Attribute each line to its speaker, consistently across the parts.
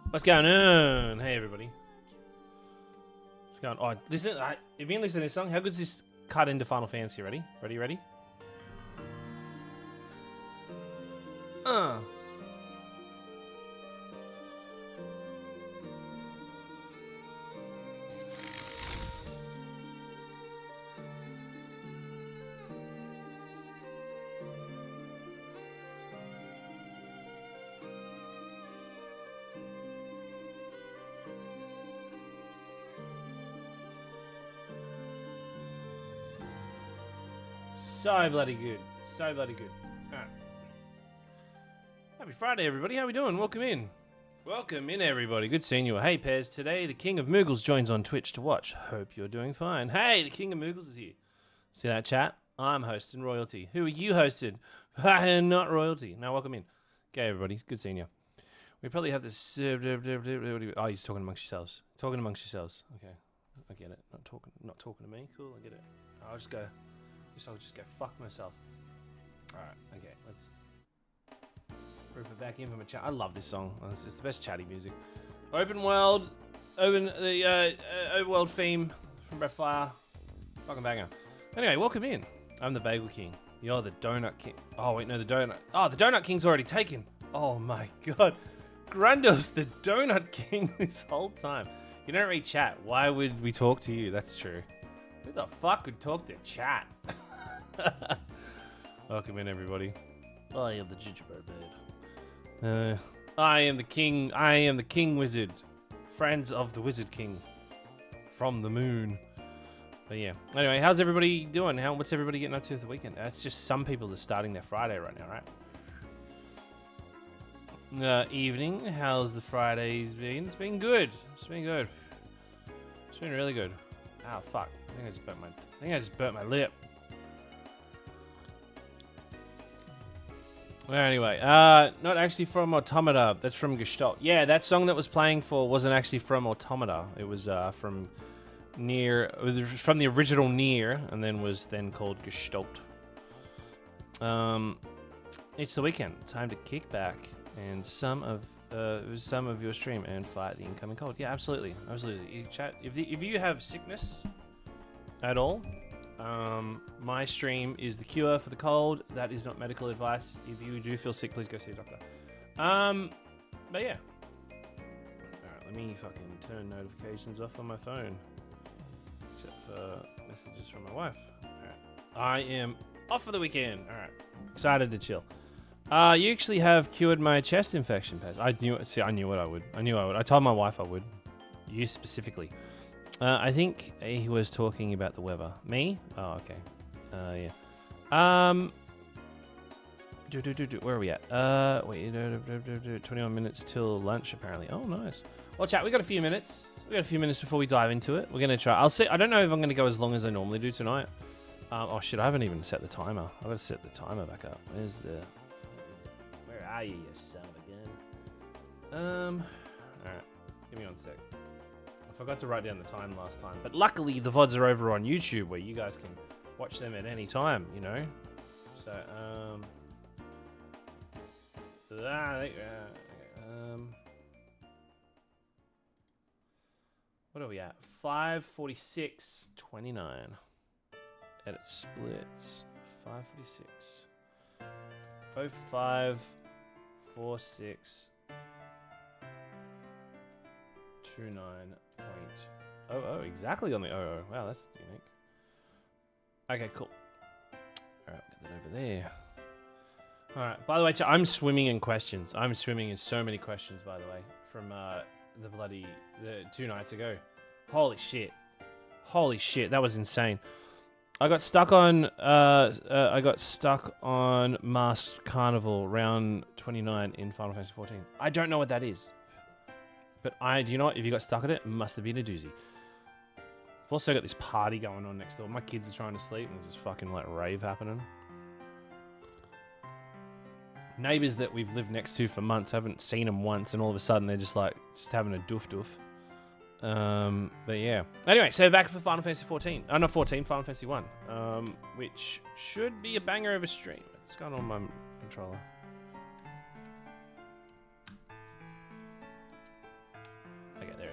Speaker 1: What's going on? Hey, everybody. What's going on? Oh, listen, have you been listening to this song? How good's this cut into Final Fantasy? Ready? Ready? So bloody good. So bloody good. Alright. Happy Friday, everybody. How we doing? Welcome in. Welcome in, everybody. Good seeing you. Hey, Pez. Today, the King of Moogles joins on Twitch to watch. Hope you're doing fine. Hey, the King of Moogles is here. See that chat? I'm hosting royalty. Who are you hosting? I am not royalty. Now, welcome in. Okay, everybody. Good seeing you. We probably have this... Oh, you're talking amongst yourselves. Talking amongst yourselves. Okay. I get it. Not talking to me. Cool, I get it. I'll just go... I'll just go fuck myself. Alright, okay, let's group it back in from a chat. I love this song. It's the best chatty music. Open world theme from Breath of Fire. Fucking banger. Anyway, welcome in. I'm the Bagel King. You're the Donut King. Oh, wait, no, the Donut. Oh, the Donut King's already taken. Oh my god. Grundle's the Donut King this whole time. You don't read chat. Why would we talk to you? That's true. Who the fuck would talk to chat? Welcome in, everybody. I am the gingerbread man. I am the king. I am the king wizard. Friends of the wizard king. From the moon. But yeah. Anyway, how's everybody doing? What's everybody getting up to for the weekend? It's just some people are starting their Friday right now, right? Evening. How's the Fridays been? It's been good. It's been good. It's been really good. Oh fuck. I think I just burnt my lip. Well, anyway, not actually from Automata. That's from Gestalt. Yeah, that song that was playing for wasn't actually from Automata. It was from Nier. It was from the original Nier, and then was called Gestalt. It's the weekend. Time to kick back and some of your stream and fight the incoming cold. Yeah, absolutely. You chat if you have sickness at all. My stream is the cure for the cold. That is not medical advice. If you do feel sick, please go see a doctor. But yeah. Alright, let me fucking turn notifications off on my phone. Except for messages from my wife. Alright. I am off for the weekend. Alright. Excited to chill. You actually have cured my chest infection, Paz. I knew what I would. I told my wife I would. You specifically. I think he was talking about the weather. Me? Oh, okay. Yeah. Where are we at? Wait, 21 minutes till lunch, apparently. Oh, nice. Well, chat, we got a few minutes. Before we dive into it. We're gonna try. I'll see. I don't know if I'm gonna go as long as I normally do tonight. Oh shit, I haven't even set the timer. I gotta set the timer back up. Where are you son of a gun? Alright. Give me 1 sec. I forgot to write down the time last time, but luckily the VODs are over on YouTube where you guys can watch them at any time, you know? So, what are we at? 5:46:29. Edit splits. 5:46. 054629. Oh, exactly on the 00. Wow, that's unique. Okay, cool. Alright, get that over there. Alright, by the way, I'm swimming in questions. I'm swimming in so many questions, by the way, from the 2 nights ago. Holy shit, that was insane. I got stuck on Masked Carnival round 29 in Final Fantasy XIV. I don't know what that is. But do you know what? If you got stuck at it, it must have been a doozy. I've also got this party going on next door. My kids are trying to sleep and there's this fucking like rave happening. Neighbors that we've lived next to for months, haven't seen them once, and all of a sudden they're just having a doof. But yeah. Anyway, so back for Final Fantasy 14. Not 14, Final Fantasy 1. Which should be a banger of a stream. What's going on my controller?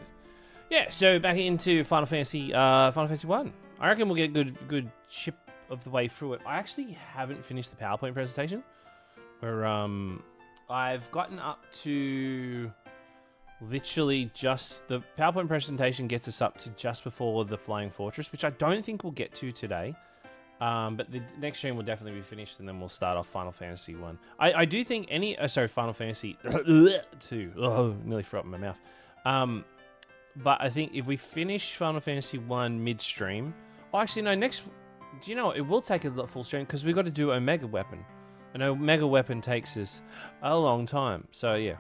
Speaker 1: anyways. Yeah, so back into Final Fantasy 1. I reckon we'll get a good chip of the way through it. I actually haven't finished the PowerPoint presentation. Where I've gotten up to literally just the PowerPoint presentation gets us up to just before the Flying Fortress, which I don't think we'll get to today. But the next stream will definitely be finished, and then we'll start off Final Fantasy 1. I do think Final Fantasy 2. Oh, nearly threw up in my mouth. But I think if we finish Final Fantasy 1 midstream... Oh, actually, no, next... Do you know what? It will take a full stream, because we've got to do Omega Weapon. An Omega Weapon takes us a long time. So, yeah.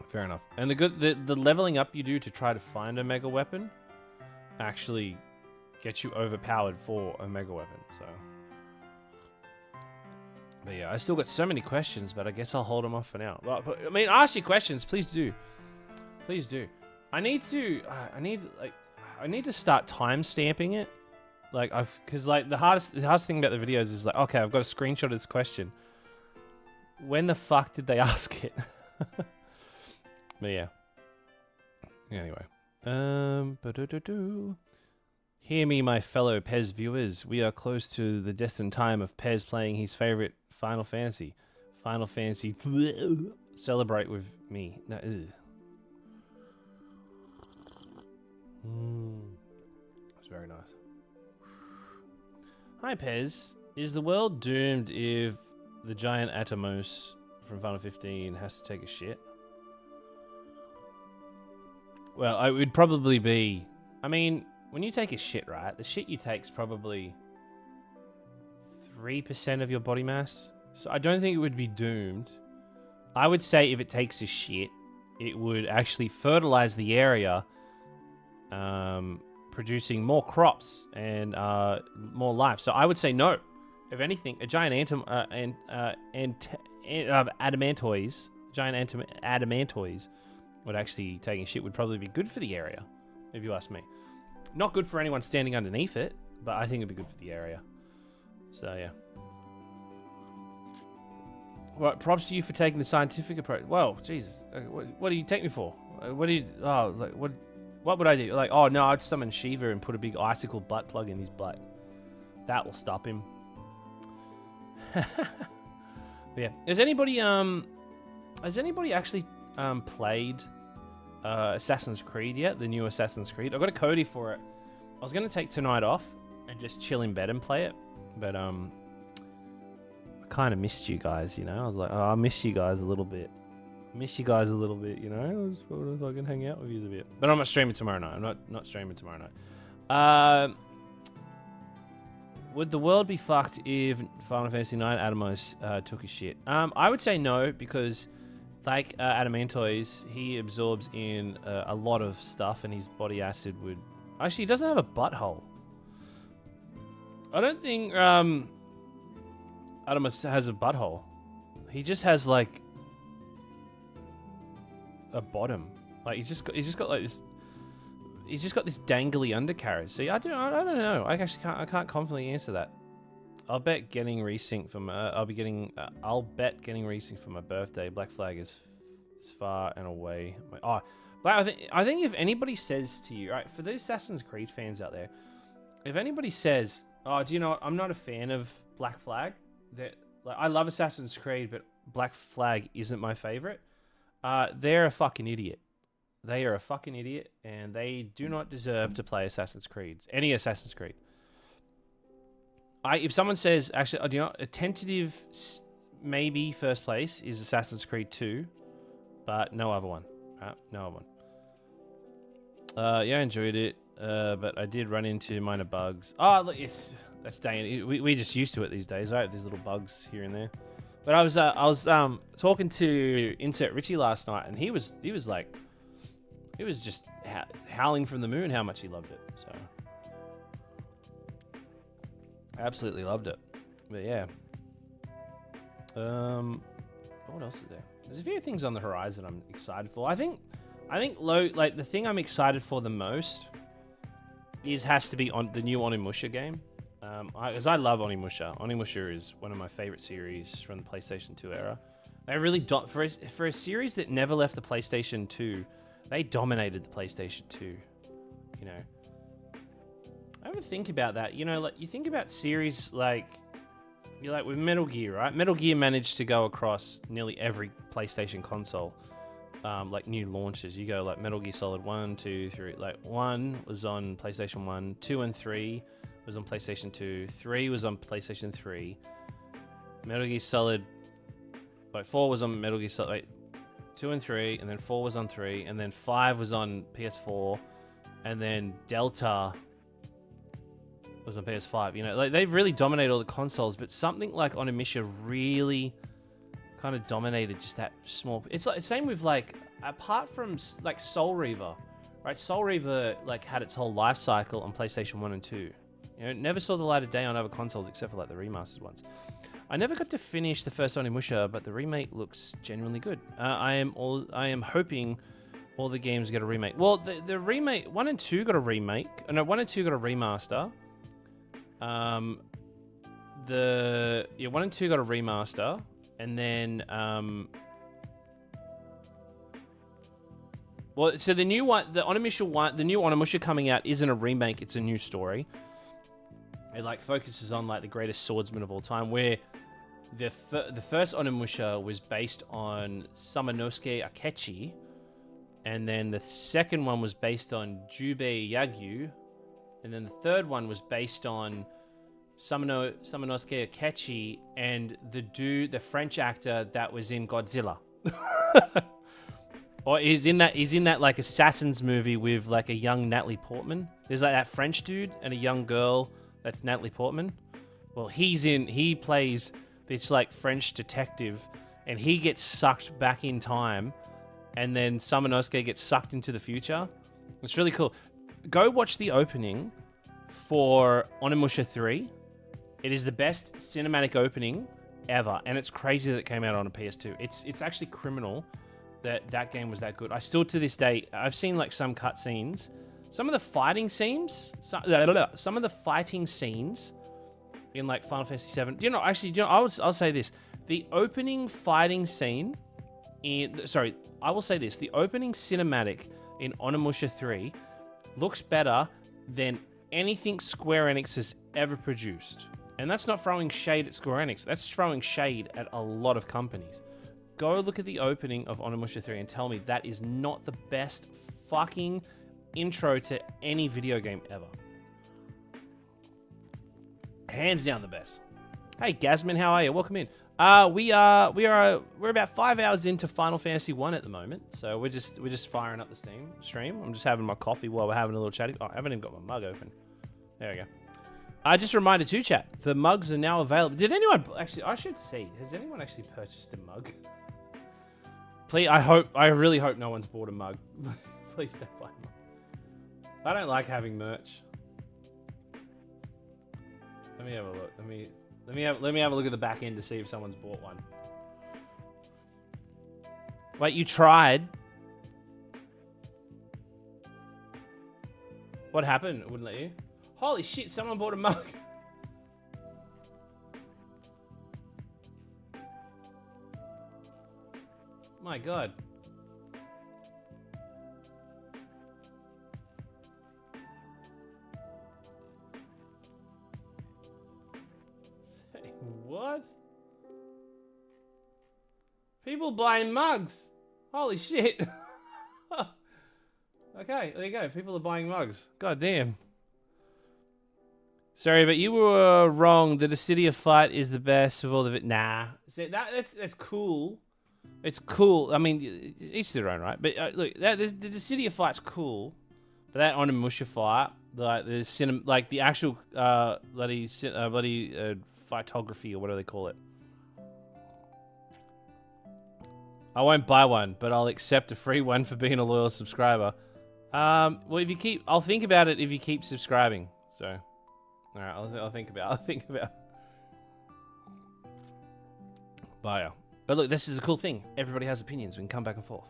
Speaker 1: Fair enough. And the leveling up you do to try to find Omega Weapon actually gets you overpowered for Omega Weapon, so... But yeah, I still got so many questions, but I guess I'll hold them off for now. But, I mean, ask your questions, please do. Please do. I need to start time stamping it. Like because like the hardest thing about the videos is like, okay, I've got a screenshot of this question. When the fuck did they ask it? But yeah. Anyway. Hear me, my fellow Pez viewers. We are close to the destined time of Pez playing his favorite Final Fantasy. Final Fantasy. Celebrate with me. No, It's very nice. Hi, Pez. Is the world doomed if the giant Atomos from Final 15 has to take a shit? Well, it would probably be... I mean, when you take a shit, right? The shit you take is probably 3% of your body mass. So I don't think it would be doomed. I would say if it takes a shit, it would actually fertilize the area... producing more crops and more life. So I would say no. If anything, a giant adamantoids would actually taking shit would probably be good for the area, if you ask me. Not good for anyone standing underneath it, but I think it'd be good for the area. So yeah. Well, props to you for taking the scientific approach. Whoa, Jesus, what do you take me for? What do you? Oh, like what? What would I do? Like, oh no, I'd summon Shiva and put a big icicle butt plug in his butt. That will stop him. Yeah. Has anybody actually played Assassin's Creed yet? The new Assassin's Creed. I got a Cody for it. I was gonna take tonight off and just chill in bed and play it, but I kind of missed you guys. You know, I was like, oh, I miss you guys a little bit. Miss you guys a little bit, you know. I just wonder if I can hang out with you a bit. But I'm not streaming tomorrow night. I'm not streaming tomorrow night. Would the world be fucked if Final Fantasy IX Atomos took a shit? I would say no, because like Adamantoids, he absorbs in a lot of stuff, and his body acid would... Actually, he doesn't have a butthole. I don't think Atomos has a butthole. He just has like a bottom. Like he's just got like this. He's just got this dangly undercarriage. See, I don't know. I can't confidently answer that. I'll bet getting resync for my. I'll bet getting resync for my birthday. Black Flag is far and away. I think if anybody says to you, right, for those Assassin's Creed fans out there, if anybody says, oh, do you know what? I'm not a fan of Black Flag. That like I love Assassin's Creed, but Black Flag isn't my favorite. They're a fucking idiot. They are a fucking idiot, and they do not deserve to play Assassin's Creed. Any Assassin's Creed. If someone says, actually, do you know, a tentative, maybe first place is Assassin's Creed 2, but no other one. No other one. Yeah, I enjoyed it, but I did run into minor bugs. Oh, look, that's dang. We just used to it these days, right? There's little bugs here and there. But I was talking to Insert Richie last night, and he was just howling from the moon how much he loved it. So absolutely loved it. But yeah. What else is there? There's a few things on the horizon I'm excited for. I think the thing I'm excited for the most has to be on the new Onimusha game. Because I love Onimusha. Onimusha is one of my favorite series from the PlayStation 2 era. They really for a series that never left the PlayStation 2, They dominated the PlayStation 2, you know. I ever think about that, you know, like you think about series like, you're like with Metal Gear, right? Metal Gear managed to go across nearly every PlayStation console, like new launches. You go like Metal Gear Solid 1, 2, 3, like 1 was on PlayStation 1, 2 and 3 was on PlayStation 2, 3 was on PlayStation 3, Metal Gear Solid, like 4 was on Metal Gear Solid, wait, 2 and 3, and then 4 was on 3, and then 5 was on PS4, and then Delta was on PS5. You know, like they've really dominated all the consoles, but something like Onimusha really kind of dominated just that small. It's like same with like, apart from like Soul Reaver, right? Soul Reaver like had its whole life cycle on PlayStation 1 and 2. You know, it never saw the light of day on other consoles except for like the remastered ones. I never got to finish the first Onimusha, but the remake looks genuinely good. I am hoping all the games get a remake. Well, the remake 1 and 2 got a remake. No, 1 and 2 got a remaster. 1 and 2 got a remaster, and then well, so the new one, the Onimusha one, the new Onimusha coming out isn't a remake; it's a new story. It like focuses on like the greatest swordsman of all time, where the first Onimusha was based on Samanosuke Akechi, and then the second one was based on Jubei Yagyu, and then the third one was based on Samanosuke Akechi and the French actor that was in Godzilla. Or he's in that like Assassins movie with like a young Natalie Portman. There's like that French dude and a young girl that's Natalie Portman. Well, he plays this like French detective, and he gets sucked back in time, and then Samanosuke gets sucked into the future. It's really cool. Go watch the opening for Onimusha 3. It is the best cinematic opening ever, and it's crazy that it came out on a PS2. It's actually criminal that game was that good. I still to this day, I've seen like some cutscenes, some of the fighting scenes, some of the fighting scenes in like Final Fantasy VII. I'll say this: the opening fighting scene I will say this: the opening cinematic in Onimusha 3 looks better than anything Square Enix has ever produced. And that's not throwing shade at Square Enix. That's throwing shade at a lot of companies. Go look at the opening of Onimusha 3 and tell me that is not the best fucking intro to any video game ever. Hands down the best. Hey, Gasman, how are you? Welcome in. We're about 5 hours into Final Fantasy 1 at the moment, so we're just firing up the stream. I'm just having my coffee while we're having a little chatty. Oh, I haven't even got my mug open. There we go. I just reminded to chat, the mugs are now available. Did anyone actually? I should see. Has anyone actually purchased a mug? Please, I really hope no one's bought a mug. Please don't buy a mug. I don't like having merch. Let me have a look. Let me have a look at the back end to see if someone's bought one. Wait, you tried? What happened? It wouldn't let you? Holy shit, someone bought a mug. My god. Say what? People buying mugs. Holy shit. Okay, there you go. People are buying mugs. God damn. Sorry, but you were wrong. The Dissidia fight is the best of all of it. Nah. See, that's cool. It's cool. I mean, each their own, right? But look, the Dissidia fight's cool. But that Onimusha fight, like the actual bloody photography or whatever they call it. I won't buy one, but I'll accept a free one for being a loyal subscriber. Well, I'll think about it if you keep subscribing. So, all right, I'll think about it. But But look, this is a cool thing. Everybody has opinions. We can come back and forth.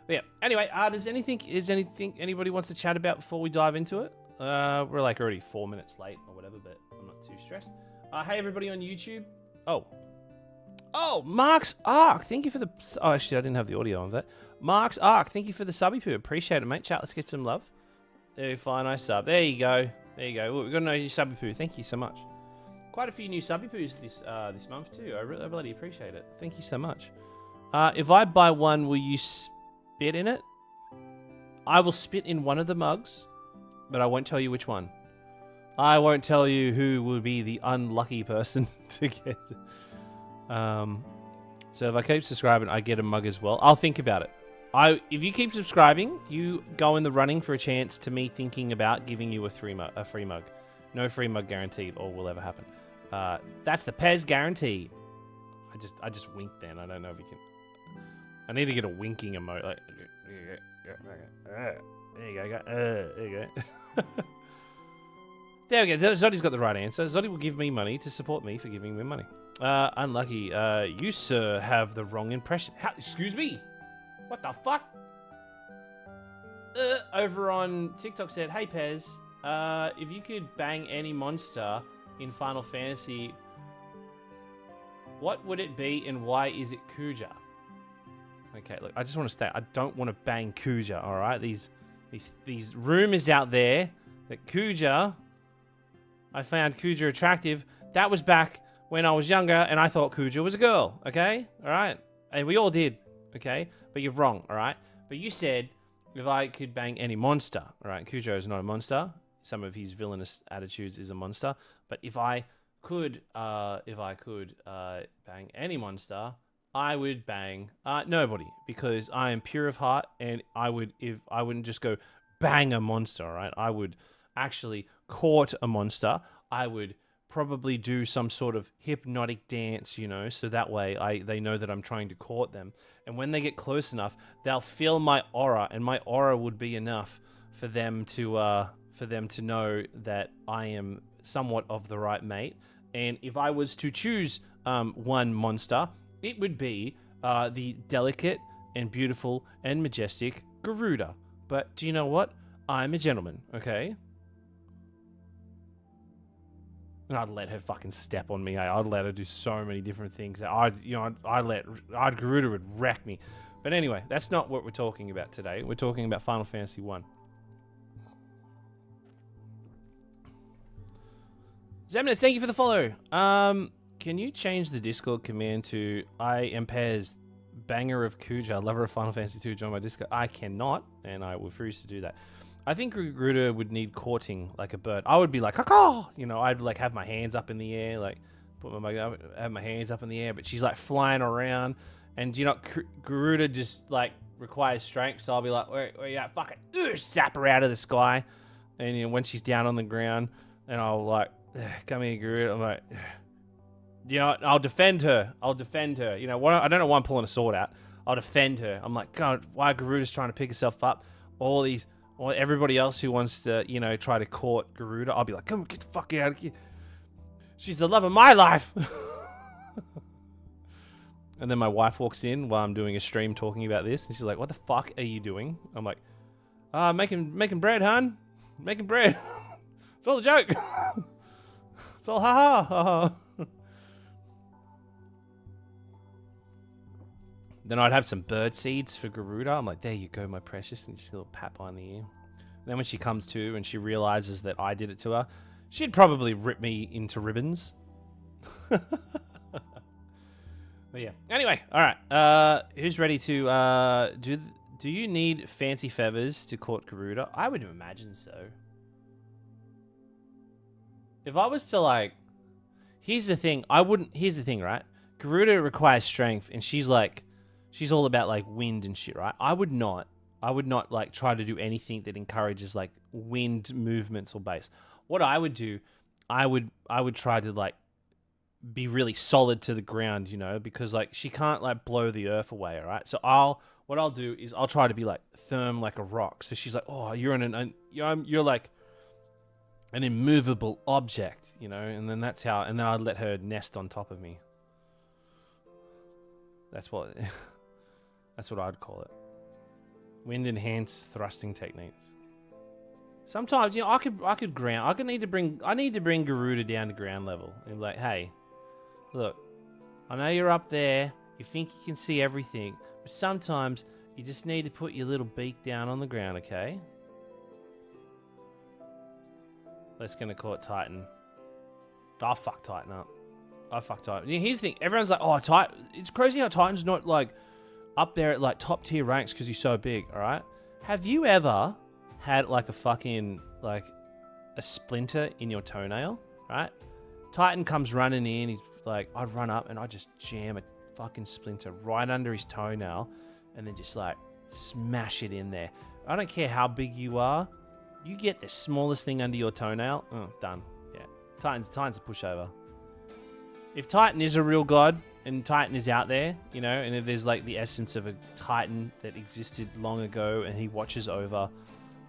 Speaker 1: But yeah. Anyway, is anything anybody wants to chat about before we dive into it? We're like already 4 minutes late or whatever, but I'm not too stressed. Hey everybody on YouTube. Oh, Oh, Mark's Ark. Thank you for the... Oh, actually, I didn't have the audio on that. Mark's Ark. Thank you for the subby poo. Appreciate it, mate. Chat, let's get some love. There you fine, nice sub. There you go. There you go. Well, we've got to know your subby poo. Thank you so much. Quite a few new subby poos this month, too. I bloody appreciate it. Thank you so much. If I buy one, will you spit in it? I will spit in one of the mugs, but I won't tell you which one. I won't tell you who will be the unlucky person to get it. So if I keep subscribing, I get a mug as well. I'll think about it. If you keep subscribing, you go in the running for a chance to me thinking about giving you a free mug. No free mug guaranteed, or will ever happen. That's the Pez guarantee. I just winked then. I don't know if you can. I need to get a winking emote. Like, there you go. There you go. There we go. Zoddy's got the right answer. Zoddy will give me money to support me for giving me money. Unlucky. You, sir, have the wrong impression. Excuse me? What the fuck? Over on TikTok said, hey, Pez, if you could bang any monster in Final Fantasy, what would it be and why is it Kuja? Okay, look, I just want to state, I don't want to bang Kuja, alright? These rumors out there that Kuja, I found Kuja attractive. That was back when I was younger and I thought Kuja was a girl, okay? Alright? And we all did, okay? But you're wrong, alright? But you said if I could bang any monster, alright? Kuja is not a monster. Some of his villainous attitudes is a monster. But if I could bang any monster, I would bang nobody, because I am pure of heart, and I wouldn't just go bang a monster, right? I would actually court a monster. I would probably do some sort of hypnotic dance, you know, so that way they know that I'm trying to court them. And when they get close enough, they'll feel my aura, and my aura would be enough for them to know that I am somewhat of the right mate. And if I was to choose one monster, it would be the delicate and beautiful and majestic Garuda. But do you know what? I'm a gentleman, okay? And I'd let her fucking step on me. I'd let her do so many different things. Garuda would wreck me. But anyway, that's not what we're talking about today. We're talking about Final Fantasy I. Zemnis, thank you for the follow. Can you change the Discord command to I am Pez, banger of Kuja, lover of Final Fantasy II, join my Discord? I cannot, and I refuse to do that. I think Garuda would need courting like a bird. I would be like, caw, you know, I'd like have my hands up in the air, like have my hands up in the air, but she's like flying around, and you know, Garuda just like requires strength, so I'll be like, where you at? Fuck it, zap her out of the sky, and you know, when she's down on the ground, and I'll like, come here, Garuda. I'm like, you know, I'll defend her. You know, I don't know why I'm pulling a sword out. I'll defend her. I'm like, God, why Garuda's trying to pick herself up? Everybody else who wants to, you know, try to court Garuda, I'll be like, come get the fuck out of here. She's the love of my life. And then my wife walks in while I'm doing a stream talking about this, and she's like, what the fuck are you doing? I'm like, making bread, hon. Making bread. It's all a joke. It's all ha. Then I'd have some bird seeds for Garuda. I'm like, there you go, my precious. And just a little pat behind the ear. And then when she comes to and she realizes that I did it to her, she'd probably rip me into ribbons. But yeah. Anyway, all right. Who's ready to do you need fancy feathers to court Garuda? I would imagine so. If I was to like, here's the thing, right? Garuda requires strength, and she's all about like wind and shit, right? I would not like try to do anything that encourages like wind movements or base. What I would do, I would try to like be really solid to the ground, you know, because like she can't like blow the earth away, all right? So what I'll do is I'll try to be like firm like a rock. So she's like, oh, you're like an immovable object, you know, and then then I'd let her nest on top of me. That's what I'd call it. Wind enhanced thrusting techniques. Sometimes, you know, I need to bring Garuda down to ground level and be like, hey, look, I know you're up there. You think you can see everything. But sometimes you just need to put your little beak down on the ground, okay? Let's gonna call it Titan. I'll fuck Titan up. I fuck Titan. Yeah, here's the thing. Everyone's like, oh, Titan. It's crazy how Titan's not like up there at like top tier ranks because he's so big, alright? Have you ever had like a fucking, like, a splinter in your toenail, right? Titan comes running in. He's like, I'd run up and I'd just jam a fucking splinter right under his toenail and then just like smash it in there. I don't care how big you are. You get the smallest thing under your toenail, done. Yeah, Titan's a pushover. If Titan is a real god and Titan is out there, you know, and if there's like the essence of a Titan that existed long ago and he watches over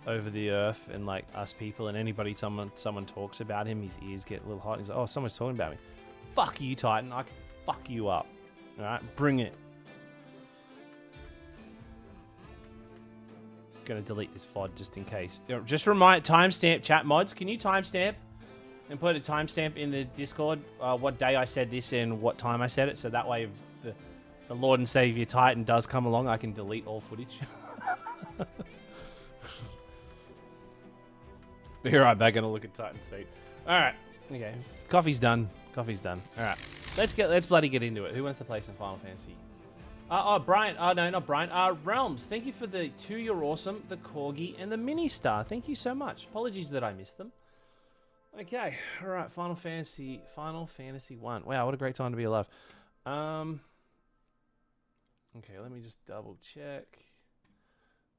Speaker 1: the earth and like us people, and anybody someone talks about him, his ears get a little hot. He's like, oh, someone's talking about me. Fuck you, Titan. I can fuck you up. All right, bring it. Gonna delete this VOD just in case. Just remind, timestamp, chat mods. Can you timestamp and put a timestamp in the Discord what day I said this and what time I said it, so that way if the Lord and Savior Titan does come along, I can delete all footage. Be right back, gonna look at Titan's feet. Alright, okay. Coffee's done. Coffee's done. Alright. Let's bloody get into it. Who wants to play some Final Fantasy? Brian. No, not Brian. Realms, thank you for the 2 You're Awesome, the Corgi, and the Mini Star. Thank you so much. Apologies that I missed them. Okay, alright, Final Fantasy 1. Wow, what a great time to be alive. Okay, let me just double check.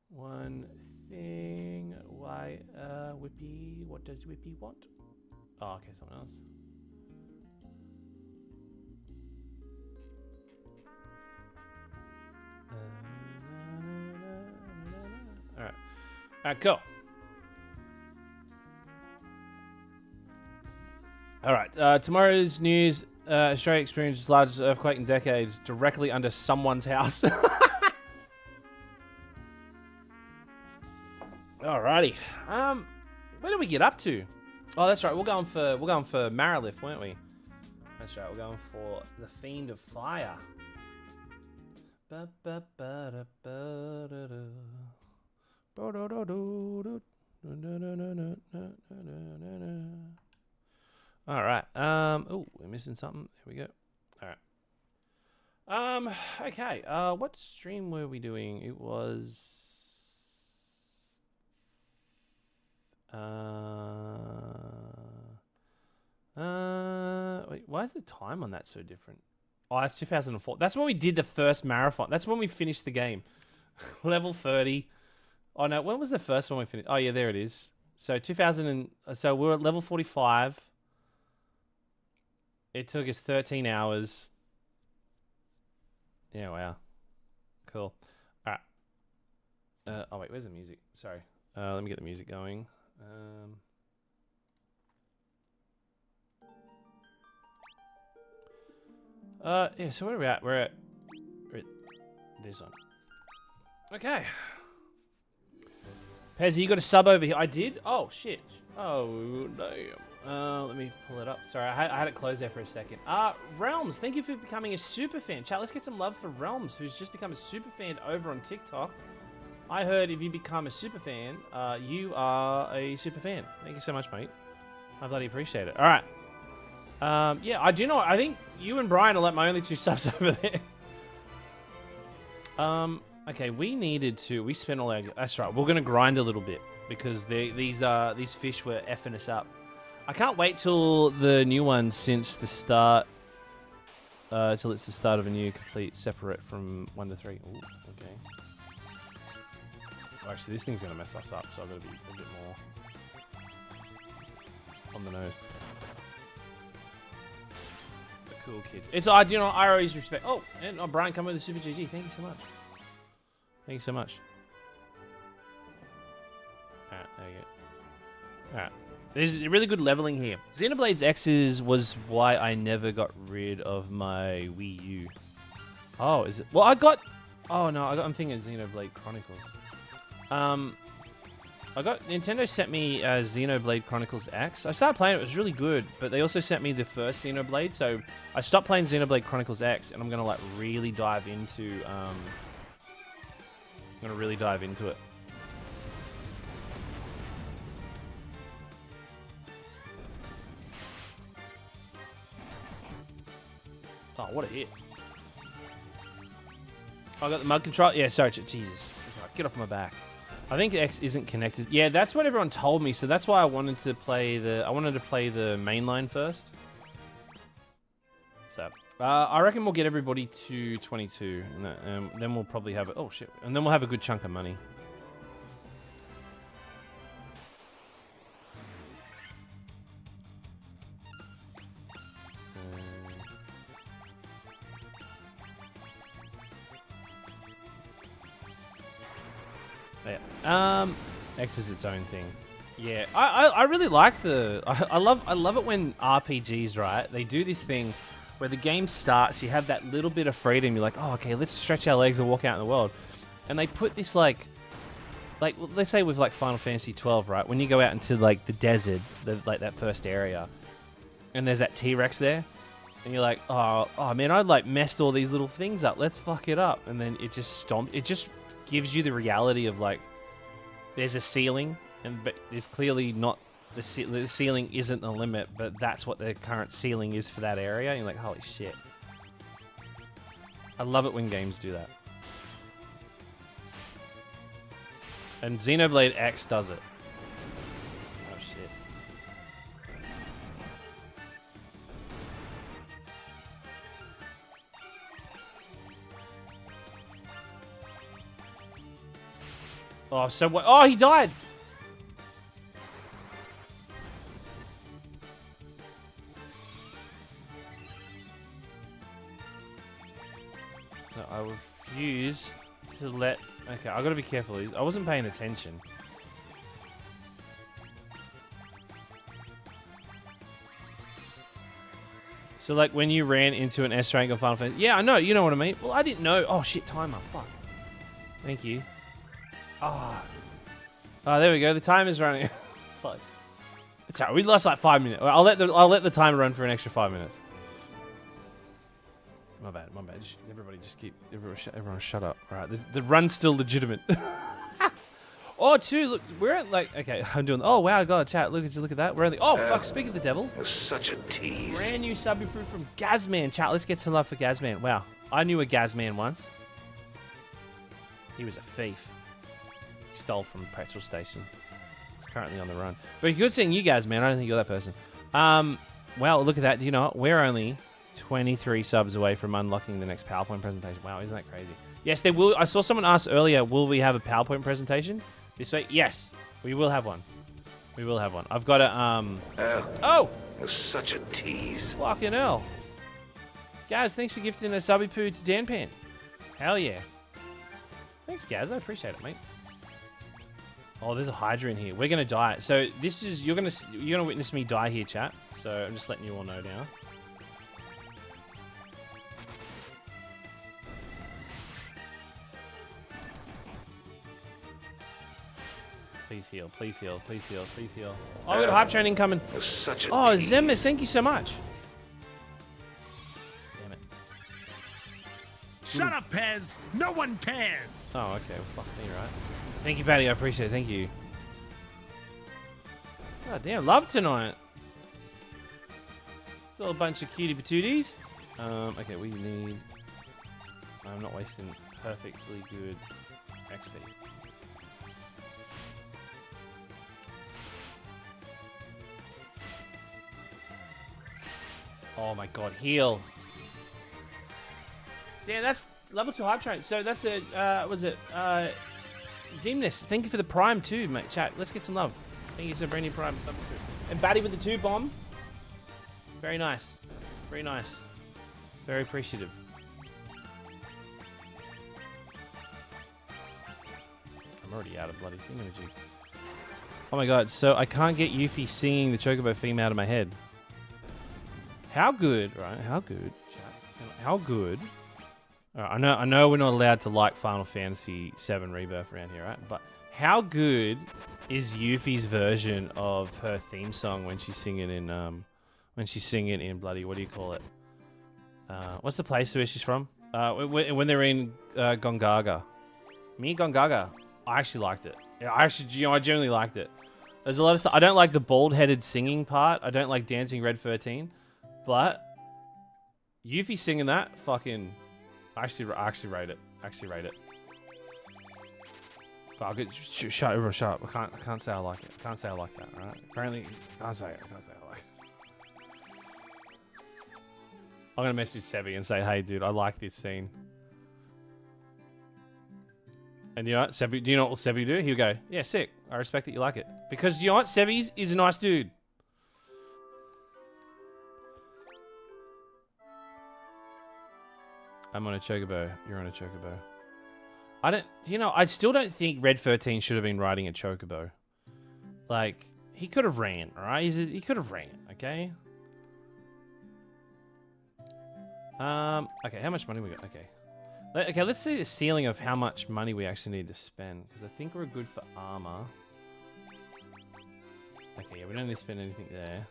Speaker 1: One thing. Why, Whippy? What does Whippy want? Oh, okay, someone else. Alright. Alright, cool. Alright, tomorrow's news. Australia experienced its largest earthquake in decades directly under someone's house. Alrighty. Where did we get up to? Oh, that's right. We're going for Marilift, weren't we? That's right. We're going for the Fiend of Fire. Alright. Oh, we're missing something. Here we go. Alright. Okay. What stream were we doing? It was wait, why is the time on that so different? Oh, that's 2004. That's when we did the first marathon. That's when we finished the game. Level 30. Oh no, when was the first one we finished? Oh yeah, there it is. So 2000 so we're at level 45. It took us 13 hours. Yeah, wow. Cool. Alright. Oh wait, where's the music? Sorry. Let me get the music going. Yeah, so where are we at? We're at this one. Okay. Pezzy, you got a sub over here. I did? Oh, shit. Oh, damn. Let me pull it up. Sorry, I had it closed there for a second. Realms, thank you for becoming a super fan. Chat, let's get some love for Realms, who's just become a super fan over on TikTok. I heard if you become a super fan, you are a super fan. Thank you so much, mate. I bloody appreciate it. All right. Yeah, I do know. I think you and Brian are like my only 2 subs over there. Okay, we spent all our... That's right. We're going to grind a little bit because these fish were effing us up. I can't wait till the new one since the start... till it's the start of a new complete separate from 1 to 3. Ooh, okay. Well, actually, this thing's going to mess us up, so I've got to be a bit more on the nose. The cool kids. It's, you know, I always respect... Oh, and Brian, come with the Super GG. Thank you so much. Thank you so much. Alright, there you go. Alright. There's really good leveling here. Xenoblade X's was why I never got rid of my Wii U. Oh, is it? Well, I got... Oh, no, I'm thinking Xenoblade Chronicles. Nintendo sent me Xenoblade Chronicles X. I started playing it, it was really good, but they also sent me the first Xenoblade, so I stopped playing Xenoblade Chronicles X, and I'm gonna like really dive into it. Oh, what a hit. I got the mud control. Yeah, sorry, Jesus. Get off my back. I think X isn't connected. Yeah, that's what everyone told me, so that's why I wanted to play the mainline first. So, I reckon we'll get everybody to 22, and then we'll probably have it. Oh shit! And then we'll have a good chunk of money. Yeah. X is its own thing. Yeah, I really like I love it when RPGs, right? They do this thing where the game starts, you have that little bit of freedom. You're like, oh, okay, let's stretch our legs and walk out in the world. And they put this like let's say with like Final Fantasy 12, right? When you go out into like the desert, like that first area, and there's that T-Rex there, and you're like, oh man, I like messed all these little things up. Let's fuck it up. And then it just It just gives you the reality of like, there's a ceiling, but there's clearly not the ceiling isn't the limit, but that's what the current ceiling is for that area. And you're like, holy shit! I love it when games do that. And Xenoblade X does it. Oh shit! Oh, so what? Oh, he died! No, I refuse to let... Okay, I gotta be careful. I wasn't paying attention. So, like, when you ran into an S rank of Final Fantasy... Yeah, I know. You know what I mean. Well, I didn't know. Oh, shit. Timer. Fuck. Thank you. Oh, there we go. The timer's running. Fuck. It's alright. We lost like 5 minutes. I'll let the timer run for an extra 5 minutes. My bad. Everyone shut up. All right. The run's still legitimate. Oh, look, we're at like, okay, I'm doing, oh wow, God, chat, look at that. We're only, oh fuck, speak of the devil.
Speaker 2: That's such a tease.
Speaker 1: Brand new subby fruit from Gazman. Chat, let's get some love for Gazman. Wow. I knew a Gazman once. He was a thief. Stole from a petrol station. He's currently on the run. But good seeing you guys, man. I don't think you're that person. Well, look at that. Do you know what? We're only 23 subs away from unlocking the next PowerPoint presentation. Wow, isn't that crazy? Yes, there will. I saw someone ask earlier, will we have a PowerPoint presentation this week? Yes, we will have one. We will have one. I've got a, Oh!
Speaker 2: That's such a tease.
Speaker 1: Fucking hell. Guys, thanks for gifting a subby poo to Danpan. Hell yeah. Thanks, Gaz. I appreciate it, mate. Oh, there's a Hydra in here. We're gonna die. So this is you're gonna witness me die here, chat. So I'm just letting you all know now. Please heal. Please heal. Please heal. Please heal. Oh, we got a hype training coming.
Speaker 2: That's such a
Speaker 1: oh,
Speaker 2: tease.
Speaker 1: Zemis, thank you so much. Damn it.
Speaker 3: Shut up, Pez. No one cares.
Speaker 1: Oh, okay. Well, fuck me, right? Thank you, Patty. I appreciate it. Thank you. God damn, love tonight. It's all a bunch of cutie patooties. Okay, we need... I'm not wasting perfectly good XP. Oh my god, heal. Yeah, that's level 2 hype train. So that's a, was it, Zimnus, thank you for the prime too, mate. Chat, let's get some love. Thank you for brand new prime. And Batty with the 2 bomb. Very nice. Very nice. Very appreciative. I'm already out of bloody thing energy. Oh my god, so I can't get Yuffie singing the Chocobo theme out of my head. How good, right? How good, chat. How good. I know we're not allowed to like Final Fantasy VII Rebirth around here, right? But how good is Yuffie's version of her theme song when she's singing in bloody, what do you call it? What's the place where she's from? When they're in Gongaga. Me Gongaga. I actually liked it. I genuinely liked it. There's a lot of stuff. I don't like the bald-headed singing part. I don't like dancing Red 13. But Yuffie singing that, fucking, I actually rate it. But I'll get shut up. I can't say I like it. I can't say I like that. All right. Apparently, I can't say it. I like it. I'm gonna message Sebi and say, "Hey, dude, I like this scene." And you know what, Sebi? Do you know what Sebi do? He'll go, "Yeah, sick. I respect that you like it." Because you know what, Sebi is a nice dude. I'm on a chocobo. You're on a chocobo. I still don't think Red 13 should have been riding a chocobo. Like, he could have ran, alright? He could have ran, okay? Okay, how much money we got? Okay, let's see the ceiling of how much money we actually need to spend. Because I think we're good for armor. Okay, yeah, we don't need to spend anything there.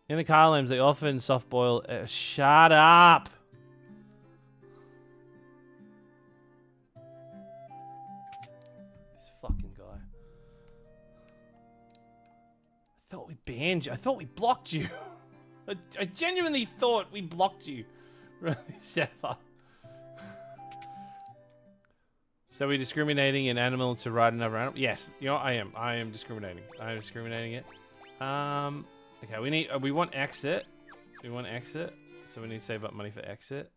Speaker 1: In the Carlims, they often soft boil... shut up! Fucking guy. I thought we banned you. I thought we blocked you. I genuinely thought we blocked you. Zephyr. So we're discriminating an animal to ride another animal? Yes, you know, I am. I am discriminating. I am discriminating it. Okay, we want exit. We want exit. So we need to save up money for exit.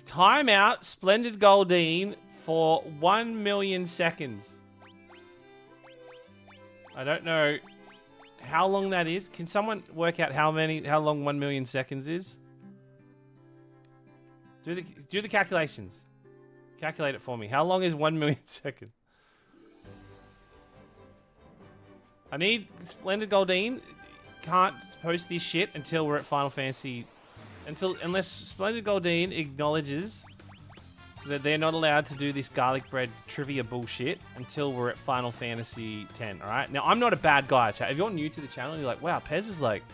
Speaker 1: Timeout, Splendid Goldine for 1 million seconds. I don't know how long that is. Can someone work out how long 1 million seconds is? Do the calculations. Calculate it for me. How long is 1 million seconds? I need Splendid Goldine. Can't post this shit until we're at Final Fantasy. Unless Splendid Goldine acknowledges that they're not allowed to do this garlic bread trivia bullshit until we're at Final Fantasy X, alright? Now, I'm not a bad guy, chat. If you're new to the channel, you're like, wow, Pez is like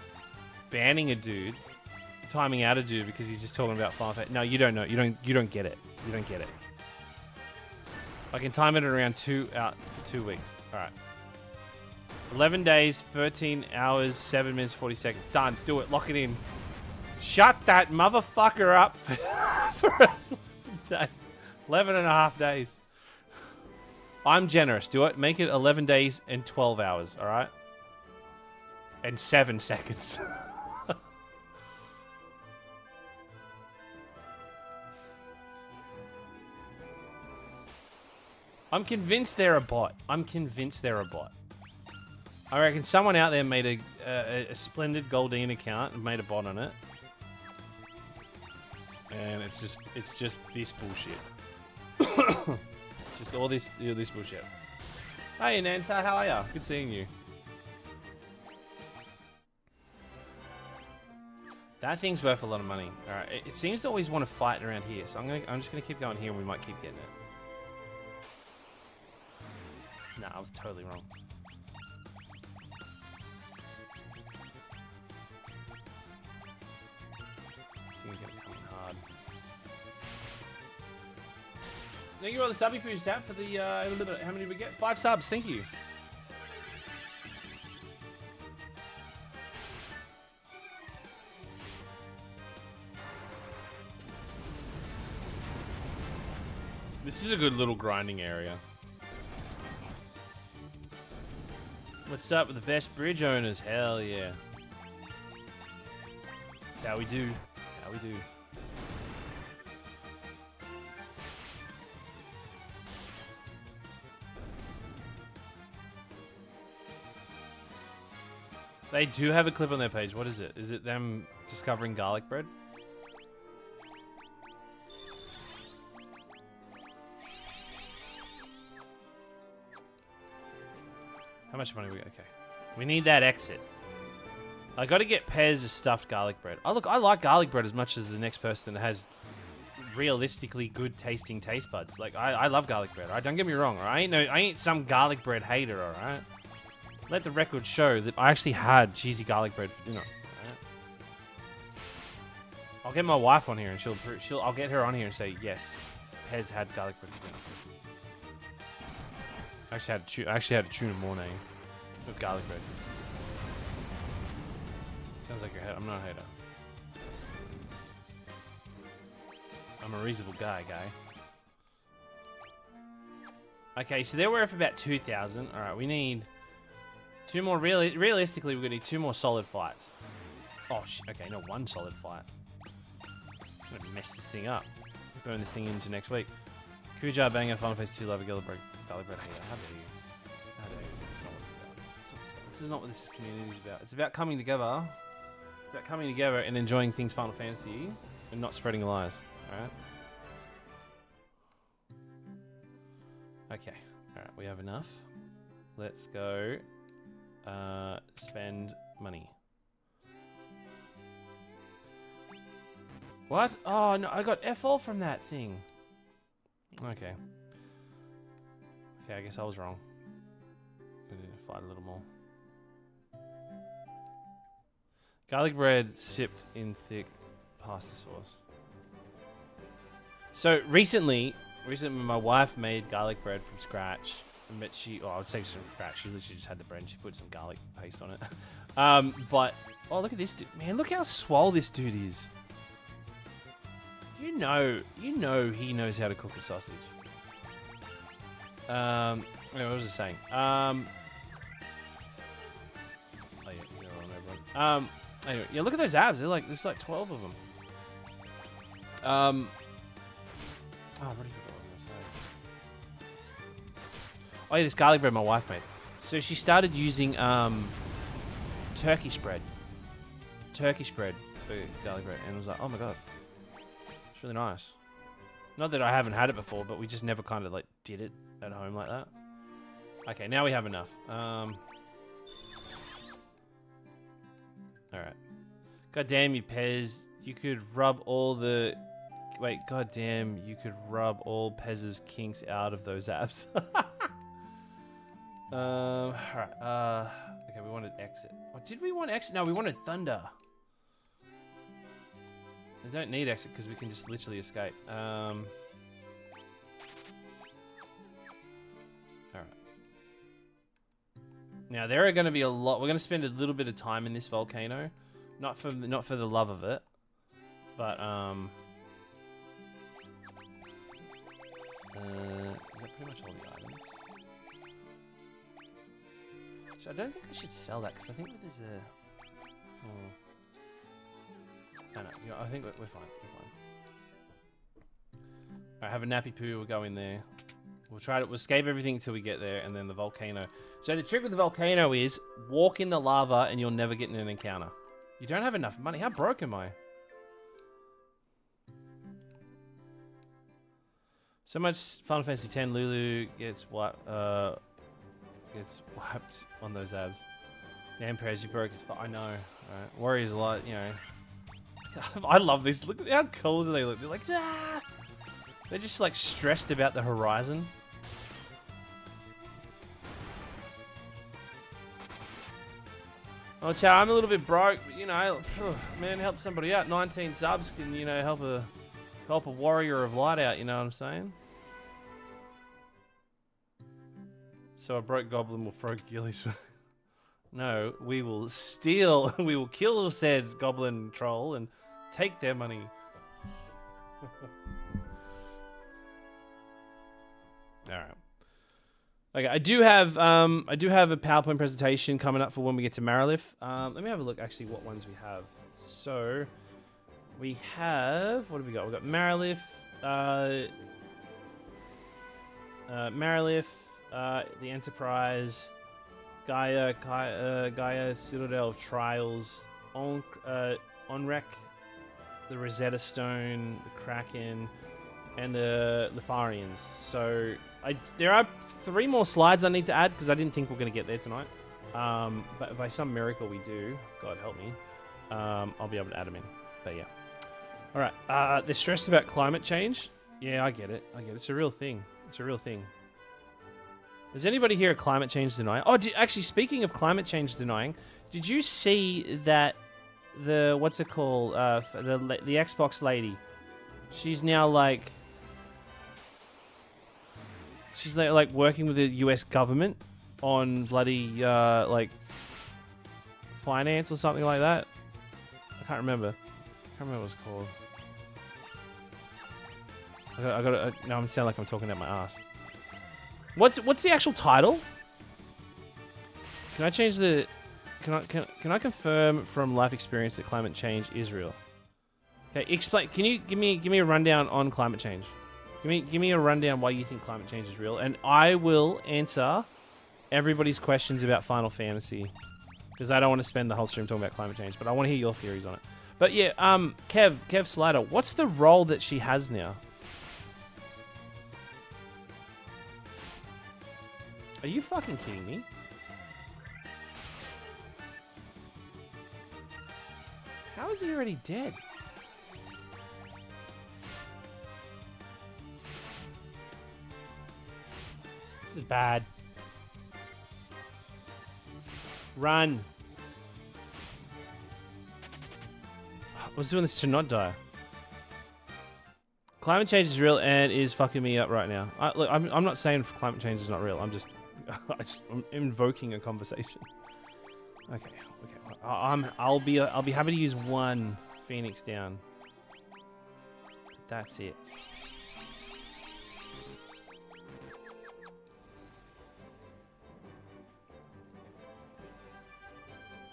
Speaker 1: banning a dude, timing out a dude because he's just talking about Final Fantasy. No, you don't know. You don't get it. You don't get it. I can time it at around 2 for 2 weeks. Alright. 11 days, 13 hours, 7 minutes, 40 seconds. Done. Do it. Lock it in. Shut that motherfucker up for 11 and a half days. I'm generous. Do it. Make it 11 days and 12 hours, all right? And 7 seconds. I'm convinced they're a bot. I reckon someone out there made a Splendid Goldine account and made a bot on it. And it's just this bullshit. It's just all this bullshit. Hey Nanta, how are ya? Good seeing you. That thing's worth a lot of money. All right, it seems to always want to fight around here, so I'm just gonna keep going here, and we might keep getting it. Nah, I was totally wrong. Thank you for the subby for your stat for the, how many did we get? 5 subs, thank you. This is a good little grinding area. What's up with the best bridge owners? Hell yeah. That's how we do. That's how we do. They do have a clip on their page. What is it? Is it them discovering garlic bread? How much money we got? Okay. We need that exit. I got to get Pez a stuffed garlic bread. Oh, look, I like garlic bread as much as the next person that has realistically good tasting taste buds. Like I love garlic bread. Alright, don't get me wrong. Alright, I ain't some garlic bread hater. Alright, let the record show that I actually had cheesy garlic bread for dinner. Alright? I'll get my wife on here and I'll get her on here and say yes, Pez had garlic bread for dinner. I actually had a tuna mornay with garlic bread. Sounds like you're a hater. I'm not a hater. I'm a reasonable guy. Okay, so they're worth about 2,000. All right, we need 2 more. Realistically, we're gonna need 2 more solid fights. Oh, okay, no, 1 solid fight. I'm gonna mess this thing up. Burn this thing into next week. Kujar Banger, Final Fantasy 2, Love Garlic Bread hater. How dare you? How dare you? That's not what it's about. This is not what this community is about. It's about coming together. It's about coming together and enjoying things Final Fantasy and not spreading lies. Alright. Okay. Alright, we have enough. Let's go spend money. What? Oh no, I got F all from that thing. Okay. Okay, I guess I was wrong. I need to fight a little more. Garlic bread sipped in thick pasta sauce. So recently my wife made garlic bread from scratch. But I would say from scratch. She literally just had the bread and she put some garlic paste on it. But oh, look at this dude, man! Look how swole this dude is. You know, he knows how to cook a sausage. Anyway, what was I saying? Oh yeah, you're on everyone. Anyway, yeah, look at those abs. There's like 12 of them. Oh, I've already forgot what I was going to say. Oh yeah, this garlic bread my wife made. So she started using Turkish bread for garlic bread, and I was like, oh my god, it's really nice. Not that I haven't had it before, but we just never kind of like did it at home like that. Okay, now we have enough. All right. God damn you, Pez! You could rub all the. Wait, goddamn! You could rub all Pez's kinks out of those abs. All right. Okay, we wanted exit. Oh, did we want exit? No, we wanted thunder. We don't need exit because we can just literally escape. All right. Now there are going to be a lot. We're going to spend a little bit of time in this volcano, not for the love of it, but is that pretty much all the items? So I don't think I should sell that because I think there's a. No, I think we're fine. We're fine. Alright, have a nappy poo. We'll go in there. We'll escape everything until we get there, and then the volcano. So the trick with the volcano is walk in the lava, and you'll never get in an encounter. You don't have enough money. How broke am I? So much Final Fantasy X. Lulu gets wiped on those abs. Damn, Perez, you broke his. I know. Right. Warriors a lot, you know. I love this. Look at how cool do they look. They're like, ah! They're just like stressed about the horizon. Oh, Chow, I'm a little bit broke, but you know, man, help somebody out. 19 subs can, you know, help a warrior of light out. You know what I'm saying? So a broke goblin will throw gillies. No, we will steal. We will kill said goblin troll and take their money. All right. Okay, I do have a PowerPoint presentation coming up for when we get to Marilith. Let me have a look actually what ones we have. So we have, what have we got? We've got Marilith, the Enterprise, Gaia, Citadel of Trials, Onrek, the Rosetta Stone, the Kraken, and the Litharians. So there are 3 more slides I need to add because I didn't think we're going to get there tonight. But by some miracle we do, God help me, I'll be able to add them in. But yeah. All right. They're stressed about climate change. Yeah, I get it. It's a real thing. It's a real thing. Is anybody here a climate change denying? Oh, actually, speaking of climate change denying, did you see that the what's it called? The Xbox lady. She's now like working with the U.S. government on bloody like finance or something like that. I can't remember. I can't remember what it's called. I got. Now I'm sound like I'm talking out my ass. What's the actual title? Can I change the? Can I confirm from life experience that climate change is real? Okay, explain. Can you give me a rundown on climate change? Give me a rundown why you think climate change is real, and I will answer everybody's questions about Final Fantasy because I don't want to spend the whole stream talking about climate change, but I want to hear your theories on it. But yeah, Kev Slider, what's the role that she has now? Are you fucking kidding me? How is he already dead? This is bad. Run. I was doing this to not die. Climate change is real and is fucking me up right now. Look, I'm not saying climate change is not real. I'm I'm invoking a conversation. Okay. I'll be happy to use one Phoenix down. That's it.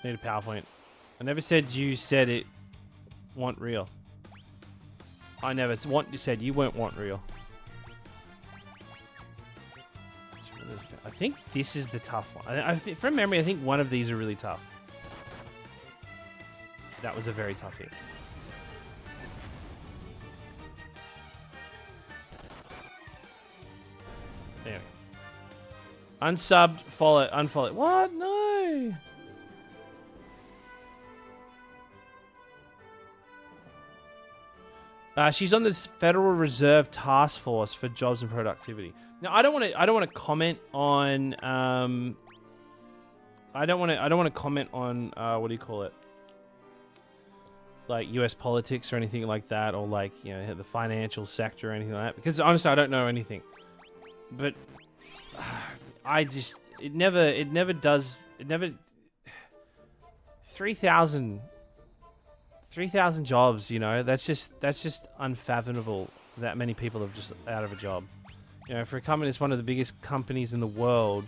Speaker 1: Need a PowerPoint. I never said you said it want real. I never said you won't want real. I think this is the tough one. From memory, I think one of these are really tough. That was a very tough hit. There we go. Unsubbed, follow, unfollow. What? No. She's on this Federal Reserve Task Force for Jobs and Productivity. Now, I don't want to comment on. I don't want to comment on. What do you call it? Like U.S. politics or anything like that, or like the financial sector or anything like that. Because honestly, I don't know anything. But it never does. 3,000 jobs, that's just unfathomable that many people are just out of a job. For a company that's one of the biggest companies in the world,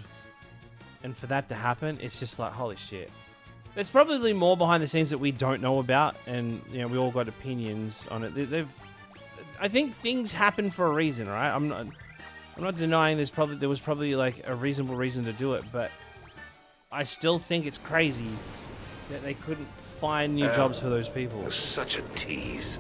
Speaker 1: and for that to happen, it's just like, holy shit. There's probably more behind the scenes that we don't know about, and we all got opinions on it. I think things happen for a reason, right? I'm not denying there was probably like a reasonable reason to do it, but I still think it's crazy that they couldn't find new jobs for those people.
Speaker 2: Such a tease.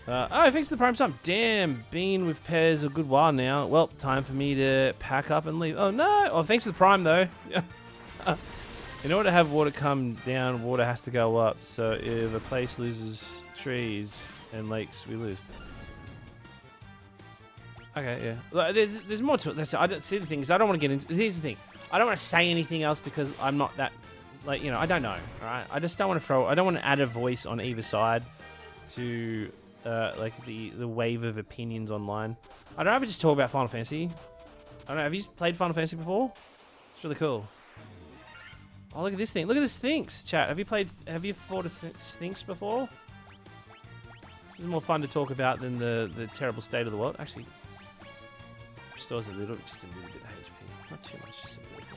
Speaker 1: Thanks for the prime sub. Damn, been with Pez a good while now. Well, time for me to pack up and leave. Oh no! Oh, thanks for the prime though. In order to have water come down, water has to go up. So if a place loses trees and lakes, we lose. Okay, yeah. There's more to it. I don't see the thing is I don't want to get into. Here's the thing. I don't want to say anything else because I'm not that. Like, I don't know, right? I just don't want to I don't want to add a voice on either side to, like, the wave of opinions online. I'd rather just talk about Final Fantasy. I don't know, have you played Final Fantasy before? It's really cool. Oh, look at this thing. Look at this Sphinx, chat. Have you fought a Sphinx before? This is more fun to talk about than the terrible state of the world. Actually, restores just a little bit of HP. Not too much, just a little bit.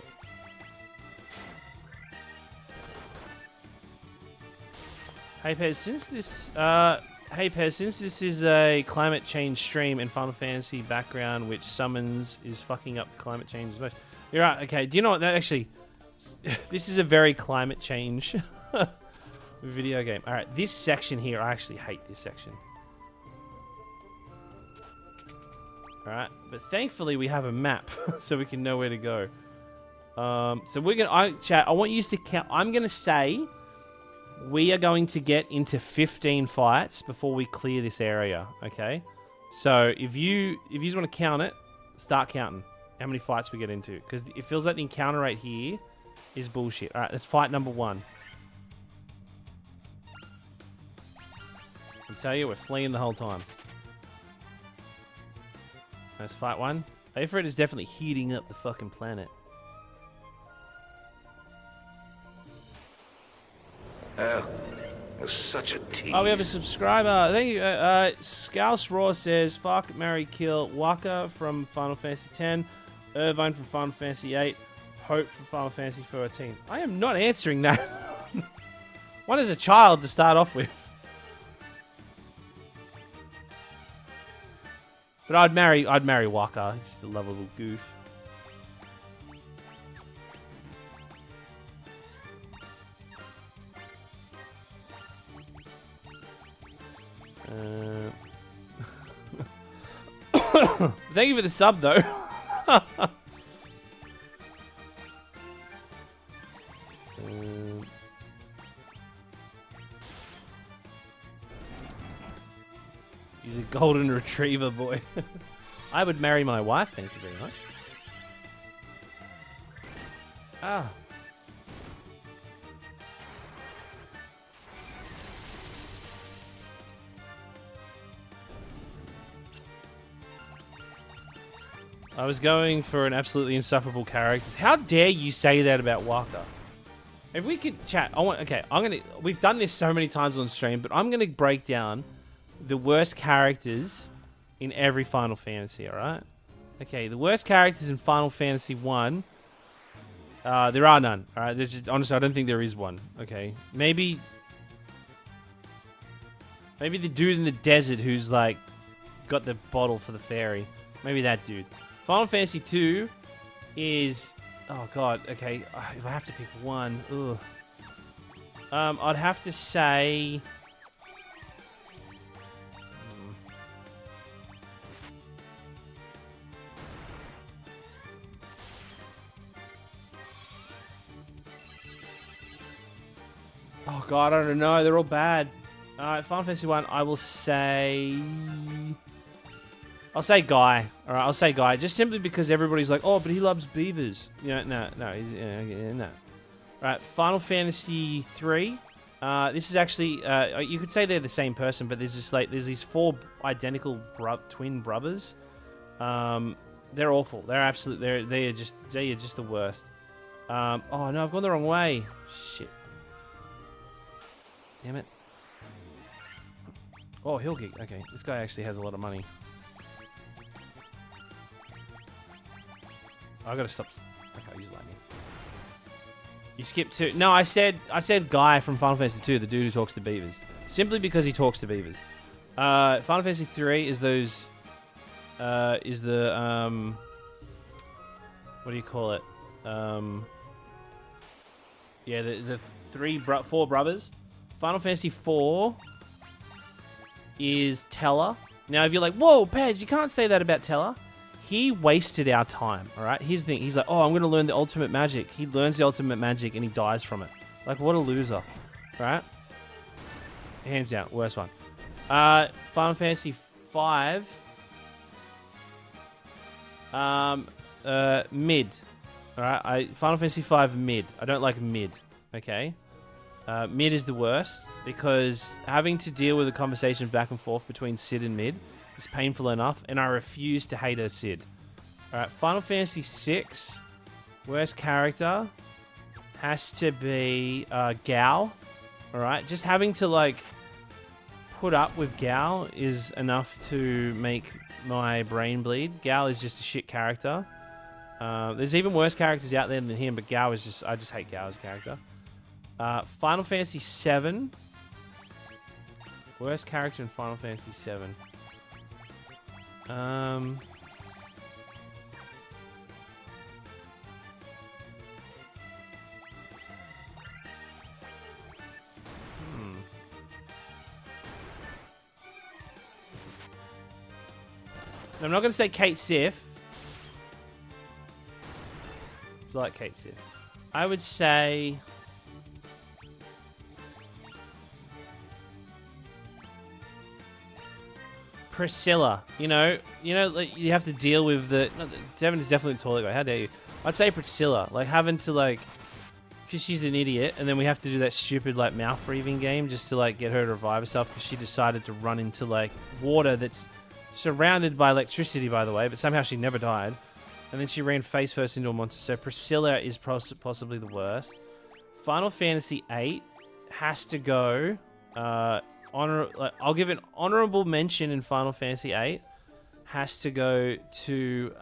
Speaker 1: Hey Pez, since this is a climate change stream and Final Fantasy background, which summons is fucking up climate change as much. You're right. Okay. Do you know what? That actually, this is a very climate change video game. All right. This section here, I actually hate this section. All right. But thankfully, we have a map, so we can know where to go. So we're gonna, chat. I want you to count. I'm gonna say we are going to get into 15 fights before we clear this area, okay? So if you want to count it, start counting how many fights we get into. Because it feels like the encounter rate here is bullshit. Alright, let's fight number 1. I tell you, we're fleeing the whole time. Let's fight 1. Ifrit is definitely heating up the fucking planet.
Speaker 2: Oh, that's such a tease.
Speaker 1: Oh, we have a subscriber. Thank you. Scouse Raw says, fuck, marry, kill. Waka from Final Fantasy X. Irvine from Final Fantasy VIII. Hope from Final Fantasy XIV. I am not answering that. One is a child to start off with. But I'd marry Waka. He's the lovable goof. Thank you for the sub, though. He's a golden retriever boy. I would marry my wife, thank you very much. Ah. I was going for an absolutely insufferable character. How dare you say that about Waka? If we could chat, we've done this so many times on stream, but I'm gonna break down the worst characters in every Final Fantasy, alright? Okay, the worst characters in Final Fantasy 1, there are none, alright? Honestly, I don't think there is one, okay? Maybe the dude in the desert who's, like, got the bottle for the fairy. Maybe that dude. Final Fantasy 2 is... Oh, God. Okay. If I have to pick one... Ugh. I'd have to say... Oh, God. I don't know. They're all bad. Final Fantasy 1, I will say... I'll say Guy. All right, I'll say Guy. Just simply because everybody's like, oh, but he loves beavers. You know, no. He's, no. All right, Final Fantasy 3. This is actually, you could say they're the same person, but there's these 4 identical twin brothers. They're awful. They're they are just the worst. Oh no, I've gone the wrong way. Shit. Damn it. Oh, Hillgig. Okay, this guy actually has a lot of money. I gotta stop. Okay, I'll use lightning. You skipped 2. No, I said Guy from Final Fantasy 2, the dude who talks to beavers. Simply because he talks to beavers. Final Fantasy 3 is those. Is the what do you call it? Yeah, the 4 brothers. Final Fantasy 4 is Teller. Now, if you're like, whoa, Pez, you can't say that about Teller. He wasted our time, all right? Here's the thing. He's like, oh, I'm going to learn the ultimate magic. He learns the ultimate magic and he dies from it. Like, what a loser, right? Hands down, worst one. Final Fantasy V. Mid. All right? Final Fantasy V mid. I don't like mid, okay? Mid is the worst because having to deal with a conversation back and forth between Sid and Mid is painful enough, and I refuse to hate a Sid. Alright, Final Fantasy VI, worst character has to be Gao. Alright, just having to, like, put up with Gao is enough to make my brain bleed. Gao is just a shit character. There's even worse characters out there than him, but Gao is just... I just hate Gao as a character. Final Fantasy VII. Worst character in Final Fantasy VII. I'm not going to say Kate Sif. It's like Kate Sif. I would say... Priscilla. You know, like, you have to deal with the. No, Devin is definitely the toilet guy. How dare you? I'd say Priscilla, like having to like, because she's an idiot, and then we have to do that stupid like mouth breathing game just to like get her to revive herself because she decided to run into like water that's surrounded by electricity, by the way, but somehow she never died, and then she ran face first into a monster. So Priscilla is possibly the worst. Final Fantasy VIII has to go. I'll give an honorable mention in Final Fantasy VIII. Has to go to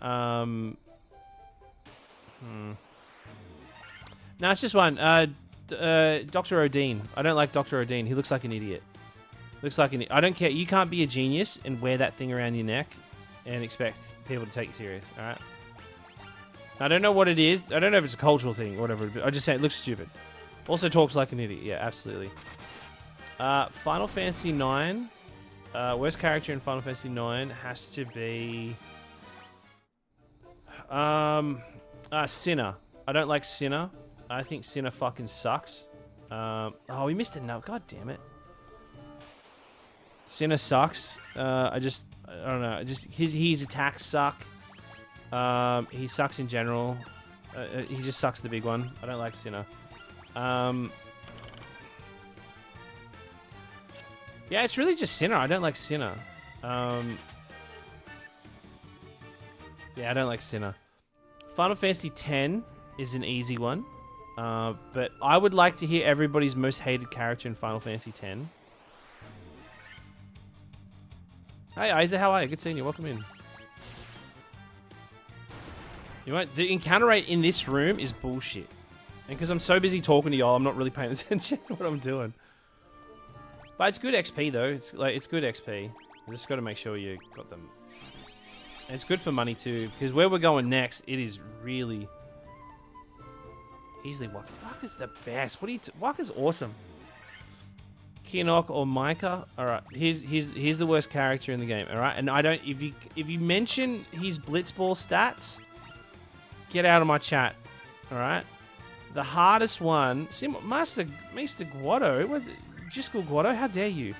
Speaker 1: No, it's just one. Dr. Odin. I don't like Dr. Odin. He looks like an idiot. I don't care. You can't be a genius and wear that thing around your neck and expect people to take you serious. All right. I don't know what it is. I don't know if it's a cultural thing or whatever. I just say it looks stupid. Also talks like an idiot. Yeah, absolutely. Final Fantasy IX. Worst character in Final Fantasy IX has to be Sinner. I don't like Sinner. I think Sinner fucking sucks. Oh, we missed it now. God damn it. Sinner sucks. I don't know. His attacks suck. He sucks in general. He just sucks the big one. I don't like Sinner. Yeah, it's really just Sinner. I don't like Sinner. Yeah, I don't like Sinner. Final Fantasy X is an easy one. But I would like to hear everybody's most hated character in Final Fantasy X. Hey, Isa, how are you? Good seeing you. Welcome in. You know, the encounter rate in this room is bullshit. And because I'm so busy talking to y'all, I'm not really paying attention to what I'm doing. But it's good XP though. It's good XP. You just got to make sure you got them. And it's good for money too, because where we're going next, it is really easily Waka. Waka's the best. What are you? Waka's awesome. Kianok or Micah. All right, here's the worst character in the game. All right, and I don't. If you mention his Blitzball stats, get out of my chat. All right. The hardest one. See, Mr. Guado. What? Just called Guado? How dare you?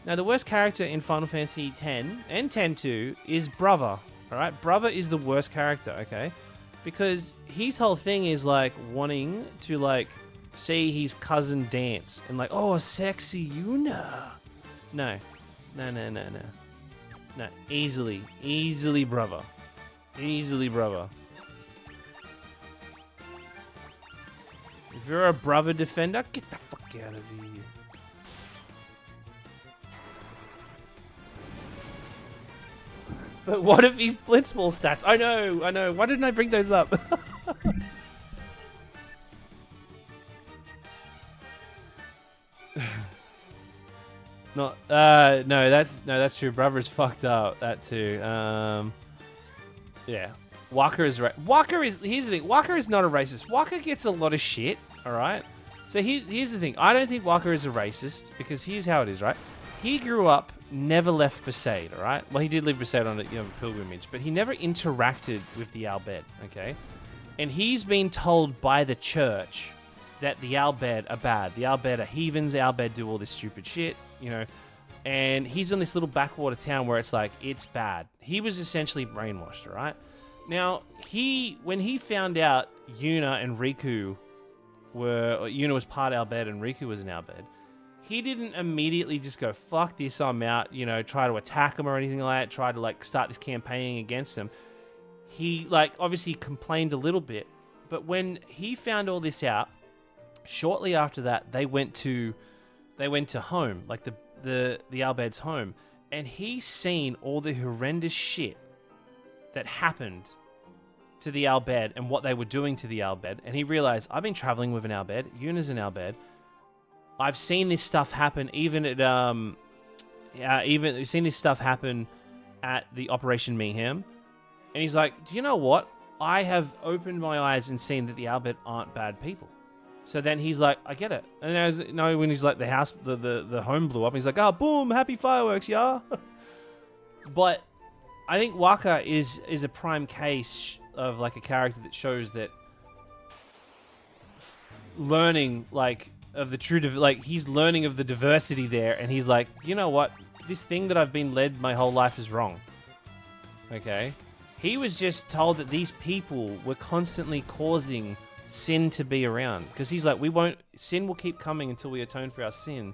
Speaker 1: Now, the worst character in Final Fantasy X and X-2 is Brother. All right, Brother is the worst character. Okay, because his whole thing is like wanting to like see his cousin dance and like, oh, sexy Yuna. No, easily Brother, If you're a Brother defender, get the fuck out of here. But what if he's Blitzball stats? I know. Why didn't I bring those up? No, that's true. Brother's fucked up. That too. Yeah. Walker is right. Here's the thing. Walker is not a racist. Walker gets a lot of shit. All right. So here's the thing. I don't think Walker is a racist because here's how it is. Right. He grew up, never left VIII, all right? Well, he did leave VIII on a pilgrimage, but he never interacted with the Albed, okay? And he's been told by the church that the Albed are bad. The Albed are heathens. The Albed do all this stupid shit, And he's in this little backwater town where it's like, it's bad. He was essentially brainwashed, all right? Now, when he found out Yuna and Riku Yuna was part Albed and Riku was an Albed, he didn't immediately just go, fuck this, I'm out, try to attack him or anything like that, try to, start this campaigning against him. He, obviously complained a little bit, but when he found all this out, shortly after that, they went to home, the Albed's home, and he's seen all the horrendous shit that happened to the Albed and what they were doing to the Albed, and he realized, I've been traveling with an Albed, Yuna's an Albed, I've seen this stuff happen even at we've seen this stuff happen at the Operation Mayhem, and he's like, do you know what? I have opened my eyes and seen that the Albed aren't bad people. So then he's like, I get it. And when he's like, the house, the home blew up, and he's like, oh, boom, happy fireworks, yeah. But I think Waka is a prime case of a character that shows that learning of the true, he's learning of the diversity there, and he's like, you know what? this thing that I've been led my whole life is wrong. Okay? He was just told that these people were constantly causing sin to be around. Because he's like, sin will keep coming until we atone for our sin.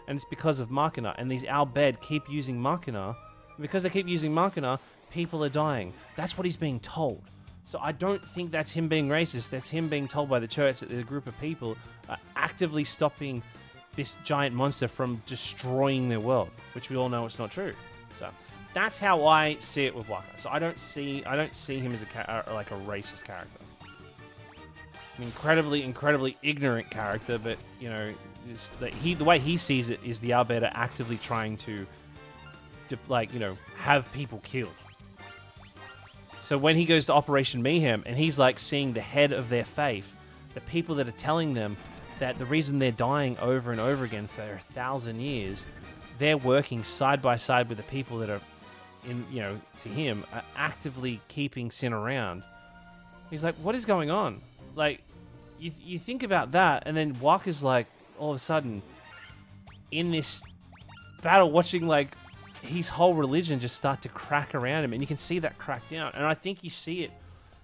Speaker 1: And it's because of Machina. And these Al Bhed keep using Machina. Because they keep using Machina, people are dying. That's what he's being told. So I don't think that's him being racist. That's him being told by the church that a group of people are actively stopping this giant monster from destroying their world, which we all know it's not true. So that's how I see it with Waka. So I don't see him as like a racist character. An incredibly ignorant character, but you know, the way he sees it is the Al Bhed are actively trying to like, you know, have people killed. So when he goes to Operation Mayhem and he's like seeing the head of their faith, the people that are telling them that the reason they're dying over and over again for 1,000 years, they're working side by side with the people that are, you know, to him, are actively keeping sin around. He's like, what is going on? Like, you think about that, and then Waka's like, all of a sudden, in this battle, watching like his whole religion just start to crack around him, and you can see that crack down. And I think you see it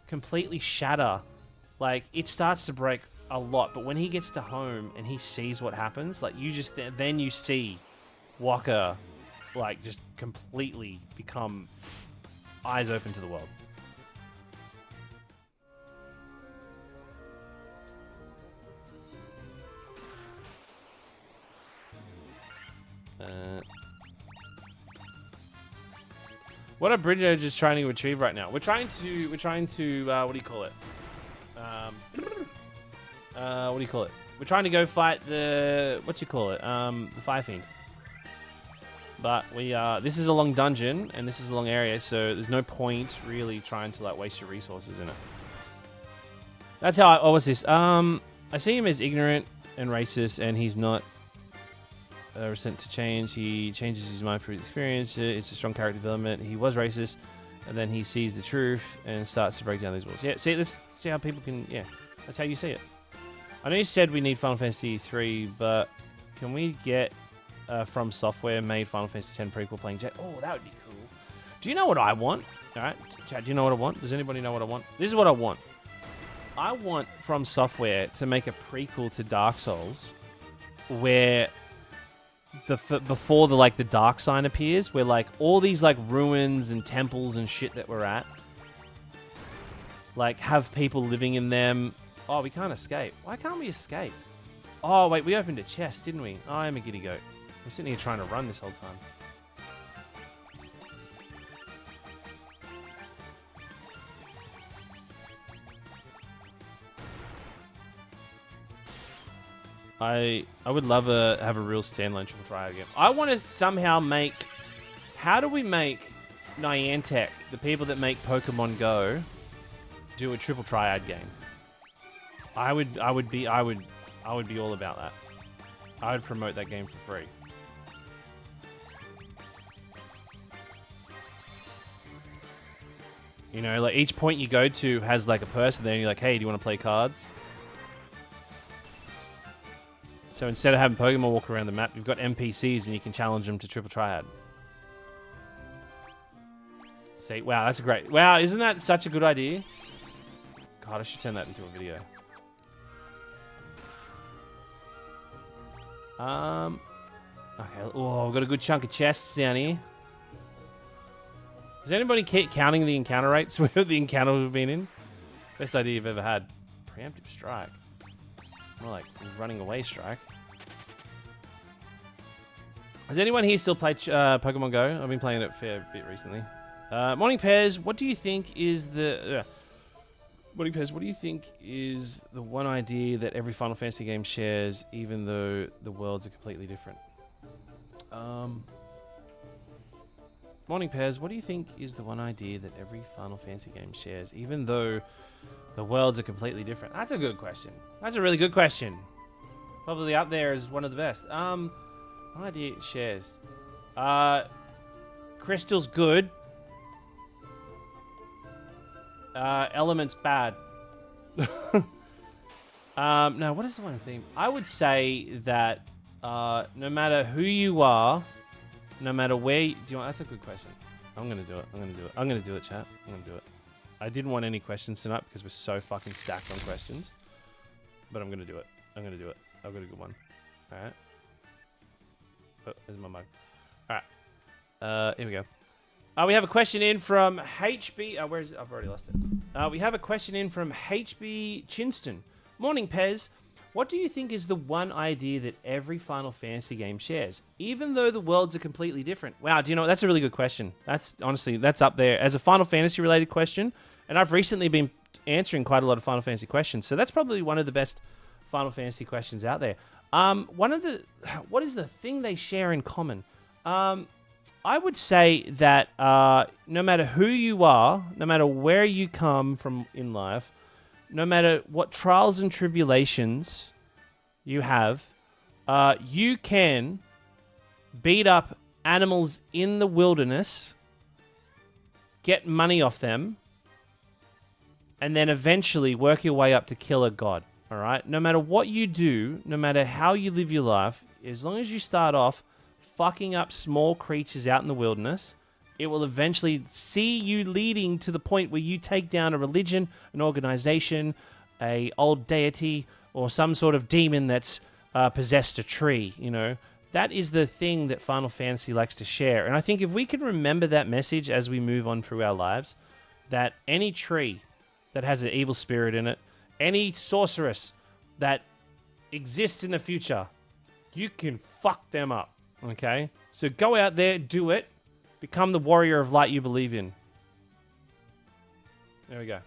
Speaker 1: completely shatter. Like, it starts to break a lot, but when he gets to home and he sees what happens, like, you just then you see Waka like just completely become eyes open to the world. What are Bridger just trying to achieve right now? We're trying to what do you call it? What do you call it? We're trying to go fight the the Fire Fiend. But this is a long dungeon and this is a long area, so there's no point really trying to like waste your resources in it. That's how what's this? I see him as ignorant and racist, and he's not resistant to change. He changes his mind through experience. It's a strong character development. He was racist, and then he sees the truth and starts to break down these walls. Yeah, see, let's see how people can. Yeah, that's how you see it. I know you said we need Final Fantasy III, but can we get From Software made Final Fantasy X prequel playing Jet? Oh, that would be cool. Do you know what I want? All right, chat. Do you know what I want? Does anybody know what I want? This is what I want. I want From Software to make a prequel to Dark Souls, where before the dark sign appears, where like all these like ruins and temples and shit that we're at, like have people living in them. Oh, we can't escape. Why can't we escape? Oh wait, we opened a chest, didn't we? Oh, I'm a giddy goat. I'm sitting here trying to run this whole time. I would love have a real standalone triple triad game. I want to somehow make. How do we make Niantic, the people that make Pokemon Go, do a triple triad game? I would be all about that. I would promote that game for free. You know, like each point you go to has like a person there, and you're like, hey, do you want to play cards? So instead of having Pokemon walk around the map, you've got NPCs and you can challenge them to triple triad. See, wow, that's a great... Wow, isn't that such a good idea? God, I should turn that into a video. Okay, oh, we've got a good chunk of chests down here. Does anybody keep counting the encounter rates with the encounter we've been in? Best idea you've ever had. Preemptive strike. More like running away strike. Has anyone here still played Pokemon Go? I've been playing it a fair bit recently. Morning Pairs, what do you think is the... Morning Pairs, what do you think is the one idea that every Final Fantasy game shares, even though the worlds are completely different? Morning Pairs, what do you think is the one idea that every Final Fantasy game shares, even though the worlds are completely different? That's a good question. That's a really good question. Probably up there as one of the best. One idea it shares. Crystal's good. Element's bad. No, what is the one theme? I would say that no matter who you are, no matter where. Do you want? That's a good question. I'm gonna do it. I'm gonna do it, chat. I'm gonna do it. I didn't want any questions tonight because we're so fucking stacked on questions. But I'm gonna do it. I've got a good one. All right. Oh, there's my mug. All right. Here we go. We have a question in from HB. Where is it? I've already lost it. We have a question in from HB Chinston. Morning, Pez. What do you think is the one idea that every Final Fantasy game shares, even though the worlds are completely different? Wow, do you know what? That's a really good question. That's honestly, that's up there as a Final Fantasy related question. And I've recently been answering quite a lot of Final Fantasy questions, so that's probably one of the best Final Fantasy questions out there. What is the thing they share in common? I would say that no matter who you are, no matter where you come from in life, no matter what trials and tribulations you have, you can beat up animals in the wilderness, get money off them, and then eventually work your way up to kill a god. All right? No matter what you do, no matter how you live your life, as long as you start off fucking up small creatures out in the wilderness, it will eventually see you leading to the point where you take down a religion, an organization, a old deity, or some sort of demon that's possessed a tree, you know. That is the thing that Final Fantasy likes to share. And I think if we can remember that message as we move on through our lives, that any tree that has an evil spirit in it, any sorceress that exists in the future, you can fuck them up, okay? So go out there, do it, become the warrior of light you believe in. There we go.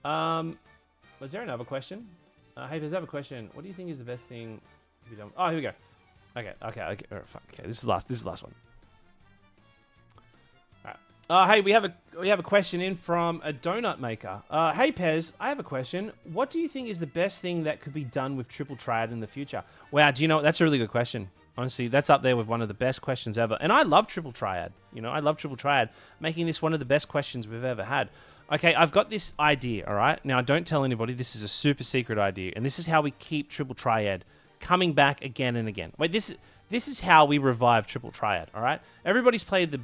Speaker 1: Was there another question? Hey, there's another question. What do you think is the best thing to be done? Oh, here we go. Okay. All right, fuck. Okay, this is the last one. Hey, we have a question in from a donut maker. Hey Pez, I have a question. What do you think is the best thing that could be done with Triple Triad in the future? Wow, do you know, that's a really good question. Honestly, that's up there with one of the best questions ever. And I love Triple Triad. You know, I love Triple Triad, making this one of the best questions we've ever had. Okay, I've got this idea, all right? Now, don't tell anybody. This is a super secret idea. And this is how we keep Triple Triad coming back again and again. Wait, this is how we revive Triple Triad, all right? Everybody's played the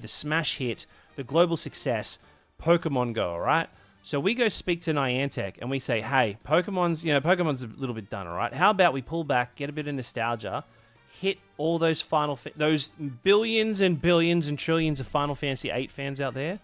Speaker 1: smash hit, the global success, Pokemon Go, all right? So we go speak to Niantic and we say, hey, Pokemon's a little bit done, all right? How about we pull back, get a bit of nostalgia, hit all those those billions and billions and trillions of Final Fantasy VIII fans out there,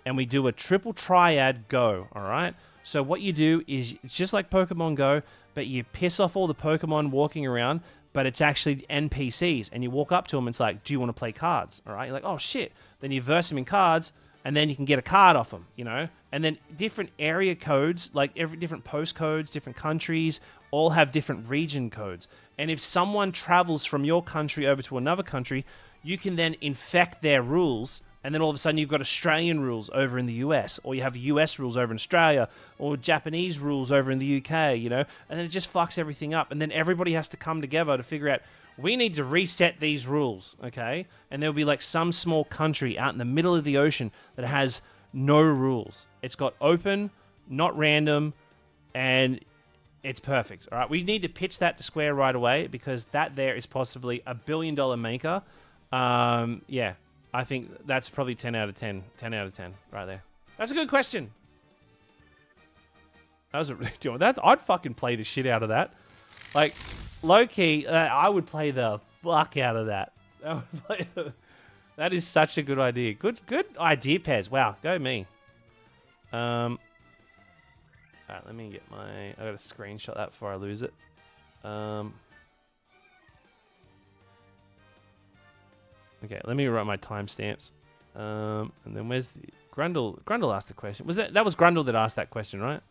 Speaker 1: and we do a Triple Triad Go, all right? So what you do is, it's just like Pokemon Go, but you piss off all the Pokemon walking around, but it's actually NPCs, and you walk up to them and it's like, do you want to play cards? All right, you're like, oh shit. Then you verse them in cards, and then you can get a card off them, you know? And then different area codes, like different postcodes, different countries, all have different region codes. And if someone travels from your country over to another country, you can then infect their rules, and then all of a sudden you've got Australian rules over in the US, or you have US rules over in Australia, or Japanese rules over in the UK, you know? And then it just fucks everything up. And then everybody has to come together to figure out, we need to reset these rules, okay? And there'll be like some small country out in the middle of the ocean that has no rules. It's got open, not random, and it's perfect, all right? We need to pitch that to Square right away, because that there is possibly $1 billion maker. Yeah, I think that's probably 10 out of 10. 10 out of 10 right there. That's a good question. That was I'd fucking play the shit out of that. Like, low-key, I would play the fuck out of that. That is such a good idea. Good idea, Pez. Wow, go me. Alright, let me get I gotta screenshot that before I lose it. Okay, let me write my timestamps. And then where's the... Grundle asked the question. That was Grundle that asked that question, right?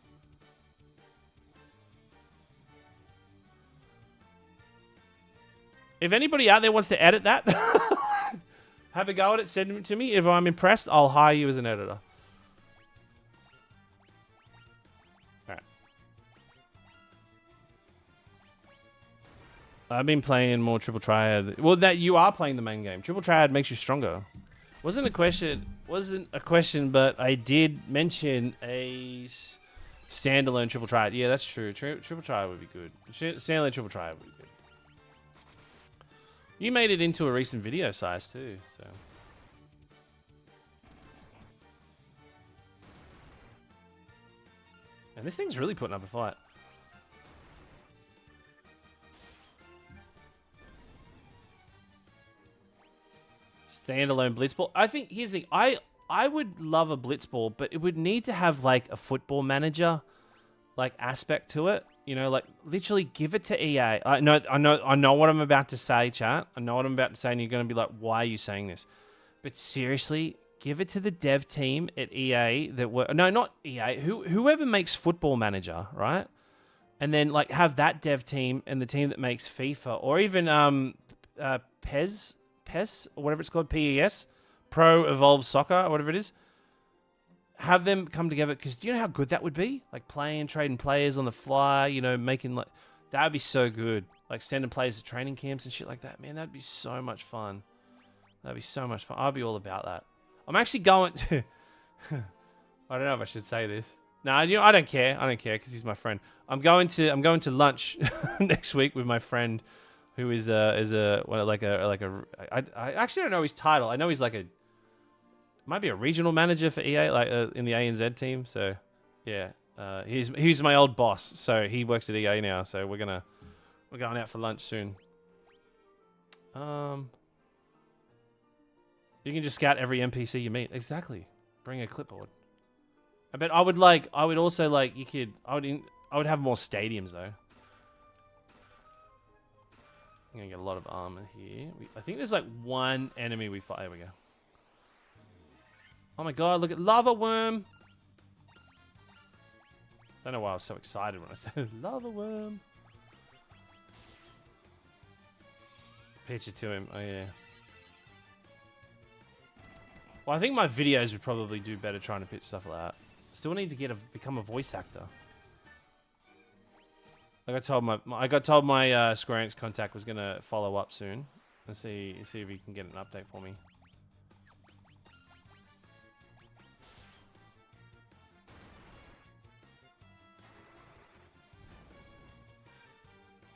Speaker 1: If anybody out there wants to edit that, have a go at it, send it to me. If I'm impressed, I'll hire you as an editor. Alright. I've been playing more Triple Triad. Well, that you are playing the main game. Triple Triad makes you stronger. Wasn't a question, but I did mention a standalone Triple Triad. Yeah, that's true. Triple Triad would be good. Standalone Triple Triad would be good. You made it into a recent video size too, so. And this thing's really putting up a fight. Standalone blitzball. I think here's the thing. I would love a blitzball, but it would need to have like a football manager like aspect to it. You know, like literally give it to EA. I know what I'm about to say, chat. I know what I'm about to say, and you're gonna be like, why are you saying this? But seriously, give it to the dev team at EA that were not EA, whoever makes Football Manager, right? And then like have that dev team and the team that makes FIFA or even PES or whatever it's called, PES, Pro Evolved Soccer or whatever it is. Have them come together, because do you know how good that would be? Like playing, trading players on the fly, you know, making like that would be so good. Like sending players to training camps and shit like that. Man, that'd be so much fun. That'd be so much fun. I'd be all about that. I'm actually going to I don't know if I should say this. No, you know, I don't care. I don't care because he's my friend. I'm going to lunch next week with my friend who is I actually don't know his title. I know he's like a might be a regional manager for EA, like in the ANZ team. So, yeah, he's my old boss. So he works at EA now. So we're going out for lunch soon. You can just scout every NPC you meet. Exactly. Bring a clipboard. I would also like I would have more stadiums though. I'm gonna get a lot of armor here. I think there's like one enemy we fight. There we go. Oh my god, look at Lava Worm! Don't know why I was so excited when I said Lava Worm. Pitch it to him. Oh yeah. Well, I think my videos would probably do better trying to pitch stuff like that. Still need to become a voice actor. I got told my Square Enix contact was gonna follow up soon and see if he can get an update for me.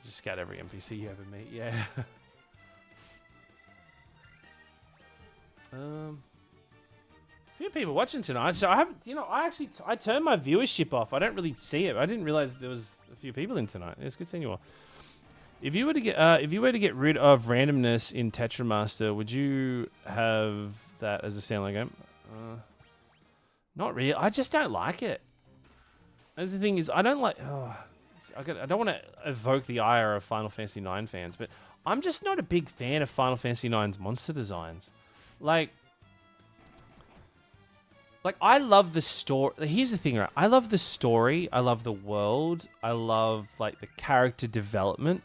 Speaker 1: Just scout every NPC you ever meet, yeah. A few people watching tonight, so I haven't. You know, I turned my viewership off. I don't really see it. I didn't realize there was a few people in tonight. It's good seeing you all. If you were to get rid of randomness in Tetramaster, would you have that as a standalone game? Not really. I just don't like it. That's the thing is, I don't like. I don't want to evoke the ire of Final Fantasy IX fans, but I'm just not a big fan of Final Fantasy IX's monster designs. Like I love the story. Here's the thing, right? I love the story. I love the world. I love like the character development.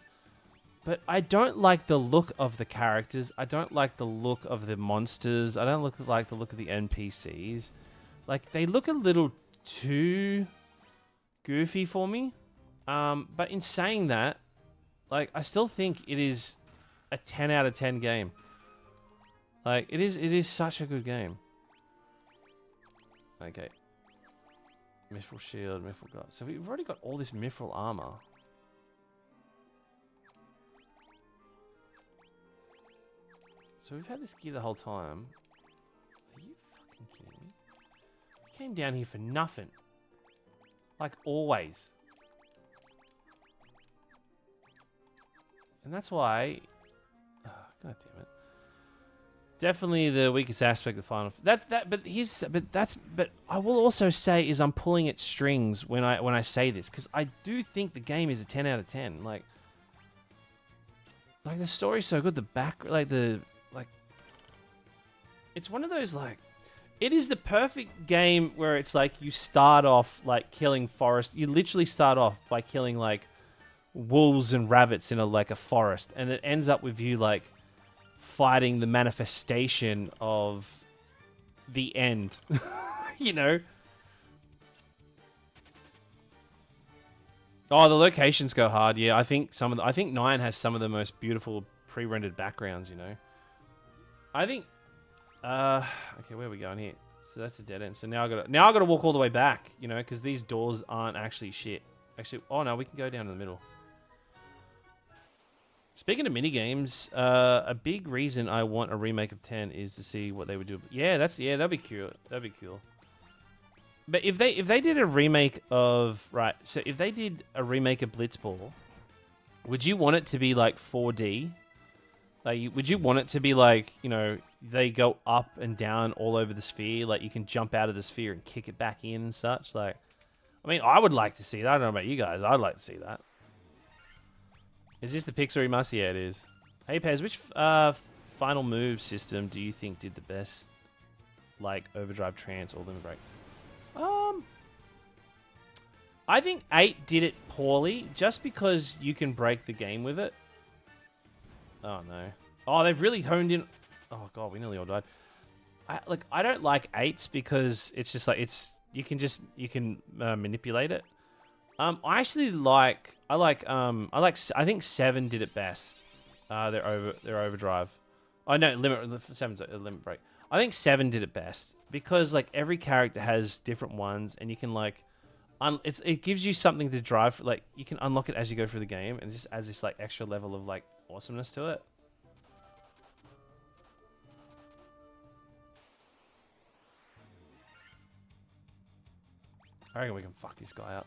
Speaker 1: But I don't like the look of the characters. I don't like the look of the monsters. I don't like the look of the NPCs. Like they look a little too goofy for me. But in saying that, like I still think it is a 10 out of 10 game. Like it is such a good game. Okay. Mithril shield, Mithril god. So we've already got all this Mithril armor. So we've had this gear the whole time. Are you fucking kidding me? We came down here for nothing. Like always. And that's why... Oh, God damn it. Definitely the weakest aspect of Final. But I will also say is I'm pulling at strings when I say this because I do think the game is a 10 out of 10. Like the story's so good. It's one of those like, it is the perfect game where it's like you start off like killing forest. You literally start off by killing like wolves and rabbits in a forest, and it ends up with you like fighting the manifestation of the end. You know? Oh, the locations go hard. Yeah, I think 9 has some of the most beautiful pre-rendered backgrounds, you know. I think okay, where are we going here? So that's a dead end. So now I got to walk all the way back, you know, because these doors aren't actually shit. Actually, oh no, we can go down in the middle. Speaking of minigames, a big reason I want a remake of 10 is to see what they would do. Yeah, that'd be cool. That'd be cool. But if they did a remake of so if they did a remake of Blitzball, would you want it to be like 4D? Like, would you want it to be like, you know, they go up and down all over the sphere, like you can jump out of the sphere and kick it back in and such? Like, I mean, I would like to see that. I don't know about you guys. I'd like to see that. Is this the Pixar remaster? Yeah, it is. Hey, Pez, which final move system do you think did the best? Like Overdrive, Trance, or Limit Break? I think 8 did it poorly, just because you can break the game with it. Oh, no. Oh, they've really honed in... Oh, God, we nearly all died. I don't like 8s because it's just like... You can manipulate it. I think 7 did it best. Their Overdrive. Oh, no, Seven's a Limit Break. I think 7 did it best because like every character has different ones, and you can like, it gives you something to drive for, like you can unlock it as you go through the game, and it just adds this like extra level of like awesomeness to it. I reckon we can fuck this guy up.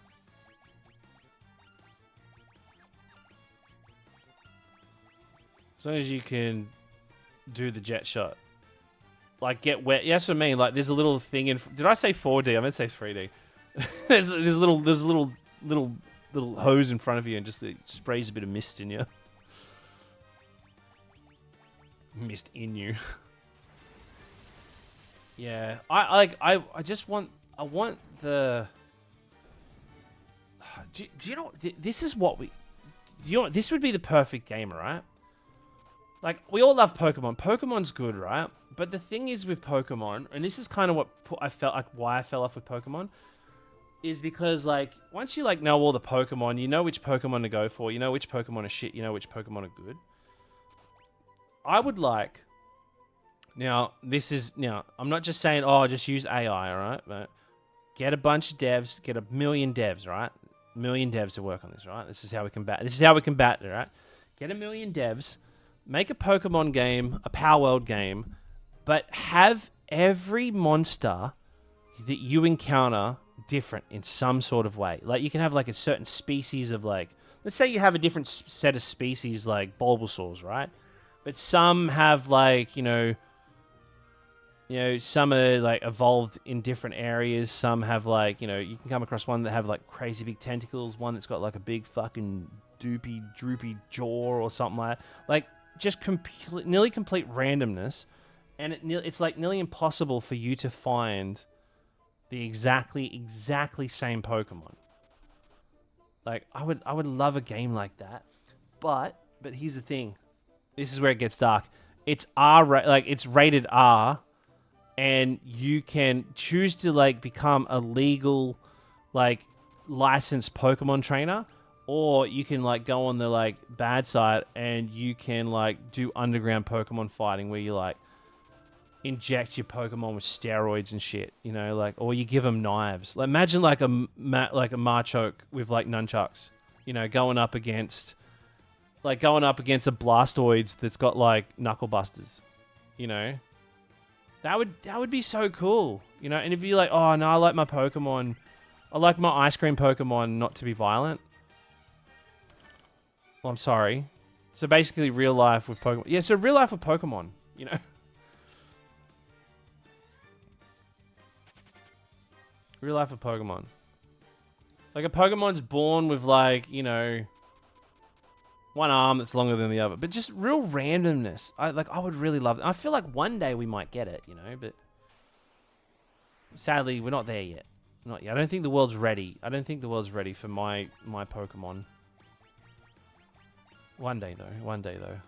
Speaker 1: As long as you can do the jet shot. Like, get wet. Yeah, that's what I mean. Like, there's a little thing in... Did I say 4D? I meant to say 3D. there's a little hose in front of you, and just it sprays a bit of mist in you. Mist in you. Yeah. I just want... I want the... Do you know... This is what we... You know what? This would be the perfect game, right? Like, we all love Pokemon. Pokemon's good, right? But the thing is with Pokemon, and this is kind of what I felt like why I fell off with Pokemon, is because, like, once you, like, know all the Pokemon, you know which Pokemon to go for, you know which Pokemon are shit, you know which Pokemon are good. I would like... Now, I'm not just saying, oh, just use AI, alright? But get a bunch of devs, get 1 million devs, right? 1 million devs to work on this, right? This is how we combat it, right? Get 1 million devs, make a Pokemon game, a Power World game, but have every monster that you encounter different in some sort of way. Like, you can have, like, a certain species of, like... Let's say you have a different set of species, like Bulbasaurs, right? But some have, like, you know, some are, like, evolved in different areas. Some have, like, you know, you can come across one that have, like, crazy big tentacles. One that's got, like, a big fucking droopy jaw or something like that. Like, just nearly complete randomness. And it's, like, nearly impossible for you to find the exactly same Pokemon. Like, I would love a game like that. But here's the thing. This is where it gets dark. It's it's rated R, and you can choose to, like, become a legal, like, licensed Pokemon trainer, or you can, like, go on the, like, bad side and you can, like, do underground Pokemon fighting where you, like, inject your Pokemon with steroids and shit, you know, like, or you give them knives. Like, imagine like a Machoke with, like, nunchucks, you know, going up against a Blastoise that's got, like, knuckle busters, you know. That would be so cool, you know. And if you're like, oh no, I like my ice cream Pokemon not to be violent. Well, I'm sorry. So basically, real life with Pokemon. Yeah, so real life with Pokemon, you know. Real life with Pokemon. Like, a Pokemon's born with, like, you know, one arm that's longer than the other. But just real randomness. I would really love it. I feel like one day we might get it, you know, but sadly, we're not there yet. Not yet. I don't think the world's ready. I don't think the world's ready for my Pokemon. One day, though. One day, though.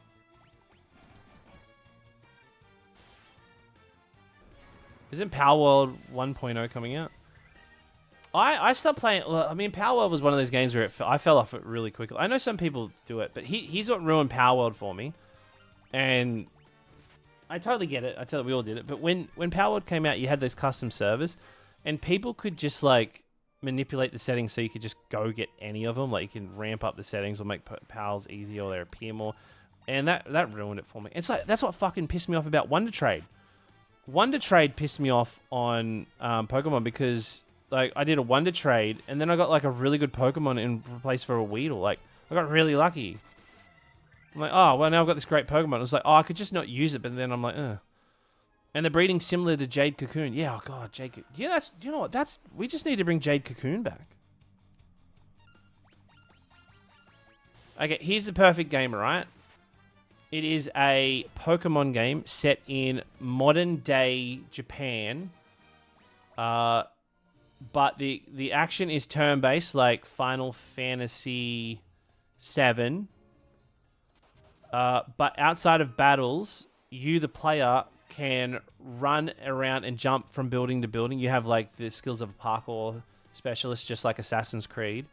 Speaker 1: Isn't Power World 1.0 coming out? I stopped playing... Well, I mean, Power World was one of those games where I fell off it really quickly. I know some people do it, but he's what ruined Power World for me. And I totally get it. We all did it. But when Power World came out, you had those custom servers, and people could just, like, manipulate the settings so you could just go get any of them. Like, you can ramp up the settings or make pals easier, or they appear more. And that ruined it for me. It's like, that's what fucking pissed me off about Wonder Trade. Wonder Trade pissed me off on Pokemon because, like, I did a Wonder Trade, and then I got, like, a really good Pokemon in place for a Weedle. Like, I got really lucky. I'm like, oh, well, now I've got this great Pokemon. It was like, oh, I could just not use it, but then I'm like, ugh. And the breeding's similar to Jade Cocoon. Yeah, oh, God, Jade Cocoon. Yeah, that's, you know what, we just need to bring Jade Cocoon back. Okay, here's the perfect game, right? It is a Pokemon game set in modern-day Japan. But the action is turn-based, like Final Fantasy VII. But outside of battles, you, the player, can run around and jump from building to building. You have, like, the skills of a parkour specialist, just like Assassin's Creed.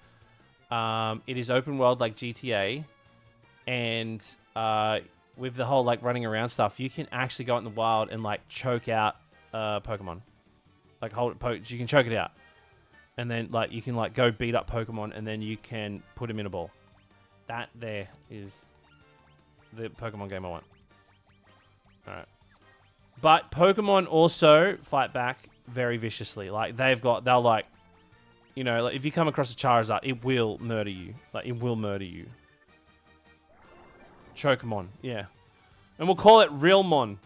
Speaker 1: It is open world like GTA. And with the whole, like, running around stuff, you can actually go out in the wild and, like, choke out Pokemon. Like, you can choke it out. And then, like, you can, like, go beat up Pokemon, and then you can put them in a ball. That there is the Pokemon game I want. Alright. But Pokemon also fight back very viciously. Like, they'll, like, you know, like, if you come across a Charizard, it will murder you. Like, it will murder you. Chokemon, yeah. And we'll call it Realmon.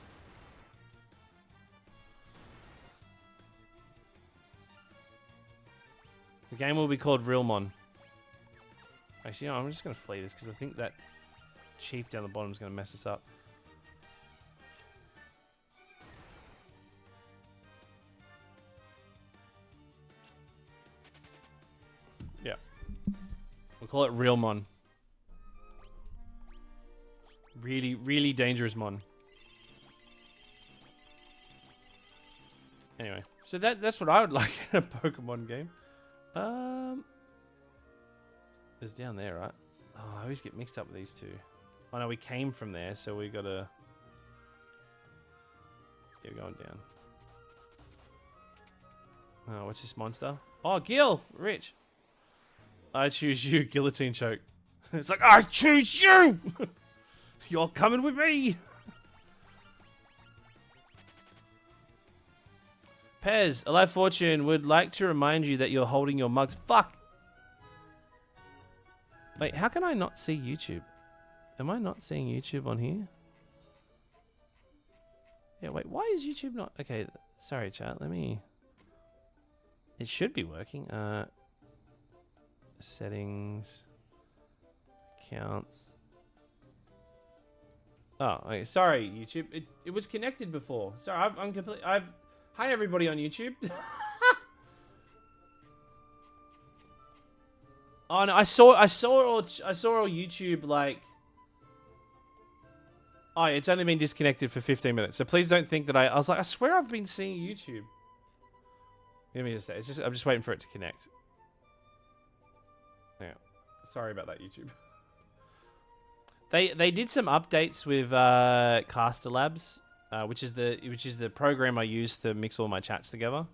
Speaker 1: The game will be called Realmon. Actually, no, I'm just going to flee this because I think that chief down the bottom is going to mess us up. Yeah. We'll call it Realmon. Really, really dangerous mon. Anyway, so that's what I would like in a Pokemon game. It's down there, right? Oh, I always get mixed up with these two. Oh no, we came from there, so we gotta... Yeah, we're going down. Oh, what's this monster? Oh, Gil! Rich! I choose you, Guillotine Choke. It's like, I choose you! You're coming with me! Pez, Alive Fortune would like to remind you that you're holding your mugs. Fuck! Wait, how can I not see YouTube? Am I not seeing YouTube on here? Yeah, wait, why is YouTube not... Okay, sorry, chat, let me... It should be working. Settings... Accounts... Oh, okay, sorry, YouTube. It was connected before. Sorry, I'm completely... Hi, everybody on YouTube. Oh no, I saw all YouTube like. Oh, it's only been disconnected for 15 minutes, so please don't think that I was like, I swear I've been seeing YouTube. Give me a sec. I'm just waiting for it to connect. Yeah, sorry about that, YouTube. They did some updates with Caster Labs, which is the program I use to mix all my chats together.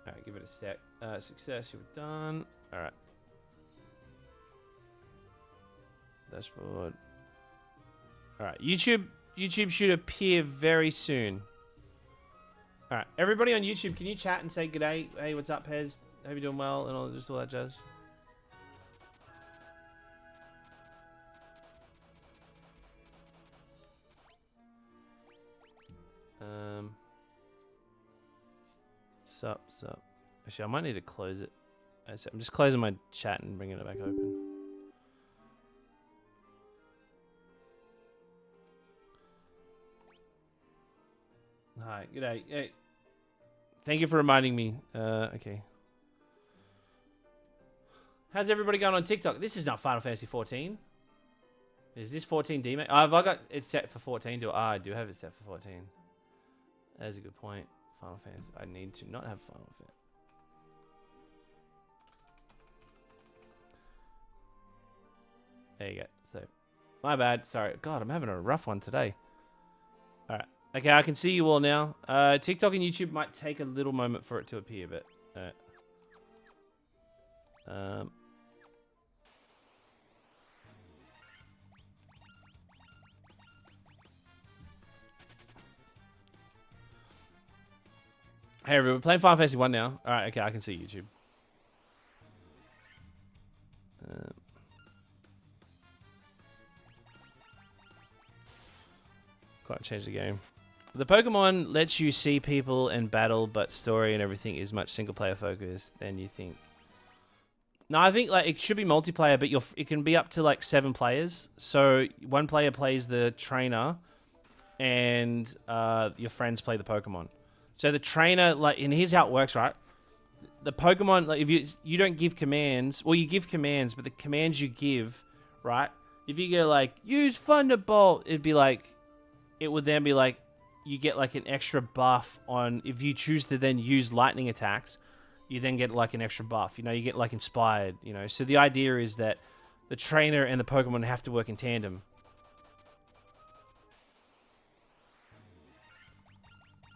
Speaker 1: Alright, give it a sec. Success, you're done. Alright. Dashboard. Alright, YouTube should appear very soon. Alright, everybody on YouTube, can you chat and say g'day? Hey, what's up, Pez? Hope you're doing well, and all that jazz. Sup. Actually, I might need to close it. I'm just closing my chat and bringing it back open. Hi, g'day. Hey. Thank you for reminding me. Okay. How's everybody going on TikTok? This is not Final Fantasy 14. Is this 14 D? Have I got it set for 14? I do have it set for 14. That's a good point. Final Fantasy. I need to not have Final Fantasy. There you go. So, my bad. Sorry. God, I'm having a rough one today. Alright. Okay, I can see you all now. TikTok and YouTube might take a little moment for it to appear, but... Hey everyone, we're playing Final Fantasy 1 now. Alright, okay, I can see YouTube. Can't change the game. The Pokemon lets you see people and battle, but story and everything is much single player focused than you think. No, I think like it should be multiplayer, but it can be up to like 7 players. So one player plays the trainer, and your friends play the Pokemon. So the trainer, like, and here's how it works, right? The Pokemon, like, if you don't give commands, well, you give commands, but the commands you give, right? If you go like use Thunderbolt, it'd be like, it would then be like, you get like an extra buff on, if you choose to then use lightning attacks, you then get like an extra buff, you know, you get like inspired, you know. So the idea is that the trainer and the Pokemon have to work in tandem.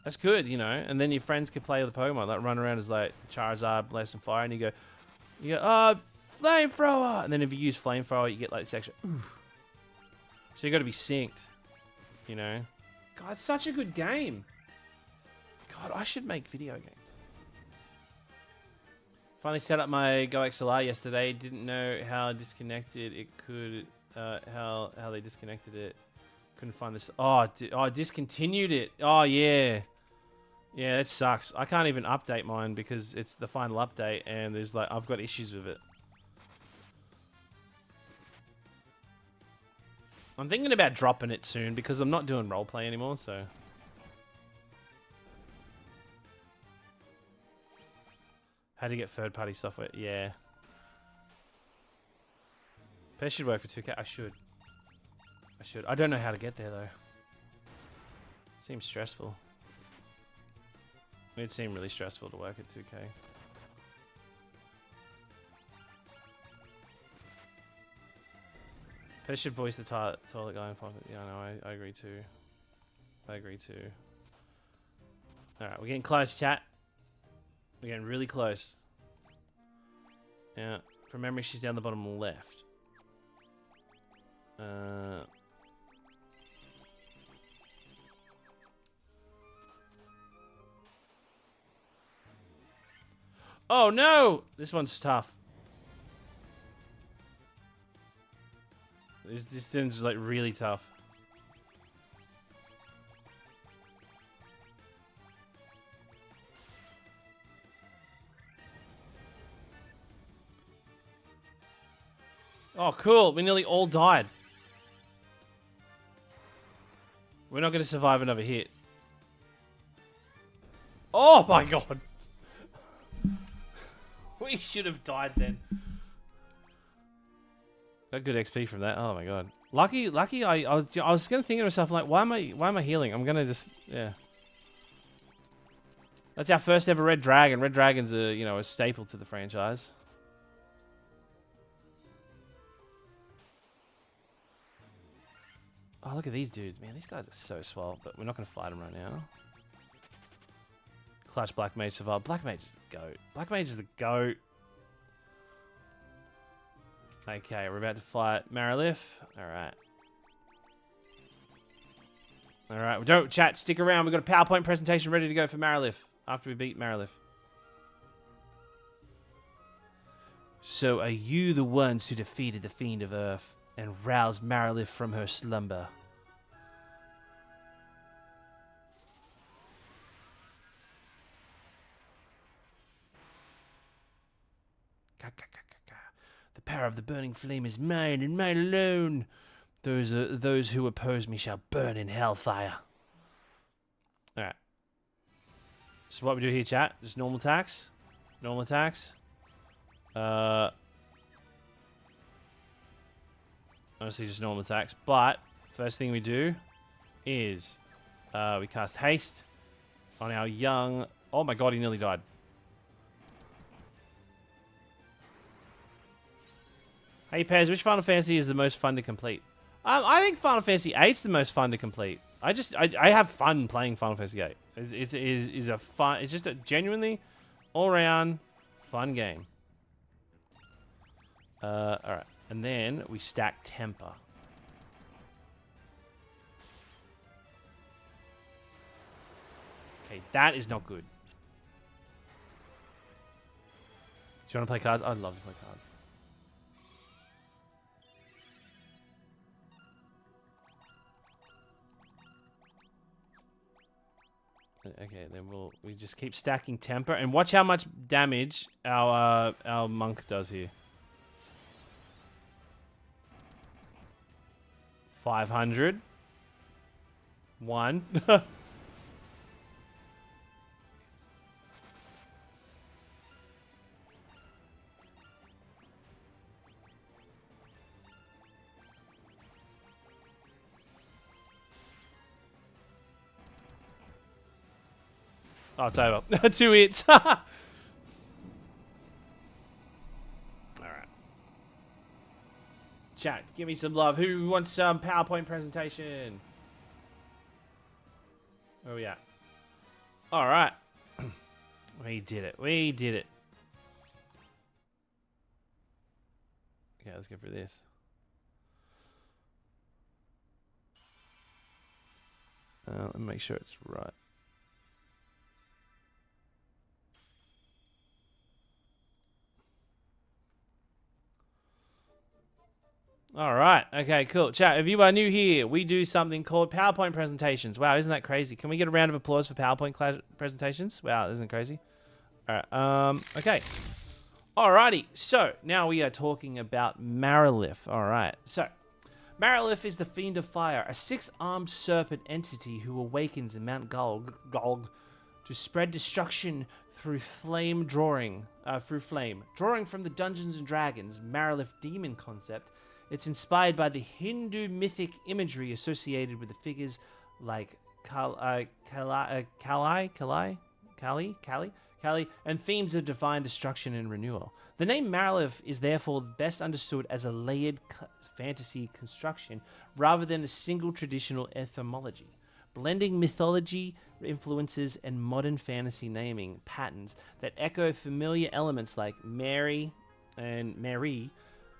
Speaker 1: That's good, you know, and then your friends can play with the Pokemon, like run around as like Charizard, Blast and Fire, and you go, Flamethrower! And then if you use Flamethrower, you get like this extra, oof. So you got to be synced, you know. God, it's such a good game. God, I should make video games. Finally set up my Go XLR yesterday. Didn't know how disconnected it could, how they disconnected it. Couldn't find this. Oh, discontinued it. Oh, yeah. Yeah, it sucks. I can't even update mine because it's the final update and there's like, I've got issues with it. I'm thinking about dropping it soon because I'm not doing roleplay anymore, so. How to get third-party software? Yeah. That should work for 2K. I should. I don't know how to get there, though. Seems stressful. It seemed really stressful to work at 2K. They should voice the toilet guy in front of it. Yeah, no, I agree too. I agree too. Alright, we're getting close, chat. We're getting really close. Yeah, from memory, she's down the bottom left. Oh no! This one's tough. This thing's like really tough. Oh, cool. We nearly all died. We're not going to survive another hit. Oh my god. We should have died then. Got good XP from that. Oh my god. Lucky. I was gonna think to myself like, why am I healing? I'm gonna just That's our first ever red dragon. Red dragon's a staple to the franchise. Oh, look at these dudes, man. These guys are so swell, but we're not gonna fight them right now. Clutch Black Mage survived. Black Mage is the GOAT. Black Mage is the GOAT. Okay, we're about to fight Marilith. Alright. Alright, don't chat, stick around. We've got a PowerPoint presentation ready to go for Marilith after we beat Marilith. So, are you the ones who defeated the Fiend of Earth and roused Marilith from her slumber? The power of the burning flame is mine and mine alone. Those who oppose me shall burn in hellfire. Alright. So what we do here, chat, just normal attacks. Normal attacks. Honestly, just normal attacks. But, first thing we do is we cast haste on our young... Oh my god, he nearly died. Hey Pez, which Final Fantasy is the most fun to complete? I think Final Fantasy VIII is the most fun to complete. I have fun playing Final Fantasy VIII. It's a fun. It's just a genuinely all-around fun game. All right, and then we stack temper. Okay, that is not good. Do you want to play cards? I'd love to play cards. Okay, then we just keep stacking temper and watch how much damage our monk does here. 500. 1. Oh, it's over. 2 hits. All right. Chat, give me some love. Who wants some PowerPoint presentation? Where are we at? All right. We did it. We did it. Okay, let's go through this. Let me make sure it's right. All right. Okay, cool. Chat, if you are new here, we do something called PowerPoint presentations. Wow, isn't that crazy? Can we get a round of applause for PowerPoint presentations? Wow, isn't it crazy? All right. Okay. Alrighty. So, now we are talking about Marilith. All right. So, Marilith is the Fiend of Fire, a 6-armed serpent entity who awakens in Mount Gulg to spread destruction through flame. Drawing from the Dungeons & Dragons Marilith demon concept, it's inspired by the Hindu mythic imagery associated with the figures like Kali, and themes of divine destruction and renewal. The name Marilith is therefore best understood as a layered fantasy construction rather than a single traditional etymology, blending mythology influences and modern fantasy naming patterns that echo familiar elements like Mary,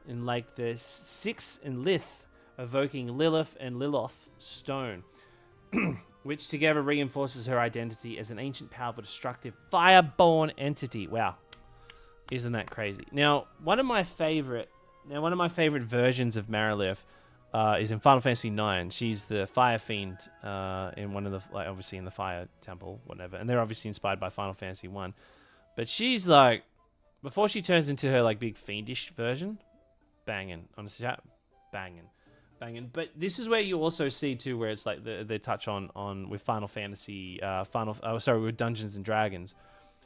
Speaker 1: and like the Six and Lith, evoking Lilith and Liloth stone, which together reinforces her identity as an ancient, powerful, destructive, fireborn entity. Wow, isn't that crazy? Now, one of my favorite versions of Marilith is in Final Fantasy IX. She's the Fire Fiend in one of the, like, obviously in the Fire Temple, whatever, and they're obviously inspired by Final Fantasy I. But she's like, before she turns into her like big fiendish version, banging on the chat, banging. But this is where you also see too, where it's like the touch on with Final Fantasy, with Dungeons and Dragons.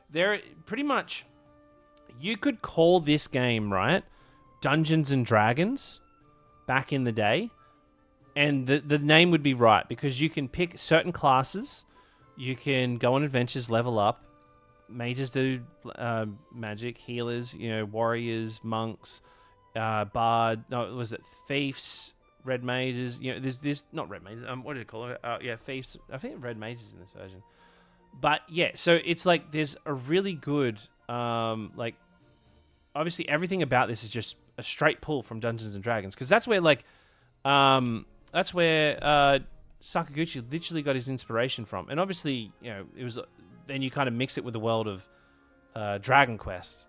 Speaker 1: They're pretty much, you could call this game, right, Dungeons and Dragons back in the day, and the name would be right, because you can pick certain classes, you can go on adventures, level up. Mages do magic, healers, warriors, monks, bard. No, was it thieves? Red mages, there's this, not red mages, what do you call it? Yeah, thieves. I think red mages in this version. But yeah, so it's like there's a really good, like, obviously everything about this is just a straight pull from Dungeons and Dragons, because that's where Sakaguchi literally got his inspiration from, and obviously it was. Then you kind of mix it with the world of Dragon Quest.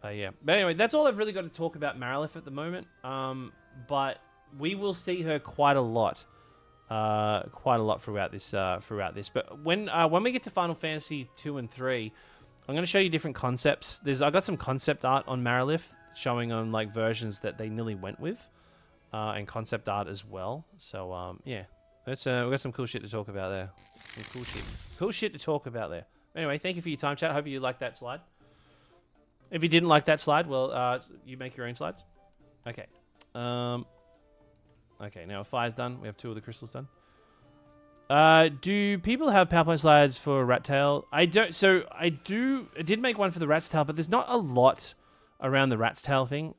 Speaker 1: Yeah. But anyway, that's all I've really got to talk about Marilith at the moment. But we will see her quite a lot throughout this. But when we get to Final Fantasy 2 and 3, I'm going to show you different concepts. I got some concept art on Marilith showing on like versions that they nearly went with, and concept art as well. So yeah, we've got some cool shit to talk about there. Some cool shit to talk about there. Anyway, thank you for your time, chat. I hope you liked that slide. If you didn't like that slide, well, you make your own slides. Okay. Okay, now fire's done. We have 2 of the crystals done. Do people have PowerPoint slides for Rat Tail? I don't. So I did make one for the Rat's Tail, but there's not a lot around the Rat's Tail thing.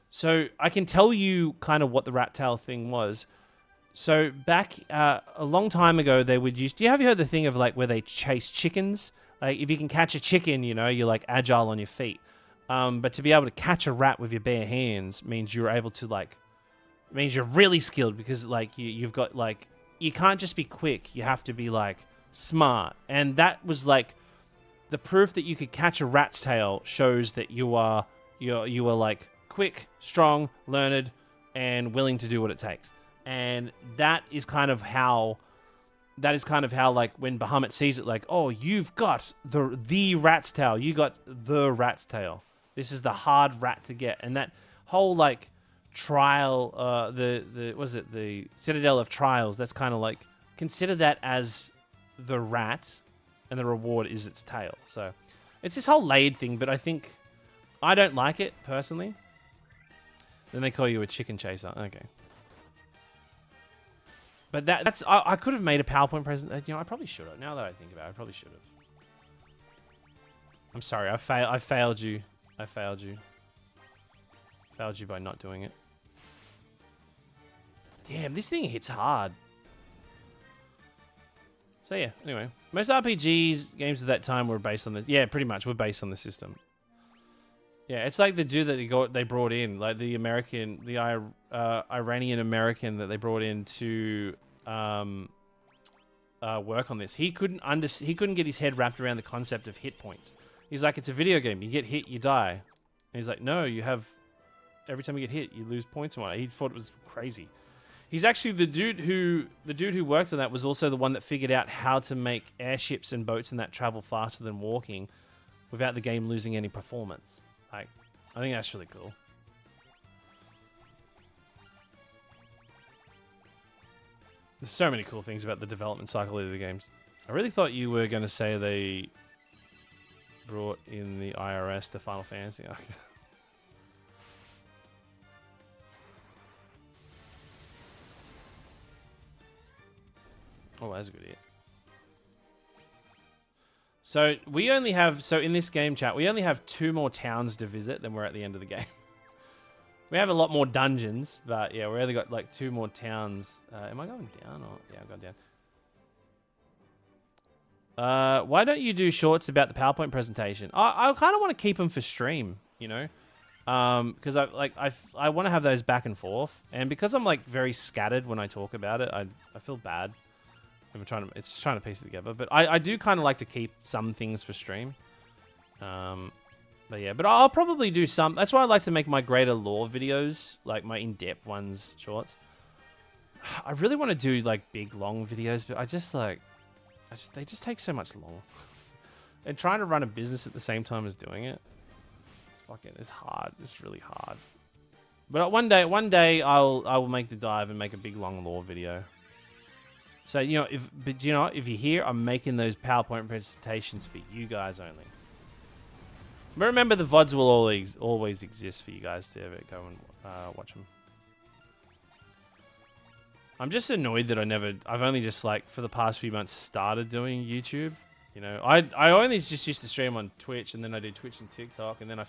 Speaker 1: So I can tell you kind of what the Rat Tail thing was. So back a long time ago, they would use. Have you heard the thing of like where they chase chickens? Like if you can catch a chicken, you know, you're like agile on your feet. But to be able to catch a rat with your bare hands means you're able to like, means you're really skilled because like you've got like, you can't just be quick. You have to be like smart. And that was like the proof that you could catch a rat's tail shows that you are like quick, strong, learned, and willing to do what it takes. And that is kind of how like when Bahamut sees it, like, oh, you've got the rat's tail. You got the rat's tail. This is the hard rat to get. And that whole like trial, the Citadel of Trials, that's kind of like, consider that as the rat and the reward is its tail. So it's this whole laid thing, but I don't like it personally. Then they call you a chicken chaser. Okay. But that's I could have made a PowerPoint presentation. You know, I probably should have. Now that I think about it, I probably should have. I'm sorry. I failed you. I failed you. Failed you by not doing it. Damn, this thing hits hard. So yeah, anyway. Most RPGs, games of that time were based on this. Yeah, pretty much were based on the system. Yeah, it's like the dude that they brought in, like the American, the Iranian American that they brought in to work on this. He couldn't get his head wrapped around the concept of hit points. He's like, it's a video game. You get hit, you die. And he's like, no, you have, every time you get hit, you lose points and whatnot. He thought it was crazy. He's actually the dude who worked on that was also the one that figured out how to make airships and boats and that travel faster than walking without the game losing any performance. Like, I think that's really cool. There's so many cool things about the development cycle of the games. I really thought you were going to say they brought in the IRS to Final Fantasy. Okay. Oh, that's a good hit. So we only have, in this game chat, we only have 2 more towns to visit than we're at the end of the game. We have a lot more dungeons, but yeah, we only got like 2 more towns. Am I going down? Or yeah, I'm going down. Why don't you do shorts about the PowerPoint presentation? I kind of want to keep them for stream, you know, because I want to have those back and forth, and because I'm like very scattered when I talk about it, I feel bad. It's trying to piece it together, but I do kind of like to keep some things for stream. But yeah, but I'll probably do some. That's why I like to make my greater lore videos, like my in-depth ones, shorts. I really want to do like big, long videos, but they just take so much long. And trying to run a business at the same time as doing it, it's hard. It's really hard. But one day I will make the dive and make a big, long lore video. So, you know, if you're here, I'm making those PowerPoint presentations for you guys only. But remember, the VODs will always exist for you guys to go and watch them. I'm just annoyed that I've only just, like, for the past few months started doing YouTube. You know, I only just used to stream on Twitch, and then I did Twitch and TikTok, and then I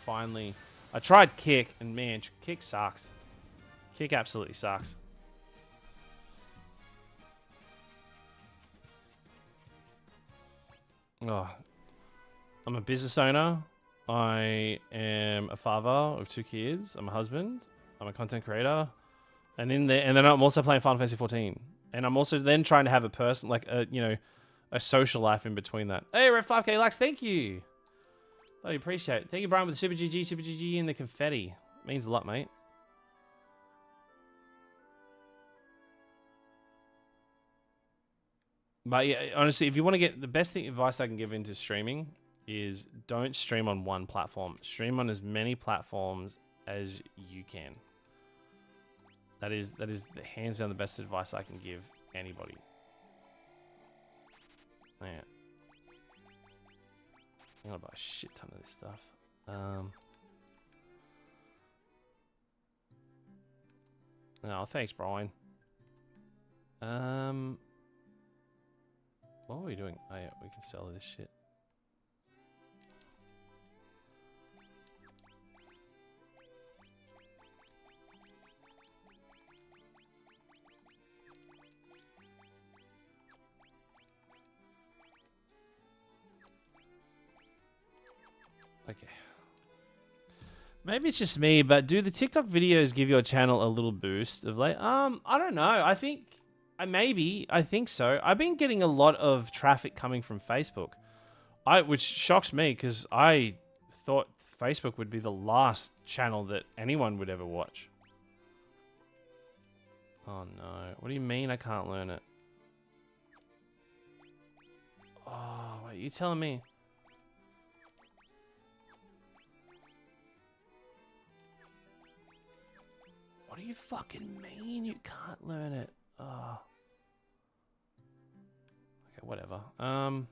Speaker 1: tried Kick, and man, Kick sucks. Kick absolutely sucks. Oh, I'm a business owner. I am a father of 2 kids. I'm a husband. I'm a content creator, and then I'm also playing Final Fantasy XIV. And I'm also then trying to have a person like a social life in between that. Hey, we're at 5K likes. Thank you. I appreciate it. Thank you, Brian, with the Super GG, and the confetti. Means a lot, mate. But yeah, honestly, if you want to get the best advice I can give into streaming is don't stream on one platform. Stream on as many platforms as you can. That is the hands down the best advice I can give anybody. Man, I'm gonna buy a shit ton of this stuff. No, thanks, Brian. What are we doing? Oh yeah, we can sell this shit. Okay. Maybe it's just me, but do the TikTok videos give your channel a little boost of late? I don't know. I think I think so. I've been getting a lot of traffic coming from Facebook, which shocks me because I thought Facebook would be the last channel that anyone would ever watch. Oh no! What do you mean I can't learn it? Oh wait, you telling me? What do you fucking mean you can't learn it? Oh. Okay, whatever. Alright.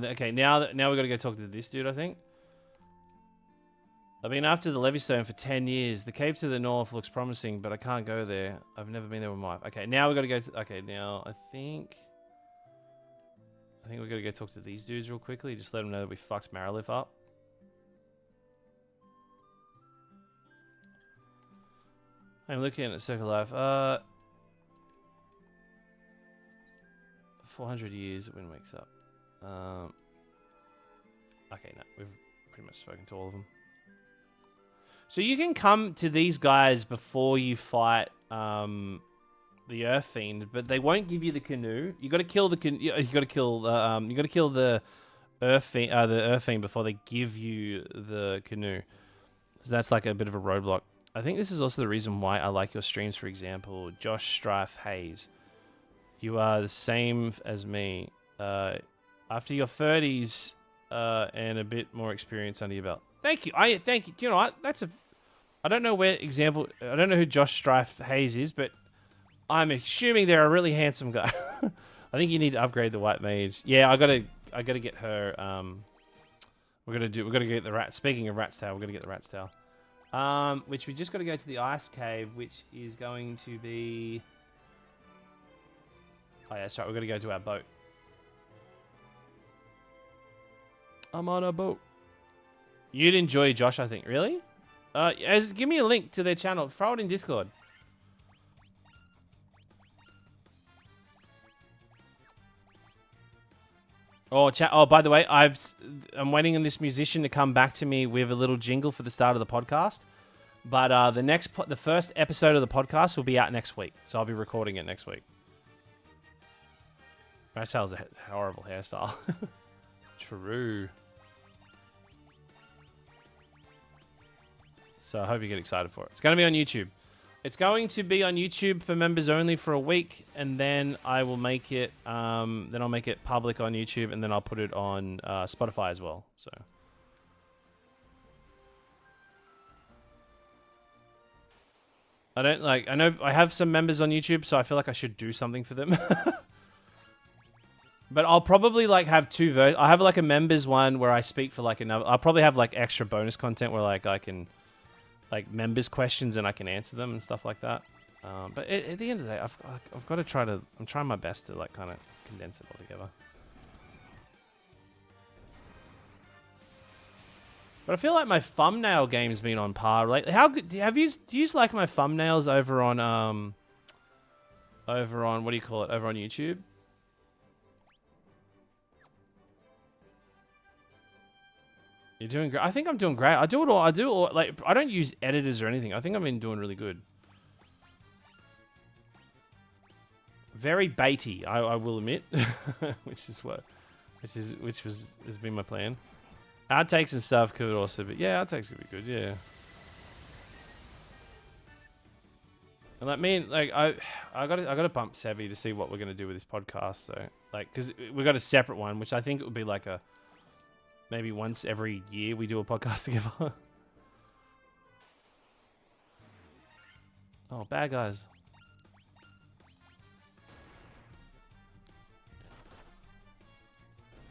Speaker 1: Okay, now we gotta go talk to this dude, I think. I've been after the Levystone for 10 years. The cave to the north looks promising, but I can't go there. I've never been there with my wife. Okay, now we gotta go to... Okay, now I think we gotta go talk to these dudes real quickly. Just let them know that we fucked Marilith up. I'm looking at Circle Life. 400 years, Wind wakes up. Okay, no, we've pretty much spoken to all of them. So you can come to these guys before you fight the Earth Fiend, but they won't give you the canoe. You got to kill the you got to kill the Earth Fiend before they give you the canoe. So that's like a bit of a roadblock. I think this is also the reason why I like your streams. For example, Josh Strife Hayes, you are the same as me. After your 30s and a bit more experience under your belt. Thank you. Thank you. Do you know what? I don't know I don't know who Josh Strife Hayes is, but I'm assuming they're a really handsome guy. I think you need to upgrade the White Mage. Yeah, I gotta get her. We're gonna get the rat. Speaking of Rat's Tail, we're gonna get the Rat's Tail. Which we just gotta go to the Ice Cave, which is going to be. Oh yeah, that's right. We're gonna go to our boat. I'm on a boat. You'd enjoy Josh, I think. Really? Give me a link to their channel. Throw it in Discord. Oh, chat. Oh, by the way, I'm waiting on this musician to come back to me with a little jingle for the start of the podcast. But the first episode of the podcast will be out next week, so I'll be recording it next week. Marcel's a horrible hairstyle. True. So I hope you get excited for it. It's going to be on YouTube. It's going to be on YouTube for members only for a week, and then I will make it. Then I'll make it public on YouTube, and then I'll put it on Spotify as well. So. I know I have some members on YouTube, so I feel like I should do something for them. But I'll probably like have two versions. I have like a members one where I speak for like another. I'll probably have like extra bonus content where like I can. Like members' questions and I can answer them and stuff like that. But at the end of the day, I've got to try to. I'm trying my best to like kind of condense it all together. But I feel like my thumbnail game's been on par. Like, how good do you like my thumbnails over on what do you call it? Over on YouTube? You're doing great. I think I'm doing great. I do it all. Like, I don't use editors or anything. I think I've been doing really good. Very baity, I will admit, which has been my plan. Outtakes and stuff could also be, yeah, outtakes could be good, yeah. And I gotta bump Sebby to see what we're gonna do with this podcast. So like, because we got a separate one, which I think it would be like a. Maybe once every year we do a podcast together. Oh, bad guys.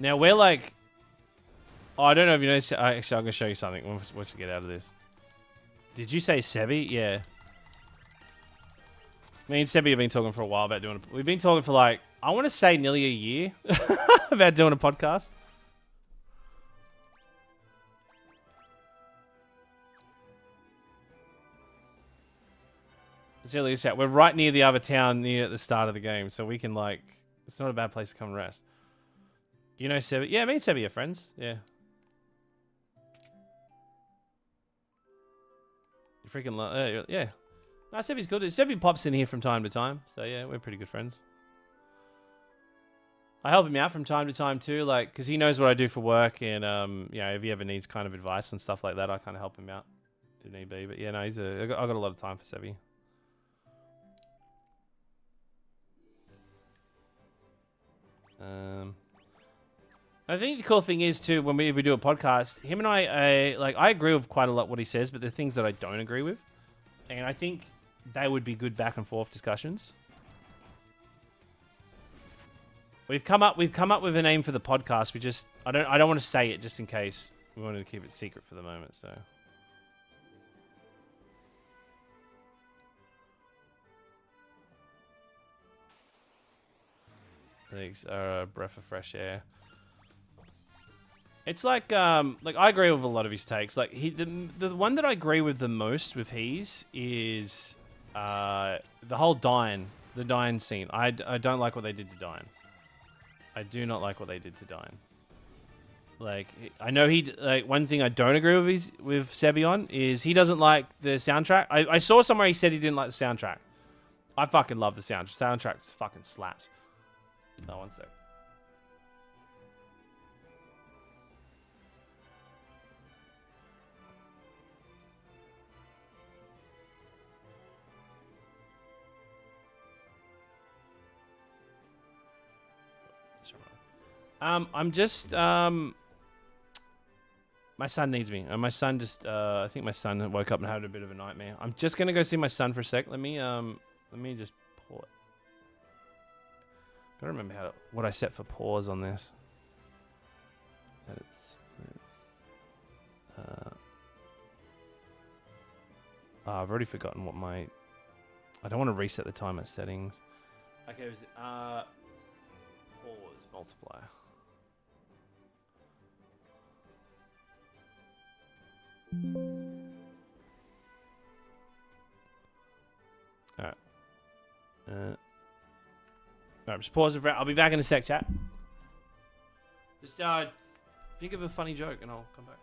Speaker 1: Now we're like... Oh, I don't know if you know... Actually, I'm going to show you something once we get out of this. Did you say Sebby? Yeah. Me and Sebby have been talking for a while about doing... We've been talking for like... I want to say nearly a year about doing a podcast. We're right near the other town, near at the start of the game, so we can like It's not a bad place to come and rest. You know Sebi? Yeah, me and Sebi are friends. Yeah. You freaking yeah. No, Sebi's good. Sebi pops in here from time to time. So yeah, we're pretty good friends. I help him out from time to time too, like, because he knows what I do for work, and you know, if he ever needs kind of advice and stuff like that, I kind of help him out if need be. But yeah, no, I got a lot of time for Sebi. I think the cool thing is too, when we do a podcast, him and I agree with quite a lot what he says, but there are things that I don't agree with, and I think they would be good back and forth discussions. We've come up with a name for the podcast. I don't want to say it just in case. We wanted to keep it secret for the moment, so. Thanks, a breath of fresh air. It's like I agree with a lot of his takes. Like the one that I agree with the most with his is the whole the Dine scene. I don't like what they did to Dine. I do not like what they did to Dine. Like, I know one thing I don't agree with Sebi on is he doesn't like the soundtrack. I saw somewhere he said he didn't like the soundtrack. I fucking love the soundtrack. Soundtrack fucking slaps. No, one sec. I'm just my son needs me. My son just I think my son woke up and had a bit of a nightmare. I'm just gonna go see my son for a sec. Let me just pause. Gotta remember what I set for pause on this. I've already forgotten what my. I don't want to reset the timer settings. Okay, was it pause multiplier. Alright. Alright, just pause it for. I'll be back in a sec, chat. Just think of a funny joke and I'll come back.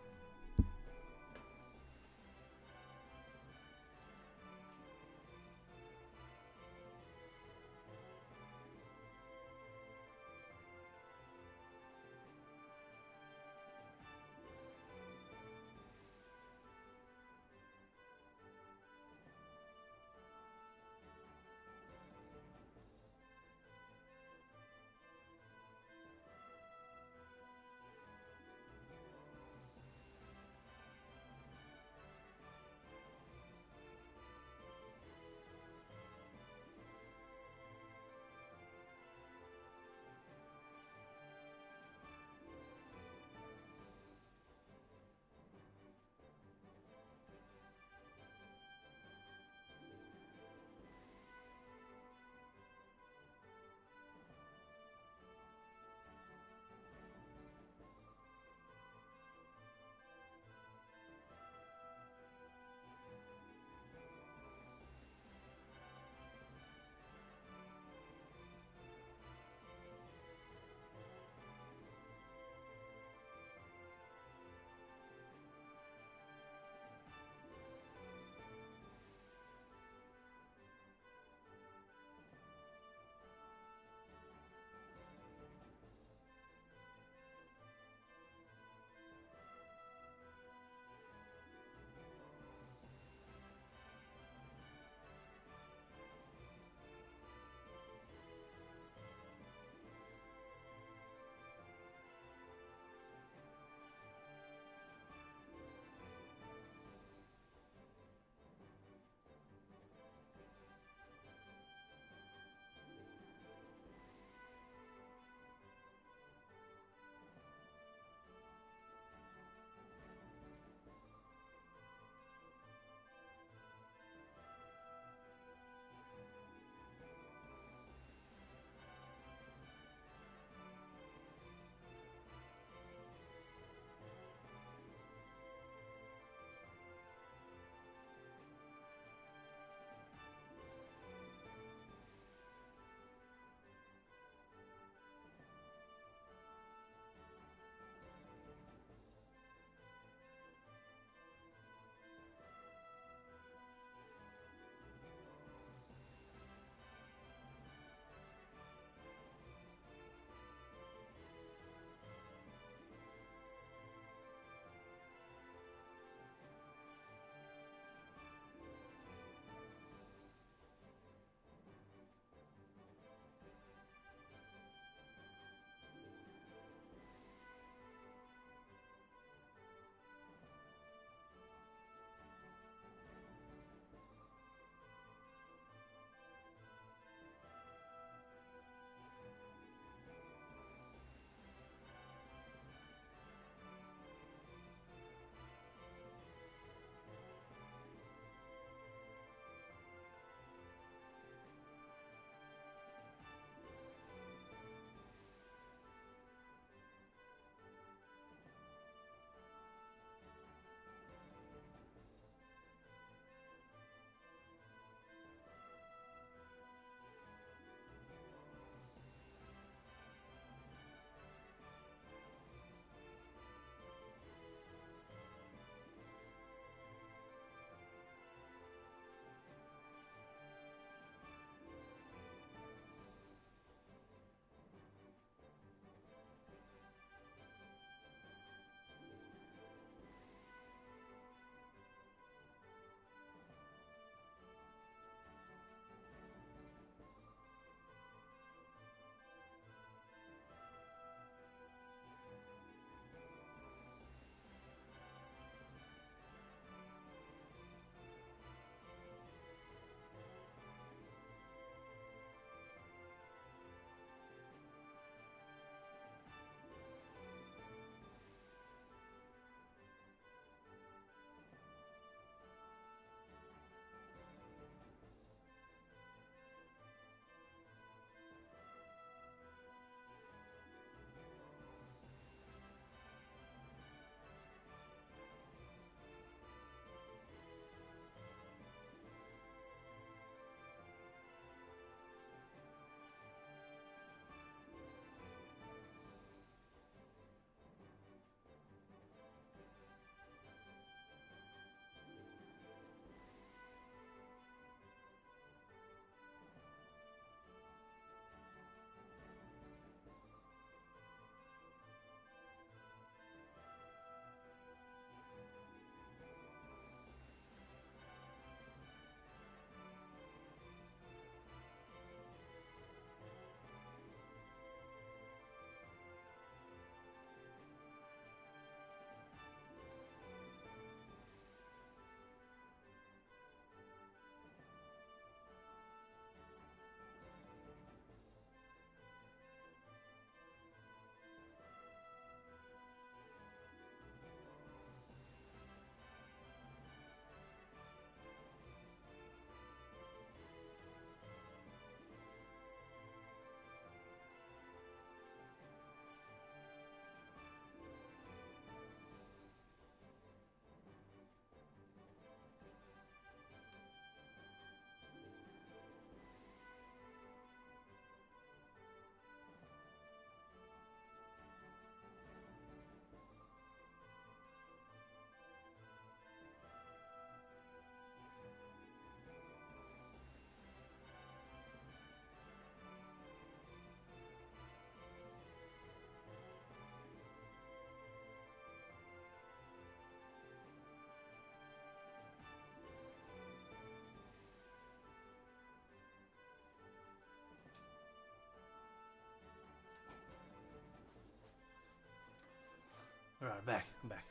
Speaker 1: Alright, I'm back.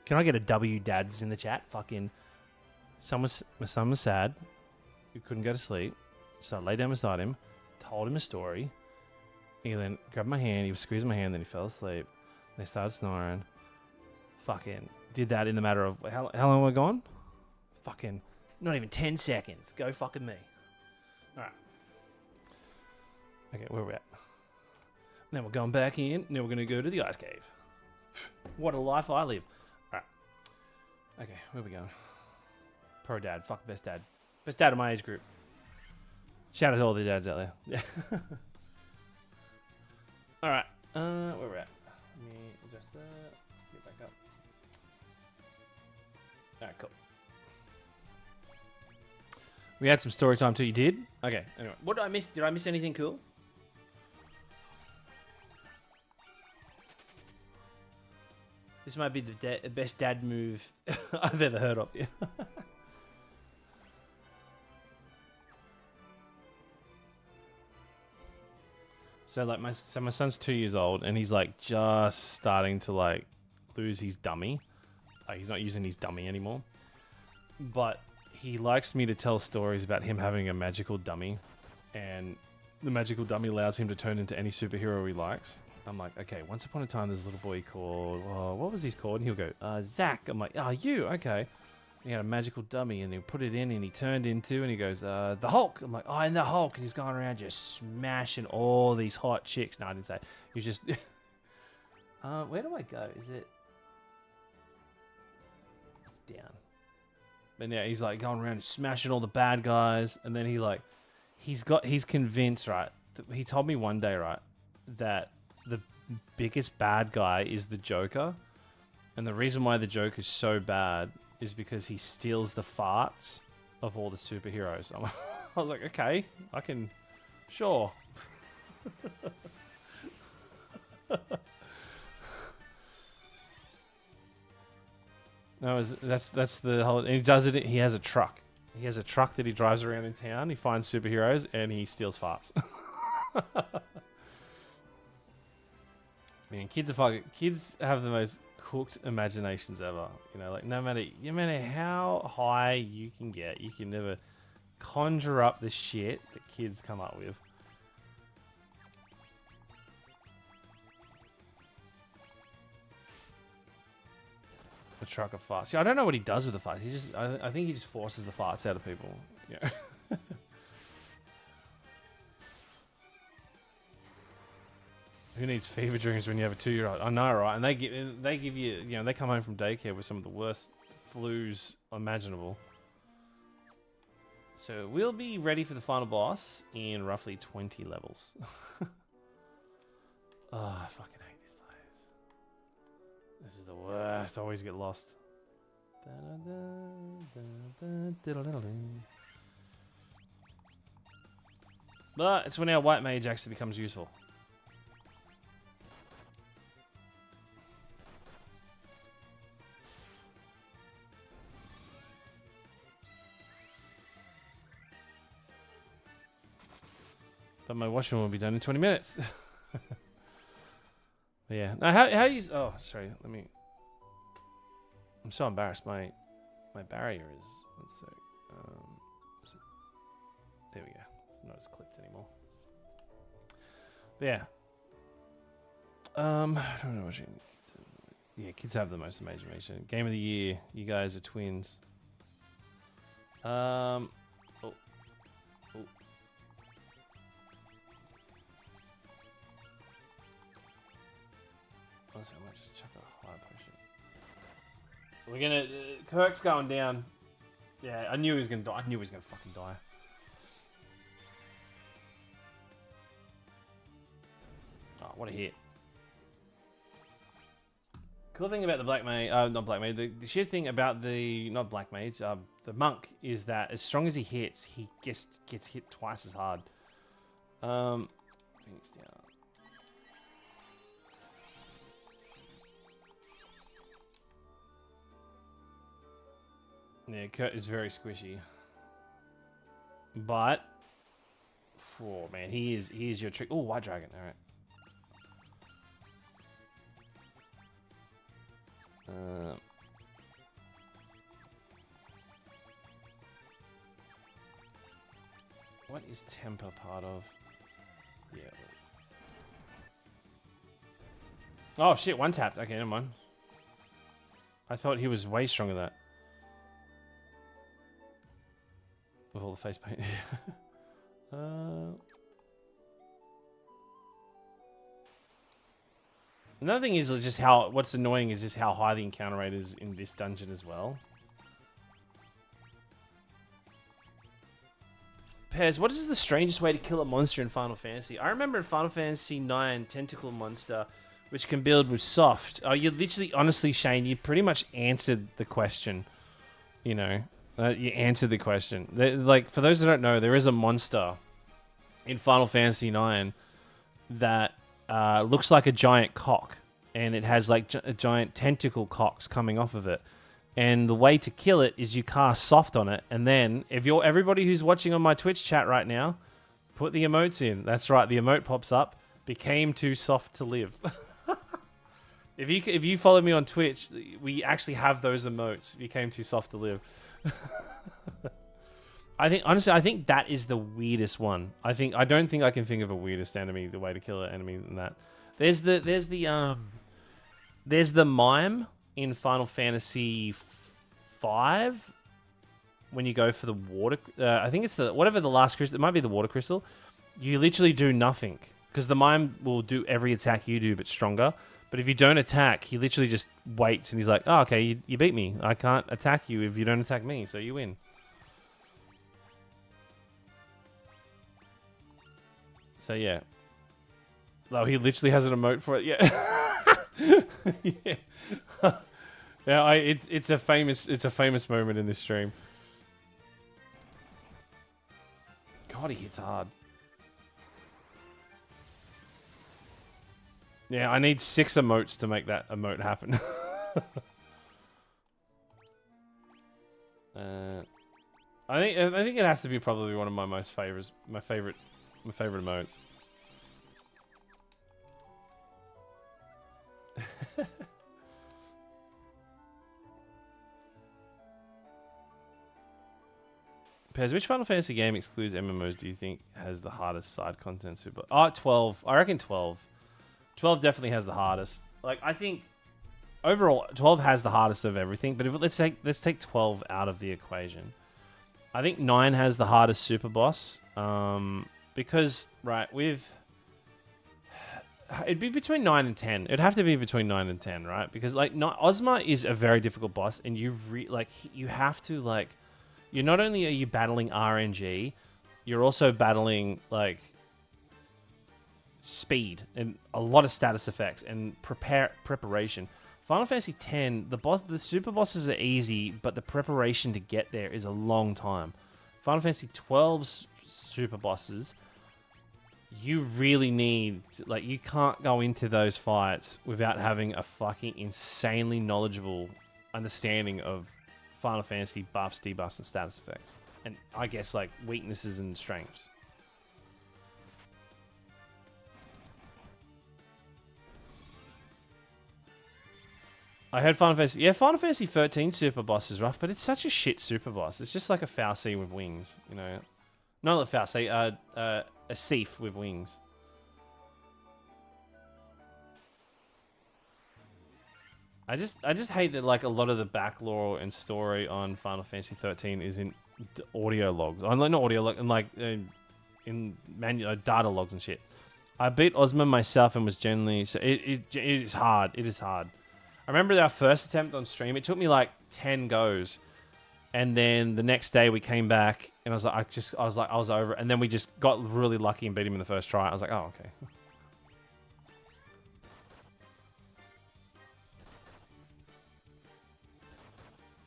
Speaker 1: Can I get a W dads in the chat? Fucking my son was sad. He couldn't go to sleep. So I lay down beside him, told him a story. He then grabbed my hand, he was squeezing my hand, then he fell asleep. They started snoring. Fucking did that in the matter of how long were we gone? Fucking not even 10 seconds. Go fucking me. Alright. Okay, where are we at? Then we're going back in. Now we're going to go to the ice cave. What a life I live. Alright. Okay, where are we going? Pro dad. Fuck best dad. Best dad of my age group. Shout out to all the dads out there. Yeah. Alright. Where we're at. Let me adjust that. Get back up. Alright, cool. We had some story time too. You did? Okay. Anyway, what did I miss? Did I miss anything cool? This might be the best dad move I've ever heard of. Yeah. So like my son's 2 years old and he's like just starting to like lose his dummy. He's not using his dummy anymore. But he likes me to tell stories about him having a magical dummy, and the magical dummy allows him to turn into any superhero he likes. I'm like, okay, once upon a time there's a little boy called, what was his called? And he'll go, Zach. I'm like, you, okay. He had a magical dummy and he put it in and he turned into, and he goes, the Hulk. I'm like, and the Hulk. And he's going around just smashing all these hot chicks. No, I didn't say. He was just, where do I go? Is it? It's down. And yeah, he's like going around smashing all the bad guys. And then he's convinced, right? He told me one day, right, that the biggest bad guy is the Joker. And the reason why the Joker is so bad is because he steals the farts of all the superheroes. I was like, okay, I can, sure. No, that's the whole. And he does it. He has a truck. He has a truck that he drives around in town. He finds superheroes and he steals farts. Man, kids have the most cooked imaginations ever. You know, like no matter how high you can get, you can never conjure up the shit that kids come up with. A truck of farts. See, I don't know what he does with the farts. I think he just forces the farts out of people. Yeah. Who needs fever dreams when you have a 2-year-old? I know, right? And they give you, you know, they come home from daycare with some of the worst flus imaginable. So we'll be ready for the final boss in roughly 20 levels. Oh, I fucking hate this place. This is the worst. I always get lost. But it's when our white mage actually becomes useful. But my washing will be done in 20 minutes. But yeah. Now, how you... Oh, sorry. Let me... I'm so embarrassed. My barrier is... Let's see. There we go. It's not as clipped anymore. But yeah. I don't know what you... Yeah, kids have the most imagination. Game of the year. You guys are twins. Oh. I might just chuck a high potion. We're gonna... Kirk's going down. Yeah, I knew he was gonna die. I knew he was gonna fucking die. Oh, what a hit. Cool thing about the black mage... not black mage. The shit thing about the... Not black mage. The monk is that as strong as he hits, he gets hit twice as hard. Phoenix down. Yeah, Kurt is very squishy. But... Oh, man, he is your trick. Oh, white dragon. Alright. What is temper part of? Yeah. Oh shit, one tapped. Okay, never mind. I thought he was way stronger than that. With all the face paint. Another thing is just how, what's annoying is just how high the encounter rate is in this dungeon as well. Pez, what is the strangest way to kill a monster in Final Fantasy? I remember in Final Fantasy IX, Tentacle Monster, which can build with soft. Oh, you literally, honestly, Shane, you pretty much answered the question. You know, you answered the question. Like, for those that don't know, there is a monster in Final Fantasy IX that looks like a giant cock, and it has like giant tentacle cocks coming off of it. And the way to kill it is you cast soft on it, and then if you're everybody who's watching on my Twitch chat right now, put the emotes in. That's right, the emote pops up. Became too soft to live. If you follow me on Twitch, we actually have those emotes. Became too soft to live. I think honestly, I think that is the weirdest one. I don't think I can think of a weirdest enemy, the way to kill an enemy than that. There's the mime in Final Fantasy V when you go for the water. I think it's the whatever the last crystal. It might be the water crystal. You literally do nothing because the mime will do every attack you do, but stronger. But if you don't attack, he literally just waits and he's like, "Oh, okay, you beat me. I can't attack you if you don't attack me, so you win." So yeah. Oh, he literally has an emote for it. Yeah. Yeah. Yeah, it's a famous moment in this stream. God, he hits hard. Yeah, I need 6 emotes to make that emote happen. I think it has to be probably one of my most favorites. My favorite emotes. Pez, which Final Fantasy game excludes MMOs do you think has the hardest side content super? Oh, 12. I reckon 12. 12 definitely has the hardest. Like, I think overall 12 has the hardest of everything, but let's take 12 out of the equation. I think 9 has the hardest super boss. Because right, it'd be between 9 and 10. It'd have to be between 9 and 10, right? Because like Ozma is a very difficult boss, and you have to like, you're not only are you battling RNG, you're also battling like speed and a lot of status effects and preparation. Final Fantasy X, the super bosses are easy, but the preparation to get there is a long time. Final Fantasy XII's super bosses, you really need like, you can't go into those fights without having a fucking insanely knowledgeable understanding of Final Fantasy buffs, debuffs, and status effects, and I guess like weaknesses and strengths. I heard Final Fantasy. Yeah, Final Fantasy 13 super boss is rough, but it's such a shit super boss. It's just like a Fal'Cie with wings, you know. Not a Fal'Cie, a Seif with wings. I just hate that like a lot of the backlore and story on Final Fantasy 13 is in audio logs. I'm like, not audio log, and like in manual data logs and shit. I beat Ozma myself and was generally so it is hard. It is hard. I remember our first attempt on stream. It took me like 10 goes, and then the next day we came back, and I was over, and then we just got really lucky and beat him in the first try. I was like, oh okay.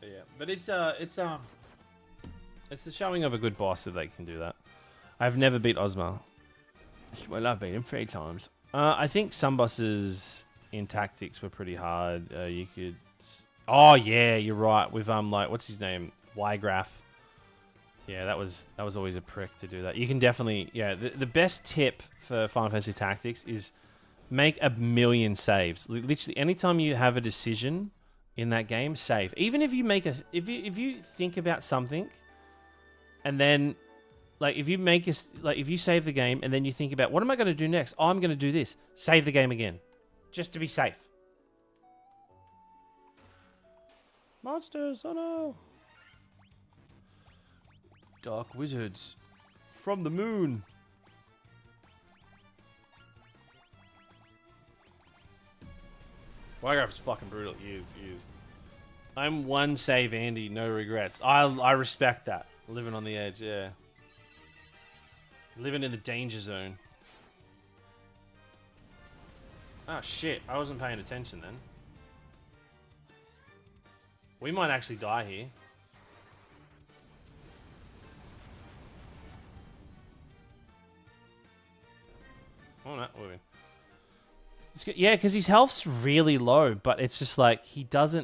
Speaker 1: Yeah, but it's the showing of a good boss if they can do that. I've never beat Ozma. Well, I've beat him 3 times. I think some bosses in Tactics were pretty hard. You could... Oh, yeah, you're right. With, like, what's his name? Ygraph. Yeah, that was always a prick to do that. You can definitely... Yeah, the best tip for Final Fantasy Tactics is make 1,000,000 saves. Literally, anytime you have a decision in that game, save. Even if you make a if you think about something, and then like if you save the game and then you think about what am I going to do next? Oh, I'm going to do this. Save the game again, just to be safe. Monsters! Oh no! Dark wizards from the moon. Warcraft is fucking brutal. He is. I'm one save Andy, no regrets. I respect that. Living on the edge, yeah. Living in the danger zone. Oh shit, I wasn't paying attention then. We might actually die here. Oh no, we're in. Yeah, because his health's really low, but it's just like he does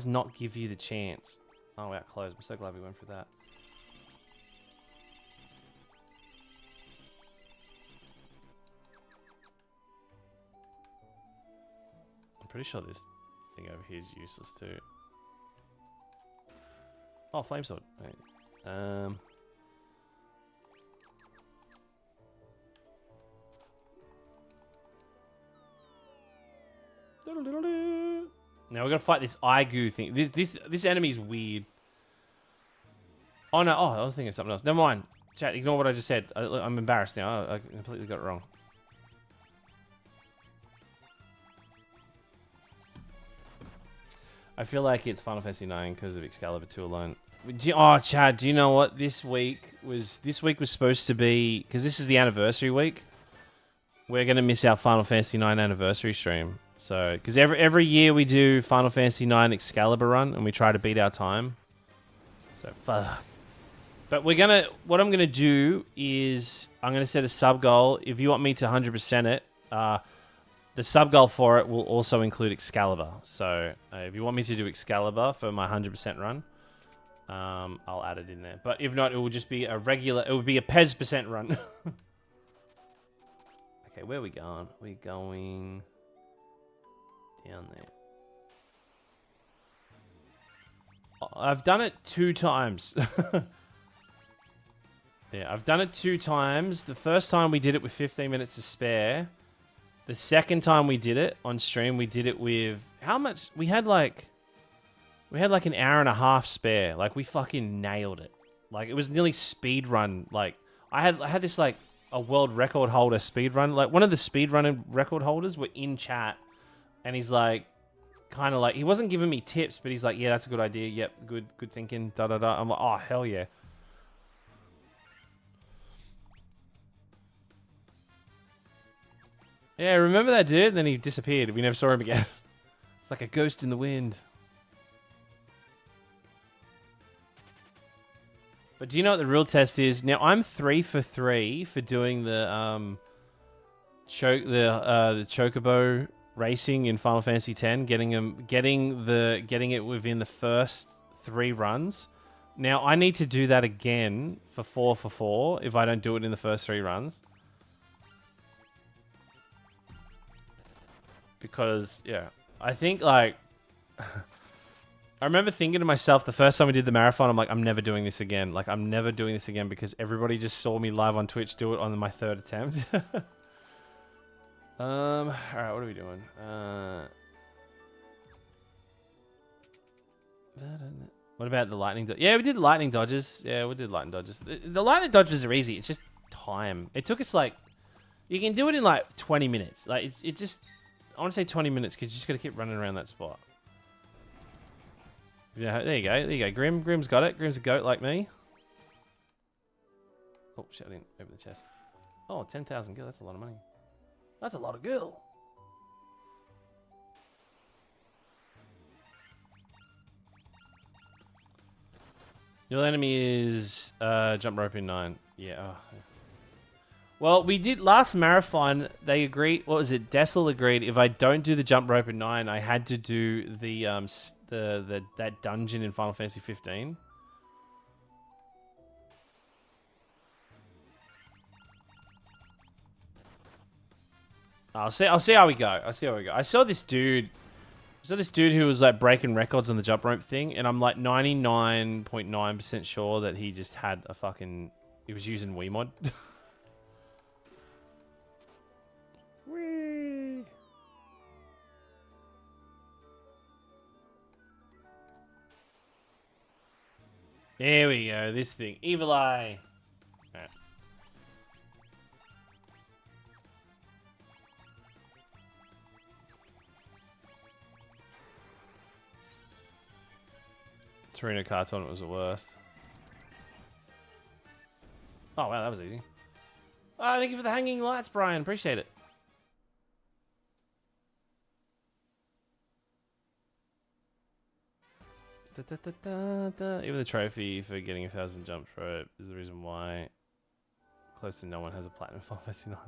Speaker 1: not give you the chance. Oh, we're out close. I'm so glad we went for that. I'm pretty sure this thing over here is useless too. Oh, flame sword. Right. Now we're gonna fight this Eeeew thing. This enemy's weird. Oh no! Oh, I was thinking of something else. Never mind. Chat, ignore what I just said. I'm embarrassed now. I completely got it wrong. I feel like it's Final Fantasy IX because of Excalibur 2 alone. Oh, Chad, do you know what this week was supposed to be? Because this is the anniversary week. We're gonna miss our Final Fantasy IX anniversary stream. So, because every year we do Final Fantasy IX Excalibur run and we try to beat our time. So, fuck. But what I'm gonna do is I'm gonna set a sub goal. If you want me to 100% it, the sub goal for it will also include Excalibur. So, if you want me to do Excalibur for my 100% run, I'll add it in there. But if not, it will just be a regular. It would be a Pez % run. Okay, where are we going? We're going down there. I've done it 2 times. Yeah, I've done it 2 times. The first time we did it with 15 minutes to spare. The second time we did it on stream, we did it with how much? We had like an hour and a half spare. Like we fucking nailed it. Like it was nearly speed run. Like I had this like a world record holder speed run. Like one of the speed running record holders were in chat, and he's like, kind of like he wasn't giving me tips, but he's like, yeah, that's a good idea. Yep, good thinking. Da da da. I'm like, oh hell yeah. Yeah, remember that dude? And then he disappeared. We never saw him again. It's like a ghost in the wind. But do you know what the real test is? Now I'm 3 for 3 for doing the chocobo racing in Final Fantasy X, getting it within the first 3 runs. Now I need to do that again for 4 for 4 if I don't do it in the first 3 runs. Because, yeah, I think, like, I remember thinking to myself the first time we did the marathon, I'm like, I'm never doing this again. Like, I'm never doing this again because everybody just saw me live on Twitch do it on my 3rd attempt. All right, what are we doing? What about the lightning dodge? Yeah, we did lightning dodges. Yeah, we did lightning dodges. The lightning dodges are easy. It's just time. It took us, like, you can do it in, like, 20 minutes. Like, it just... I want to say 20 minutes because you just got to keep running around that spot. Yeah, there you go. There you go. Grim's got it. Grim's a goat like me. Oh, shit, I didn't open the chest. Oh, 10,000 gil. That's a lot of money. That's a lot of gil. Your enemy is jump rope in 9. Yeah. Oh. Well, we did last marathon. They agreed. What was it? Dessel agreed. If I don't do the jump rope in 9, I had to do that dungeon in Final Fantasy 15. I'll see how we go. I saw this dude. So this dude who was like breaking records on the jump rope thing, and I'm like 99.9% sure that he just had a fucking... He was using Wiimote. Whee! There we go, this thing. Evil Eye. Alright. Torino car tournament was the worst. Oh wow, that was easy. Oh, thank you for the hanging lights, Brian. Appreciate it. Da, da, da, da, da. Even the trophy for getting 1,000 jumps rope is the reason why close to no one has a platinum Final Fantasy 9.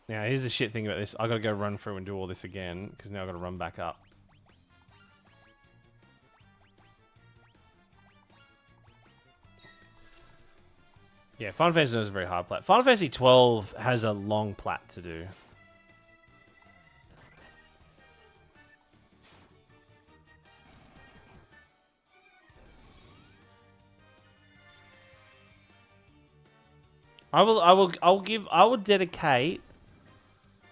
Speaker 1: Now, here's the shit thing about this. I gotta go run through and do all this again, because now I gotta run back up. Yeah, Final Fantasy 9 is a very hard plat. Final Fantasy 12 has a long plat to do. I will dedicate.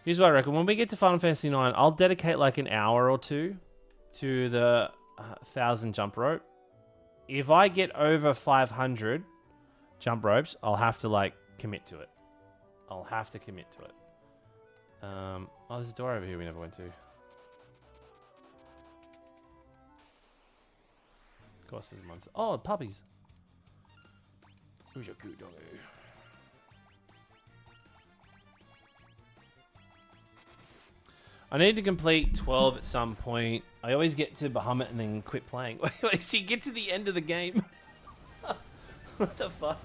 Speaker 1: Here's what I reckon. When we get to Final Fantasy 9, I'll dedicate like an hour or two to the 1,000 jump rope. If I get over 500 jump ropes, I'll have to like commit to it. I'll have to commit to it. Oh, there's a door over here we never went to. Of course, there's monsters. Oh, puppies. Who's your cute doggo? I need to complete 12 at some point. I always get to Bahamut and then quit playing. Wait, so you get to the end of the game? What the fuck?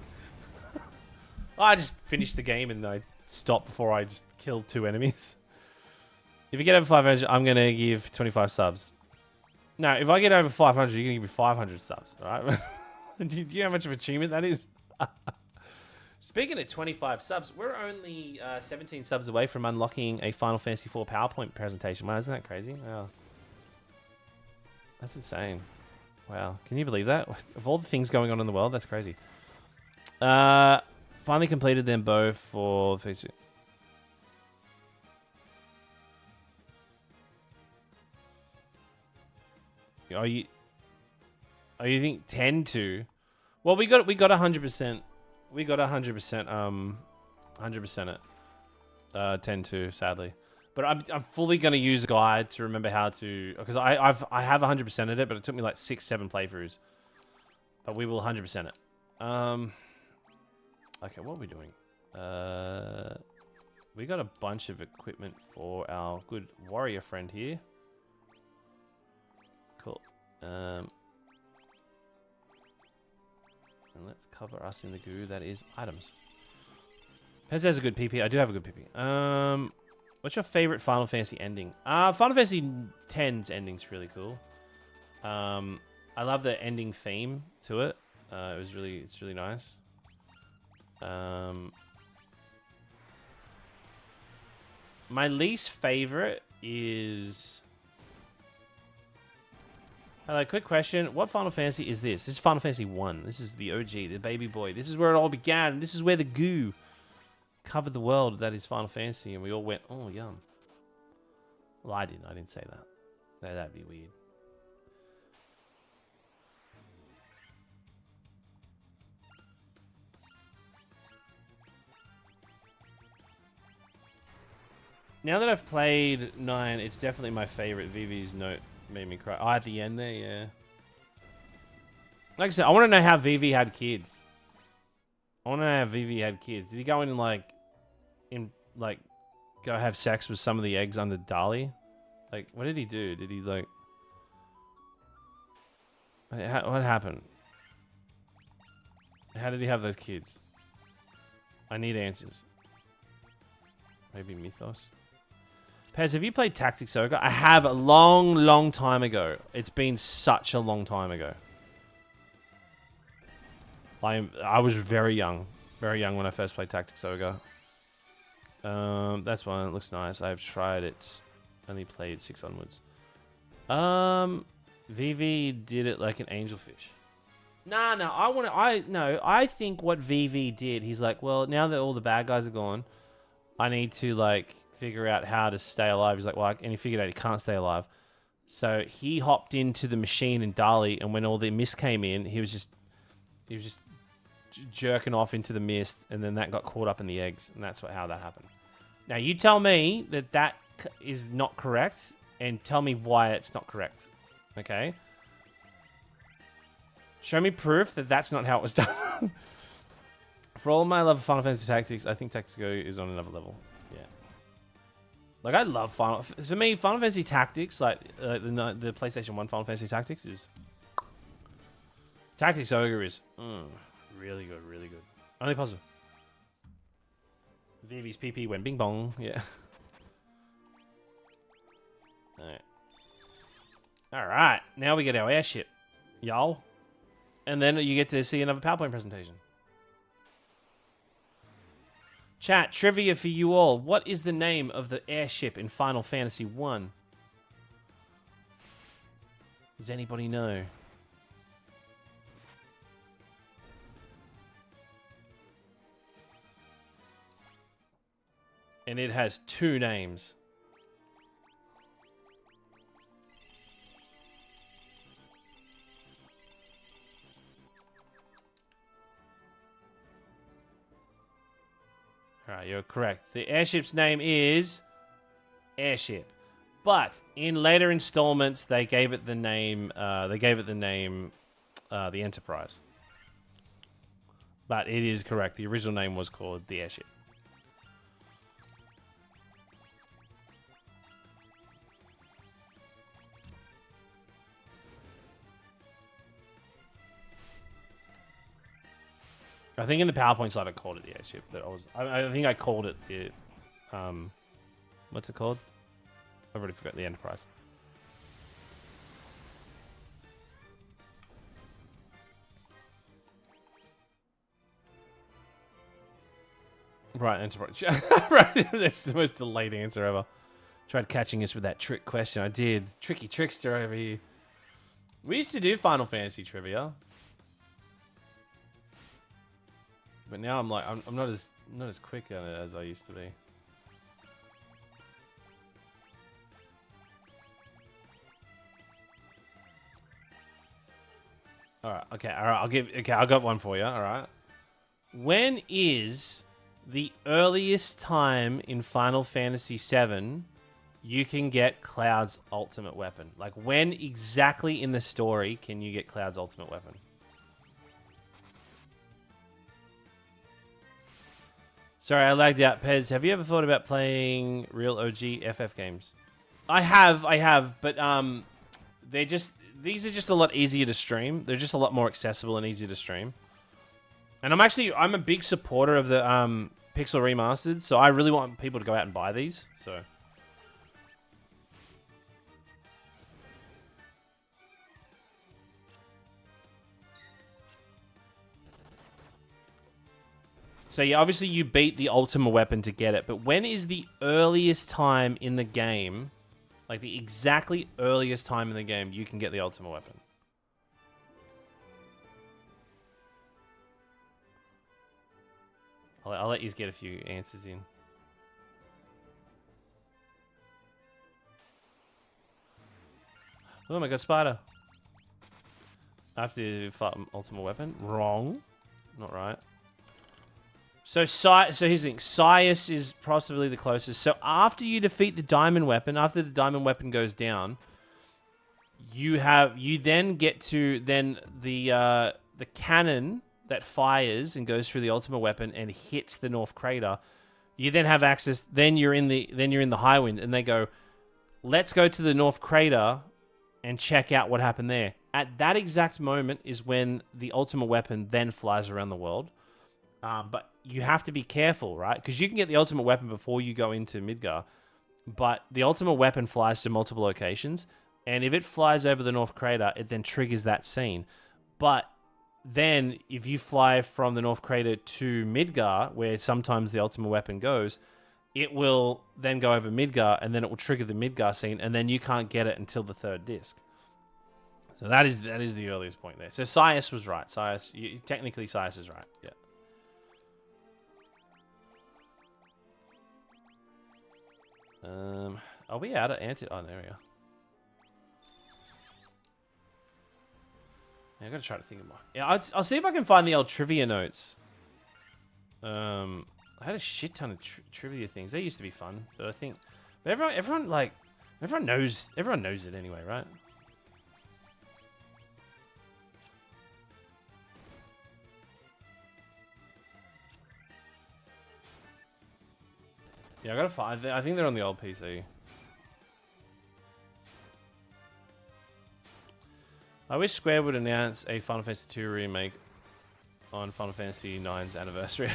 Speaker 1: I just finished the game and I stopped before I just killed 2 enemies. If you get over 500, I'm going to give 25 subs. No, if I get over 500, you're going to give me 500 subs, alright? Do you know how much of an achievement that is? Speaking of 25 subs, we're only 17 subs away from unlocking a Final Fantasy IV PowerPoint presentation. Wow, isn't that crazy? Wow. That's insane. Wow. Can you believe that? Of all the things going on in the world, that's crazy. Finally completed them both for... Are you think 10 to? Well, we got 100%. We got 100%. 100% it. 10-2, sadly. But I'm fully gonna use a guide to remember how to, because I have 100%ed it, but it took me like 6-7 playthroughs. But we will 100% it. Okay, what are we doing? We got a bunch of equipment for our good warrior friend here. Cool. And let's cover us in the goo. That is items. Pez has a good PP. I do have a good PP. What's your favorite Final Fantasy ending? Final Fantasy X's ending's really cool. I love the ending theme to it. It's really nice. My least favorite is... Hello, quick question. What Final Fantasy is this? This is Final Fantasy I. This is the OG, the baby boy. This is where it all began. This is where the goo covered the world. That is Final Fantasy. And we all went, oh, yum. Well, I didn't. I didn't say that. That'd be weird. Now that I've played 9, it's definitely my favorite. Vivi's note made me cry. Oh, at the end there, yeah. Like I said, I want to know how Vivi had kids. I want to know how Vivi had kids. Did he go in and go have sex with some of the eggs under Dali? Like, what did he do? Did he like... What happened? How did he have those kids? I need answers. Maybe Mythos. Pez, have you played Tactics Ogre? I have a long time ago. It's been such a long time ago. I was very young when I first played Tactics Ogre. That's one. It looks nice. I've tried it. Only played 6 onwards. VV did it like an angelfish. I think what VV did, he's like, well, now that all the bad guys are gone, I need to like figure out how to stay alive. He's like, well, and he figured out he can't stay alive. So he hopped into the machine in Dali, and when all the mist came in, he was just jerking off into the mist, and then that got caught up in the eggs, and that's how that happened. Now you tell me that is not correct, and tell me why it's not correct. Okay? Show me proof that that's not how it was done. For all my love of Final Fantasy Tactics, I think Tactics Go is on another level. Yeah. Like, I love Final... For me, Final Fantasy Tactics, like the PlayStation 1 Final Fantasy Tactics is... Tactics Ogre is really good, really good. Only positive. Vivi's PP went bing bong. Yeah. Alright. Alright. Now we get our airship. Y'all. And then you get to see another PowerPoint presentation. Chat, trivia for you all. What is the name of the airship in Final Fantasy 1? Does anybody know? And it has 2 names. Alright, you're correct. The airship's name is Airship. But in later installments, they gave it the name the Enterprise. But it is correct. The original name was called the Airship. I think in the PowerPoint slide I called it the airship, but I think I called it the what's it called? I've already forgot. The Enterprise. Right, Enterprise. Right, that's the most delayed answer ever. Tried catching us with that trick question. I did. Tricky trickster over here. We used to do Final Fantasy trivia. But now I'm like, I'm not as quick on it as I used to be. Alright, okay, alright, I got one for you, alright. When is the earliest time in Final Fantasy VII you can get Cloud's ultimate weapon? Like, when exactly in the story can you get Cloud's ultimate weapon? Sorry, I lagged out. Pez, have you ever thought about playing real OG FF games? I have, but these are just a lot easier to stream. They're just a lot more accessible and easier to stream. And I'm a big supporter of the Pixel Remastered, so I really want people to go out and buy these. So yeah, obviously you beat the ultimate weapon to get it, but when is the earliest time in the game, like the exactly earliest time in the game you can get the ultimate weapon? I'll let you get a few answers in. Oh my god, spider. I have to fight ultimate weapon? Wrong. Not right. So here's the thing. Sias is possibly the closest. So after you defeat the diamond weapon, after the diamond weapon goes down, you then get to the cannon that fires and goes through the ultimate weapon and hits the North Crater. You then have access. Then you're in the Highwind, and they go, "Let's go to the North Crater and check out what happened there." At that exact moment is when the ultimate weapon then flies around the world. But you have to be careful, right? Because you can get the ultimate weapon before you go into Midgar, but the ultimate weapon flies to multiple locations, and if it flies over the North Crater, it then triggers that scene. But then, if you fly from the North Crater to Midgar, where sometimes the ultimate weapon goes, it will then go over Midgar, and then it will trigger the Midgar scene, and then you can't get it until the third disc. So that is the earliest point there. So Sias was right. Technically Sias is right. Yeah. Are we out of anti? Oh, there we are. Yeah, I gotta try to think of more. Yeah, I'll see if I can find the old trivia notes. I had a shit ton of trivia things. They used to be fun, but I think, but everyone knows it anyway, right? Yeah, I gotta find. I think they're on the old PC. I wish Square would announce a Final Fantasy II remake on Final Fantasy IX's anniversary.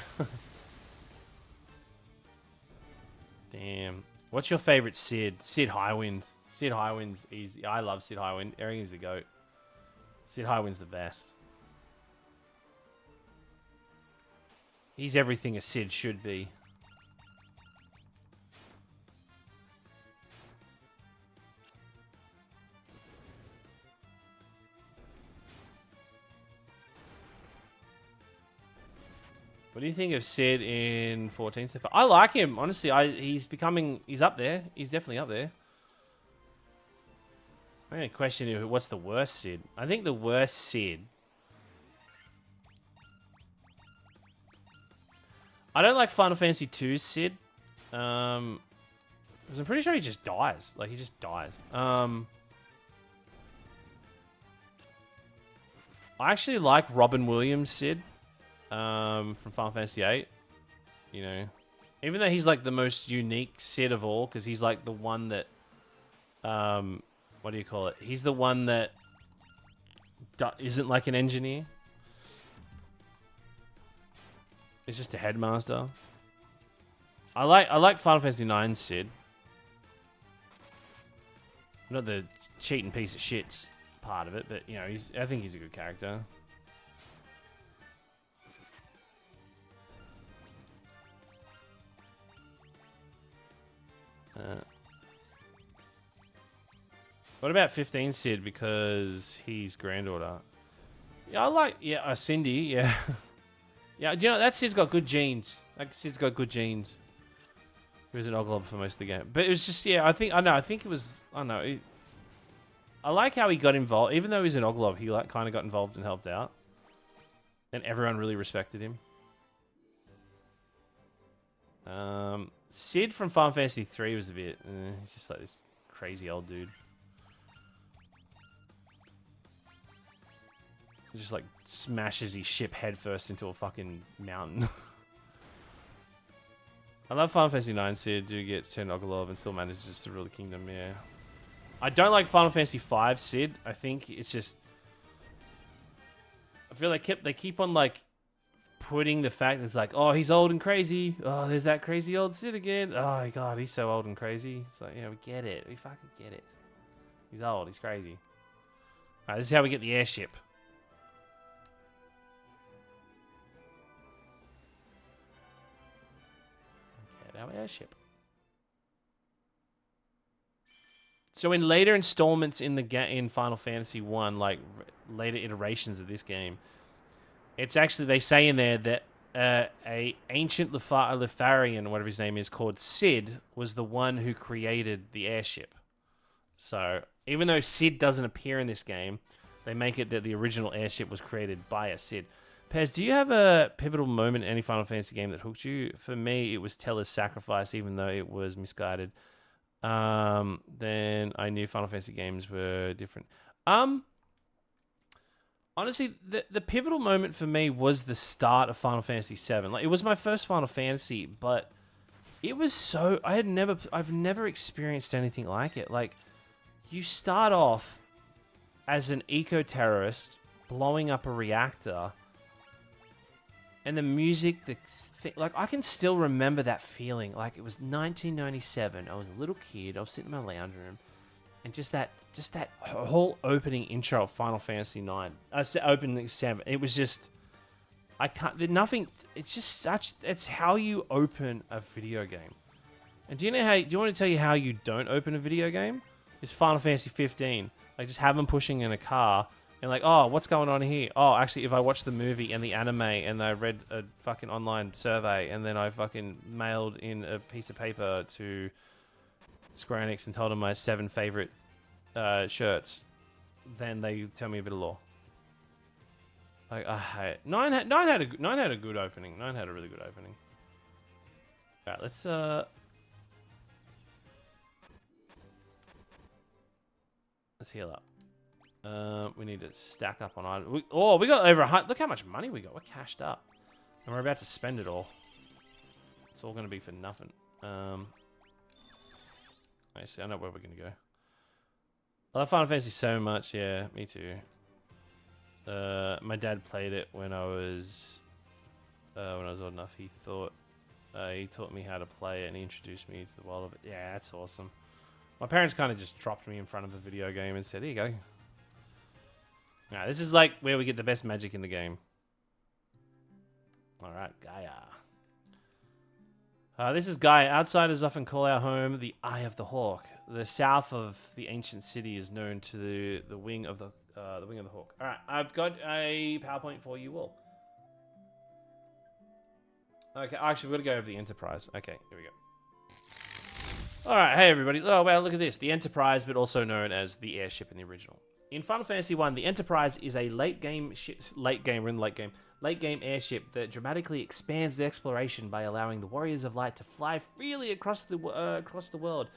Speaker 1: Damn. What's your favorite Sid? Sid Highwind. Sid Highwind's easy. I love Sid Highwind. Everything's the GOAT. Sid Highwind's the best. He's everything a Sid should be. What do you think of Sid in 14 so far? I like him, honestly. He's up there. He's definitely up there. I'm going to question you, what's the worst Sid? I think the worst Sid. I don't like Final Fantasy II's Sid. Because I'm pretty sure he just dies. Like, he just dies. I actually like Robin Williams' Sid. From Final Fantasy VIII, you know, even though he's like the most unique Sid of all, because he's like the one that, what do you call it? He's the one that isn't like an engineer. He's just a headmaster. I like Final Fantasy IX Sid. Not the cheating piece of shit's part of it, but you know, I think he's a good character. What about 15 Sid, because he's granddaughter? Yeah, I like, Cindy, yeah. Yeah, you know, that Sid's got good genes. That Sid's got good genes. He was an Oglob for most of the game. But it was just, yeah, I think it was, I don't know. I like how he got involved. Even though he's an Oglob, he like kind of got involved and helped out. And everyone really respected him. Sid from Final Fantasy III was a bit, he's just like this crazy old dude. He just like smashes his ship headfirst into a fucking mountain. I love Final Fantasy IX Sid, do gets turned Oglob and still manages to rule the kingdom, yeah. I don't like Final Fantasy V Sid. I think it's just, I feel like they keep on like putting the fact that it's like, oh, he's old and crazy. Oh, there's that crazy old Sid again. Oh my god, he's so old and crazy. It's like, yeah, we get it. We fucking get it. He's old. He's crazy. Alright, this is how we get the airship. Get our airship. So in later installments in in Final Fantasy 1, like later iterations of this game, it's actually, they say in there that a ancient Litharian, whatever his name is, called Sid, was the one who created the airship. So even though Sid doesn't appear in this game, they make it that the original airship was created by a Sid. Pez, do you have a pivotal moment in any Final Fantasy game that hooked you? For me, it was Teller's sacrifice, even though it was misguided. Then I knew Final Fantasy games were different. Honestly, the pivotal moment for me was the start of Final Fantasy VII. Like, it was my first Final Fantasy, but it was so, I've never experienced anything like it. Like, you start off as an eco-terrorist blowing up a reactor, and the music, like, I can still remember that feeling. Like, it was 1997. I was a little kid. I was sitting in my lounge room, and just that whole opening intro of Final Fantasy IX, opening 7. It was just, it's just such. It's how you open a video game. And do you know how? Do you want me to tell you how you don't open a video game? It's Final Fantasy 15. Like, just have them pushing in a car and like, oh, what's going on here? Oh, actually, if I watch the movie and the anime and I read a fucking online survey and then I fucking mailed in a piece of paper to Square Enix and told them my 7 favorite shirts, then they tell me a bit of lore. Like, I hate nine had a good opening. 9 had a really good opening. All right, let's heal up. We need to stack up on items. We got over 100. Look how much money we got. We're cashed up, and we're about to spend it all. It's all going to be for nothing. Actually, I know where we're going to go. I love Final Fantasy so much. Yeah, me too. My dad played it when I was old enough. He taught me how to play it, and he introduced me to the world of it. Yeah, that's awesome. My parents kind of just dropped me in front of a video game and said, "Here you go." Now, this is like where we get the best magic in the game. All right, Gaia. This is Gaia. Outsiders often call our home the Eye of the Hawk. The south of the ancient city is known to the wing of the hawk. All right, I've got a PowerPoint for you all. Okay, actually, we're gonna go over the Enterprise. Okay, here we go. All right, hey everybody. Oh wow, look at this. The Enterprise, but also known as the airship in the original. In Final Fantasy I, the Enterprise is a late game airship that dramatically expands the exploration by allowing the Warriors of Light to fly freely across the world,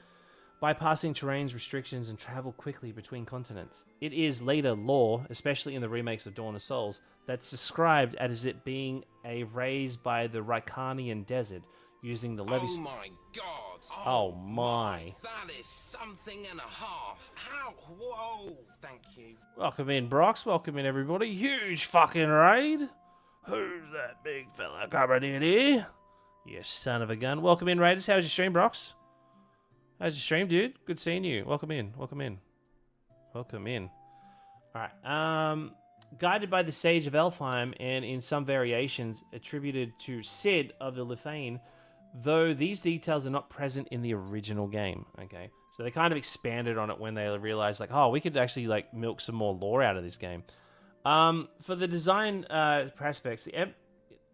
Speaker 1: bypassing terrain's restrictions and travel quickly between continents. It is later lore, especially in the remakes of Dawn of Souls, that's described as it being raised by the Raikanian desert, using the levee.
Speaker 4: Oh my god!
Speaker 1: Oh my!
Speaker 4: That is something and a half. How? Whoa! Thank you.
Speaker 1: Welcome in, Brox. Welcome in, everybody. Huge fucking raid. Who's that big fella coming in here? You son of a gun. Welcome in, Raiders. How's your stream, Brox? How's your stream, dude? Good seeing you. Welcome in. Welcome in. Welcome in. All right. Guided by the Sage of Elfheim, and in some variations attributed to Cid of the Lithain, though these details are not present in the original game. Okay, so they kind of expanded on it when they realized, like, oh, we could actually like milk some more lore out of this game. For the design prospects, this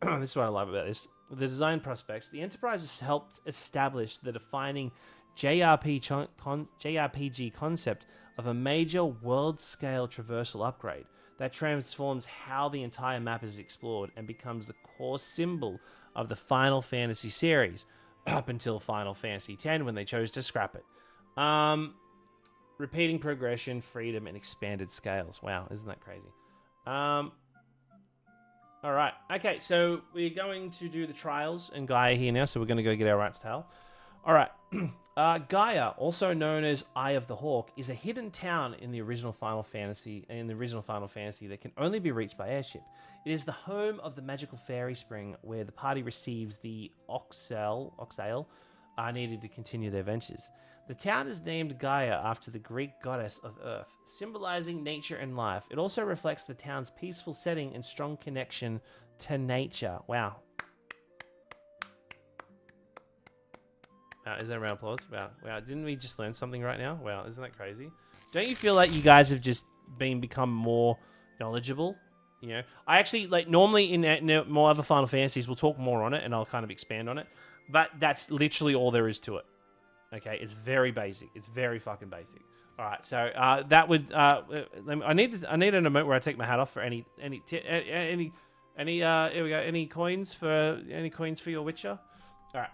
Speaker 1: is what I love about this. The design prospects, the Enterprise has helped establish the defining JRPG concept of a major world-scale traversal upgrade that transforms how the entire map is explored and becomes the core symbol of the Final Fantasy series, up until Final Fantasy X when they chose to scrap it. Repeating progression, freedom, and expanded scales. Wow, isn't that crazy? Alright, okay, so we're going to do the trials and Gaia here now, so we're going to go get our rat's tail. Alright, Gaia, also known as Eye of the Hawk, is a hidden town in the original Final Fantasy, that can only be reached by airship. It is the home of the magical fairy spring, where the party receives the oxale needed to continue their ventures. The town is named Gaia after the Greek goddess of Earth, symbolizing nature and life. It also reflects the town's peaceful setting and strong connection to nature. Wow. Is that a round of applause? Wow. Wow. Didn't we just learn something right now? Wow. Isn't that crazy? Don't you feel like you guys have just become more knowledgeable? You know, I actually, like, normally in more other Final Fantasies, we'll talk more on it and I'll kind of expand on it. But that's literally all there is to it. Okay, it's very basic. It's very fucking basic. All right, so that would I need an emote where I take my hat off for here we go. Any coins for your Witcher? All right,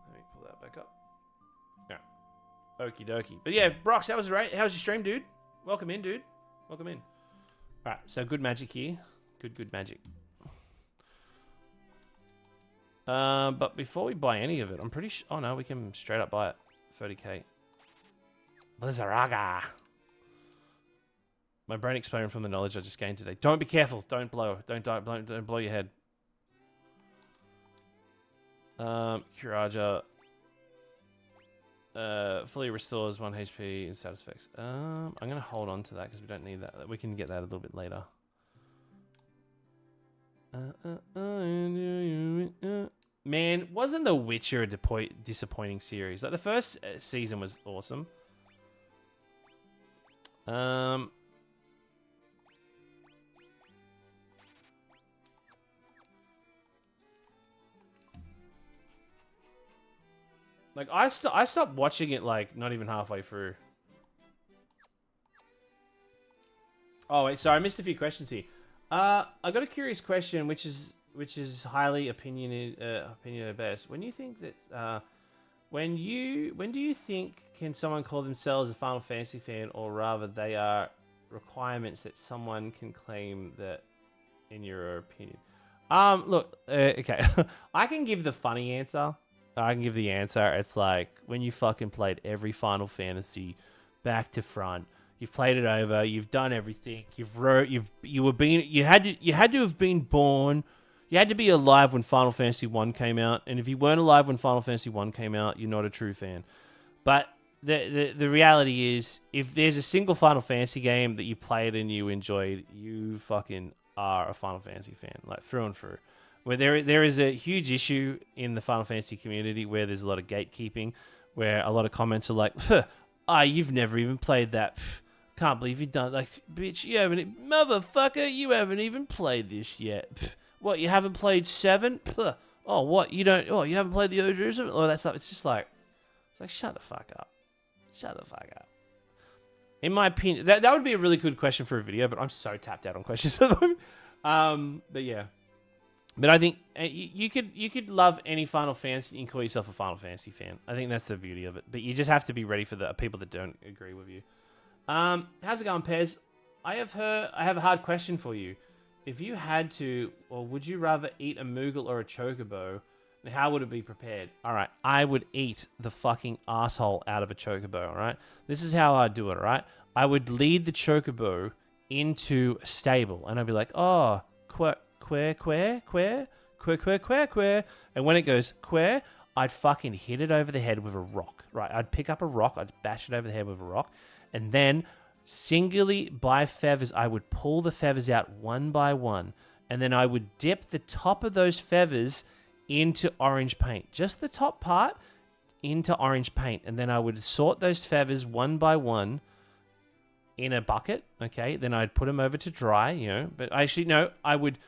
Speaker 1: let me pull that back up. All right, okie dokie. But yeah, Brox, that was right. How's your stream, dude? Welcome in, dude. Welcome in. All right, so good magic here. Good magic. But before we buy any of it, I'm pretty sure... Oh, no, we can straight up buy it. 30k. Blizzaraga. My brain exploded from the knowledge I just gained today. Don't be careful. Don't blow. Don't blow your head. Kiraja. Fully restores 1 HP in status effects. I'm going to hold on to that because we don't need that. We can get that a little bit later. Man, wasn't The Witcher a disappointing series? Like, the first season was awesome. Like, I stopped watching it, like, not even halfway through. Oh, wait, sorry, I missed a few questions here. I got a curious question, which is highly opinionated best. When you think that, when do you think can someone call themselves a Final Fantasy fan, or rather they are requirements that someone can claim that, in your opinion? Look, okay, I can give the funny answer. I can give the answer. It's like when you fucking played every Final Fantasy back to front. You've played it over. You've done everything. You had to have been born. You had to be alive when Final Fantasy 1 came out. And if you weren't alive when Final Fantasy 1 came out, you're not a true fan. But the reality is, if there's a single Final Fantasy game that you played and you enjoyed, you fucking are a Final Fantasy fan, like through and through. Where there is a huge issue in the Final Fantasy community where there's a lot of gatekeeping, where a lot of comments are like, you've never even played that. Can't believe you've done, like, bitch, motherfucker, you haven't even played this yet. What, you haven't played 7? Oh, what, you haven't played the original? All that stuff. It's like, shut the fuck up. Shut the fuck up. In my opinion, that would be a really good question for a video, but I'm so tapped out on questions at the moment. But yeah. But I think you could love any Final Fantasy and call yourself a Final Fantasy fan. I think that's the beauty of it. But you just have to be ready for the people that don't agree with you. How's it going, Pez? I have a hard question for you. If you had to, or would you rather eat a Moogle or a Chocobo, and how would it be prepared? All right, I would eat the fucking asshole out of a Chocobo, all right? This is how I'd do it, all right? I would lead the Chocobo into a stable, and I'd be like, oh, quack. And when it goes queer, I'd fucking hit it over the head with a rock, right? I'd pick up a rock, I'd bash it over the head with a rock, and then singularly by feathers, I would pull the feathers out one by one, and then I would dip the top of those feathers into orange paint, just the top part into orange paint, and then I would sort those feathers one by one in a bucket, okay? Then I'd put them over to dry, but actually, no, I would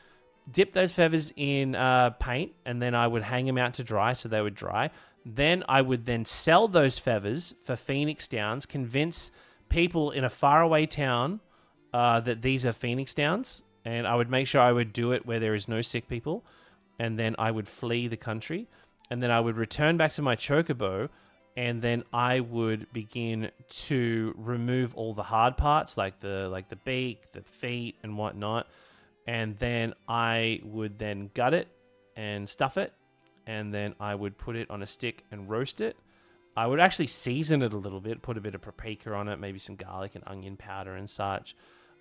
Speaker 1: dip those feathers in paint, and then I would hang them out to dry so they would dry. Then I would then sell those feathers for Phoenix Downs, convince people in a faraway town that these are Phoenix Downs, and I would make sure I would do it where there is no sick people, and then I would flee the country, and then I would return back to my Chocobo, and then I would begin to remove all the hard parts, like the beak, the feet, and whatnot. And then I would then gut it and stuff it, and then I would put it on a stick and roast it. I would actually season it a little bit, put a bit of paprika on it, maybe some garlic and onion powder and such.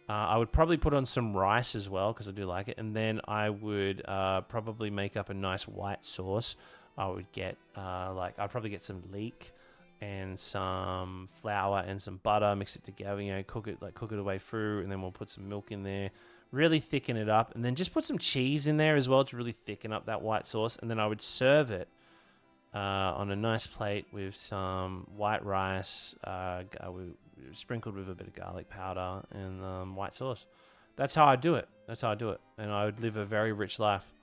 Speaker 1: I would probably put on some rice as well, because I do like it. And then I would probably make up a nice white sauce. I would get, I'd probably get some leek and some flour and some butter, mix it together, cook it away through, and then we'll put some milk in there. Really thicken it up, and then just put some cheese in there as well to really thicken up that white sauce. And then I would serve it on a nice plate with some white rice, sprinkled with a bit of garlic powder and white sauce. That's how I do it. And I would live a very rich life.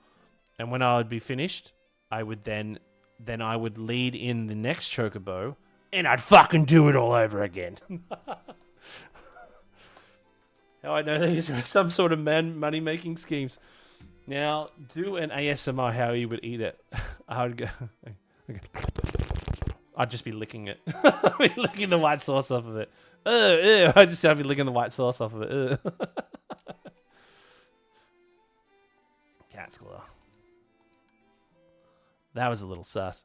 Speaker 1: And when I would be finished, I would then I would lead in the next Chocobo, and I'd fucking do it all over again. How I know these are some sort of money-making schemes. Now, do an ASMR how you would eat it. I would go... I'd just be licking it. I'd be licking the white sauce off of it. I'd be licking the white sauce off of it. Cat's claw. That was a little sus.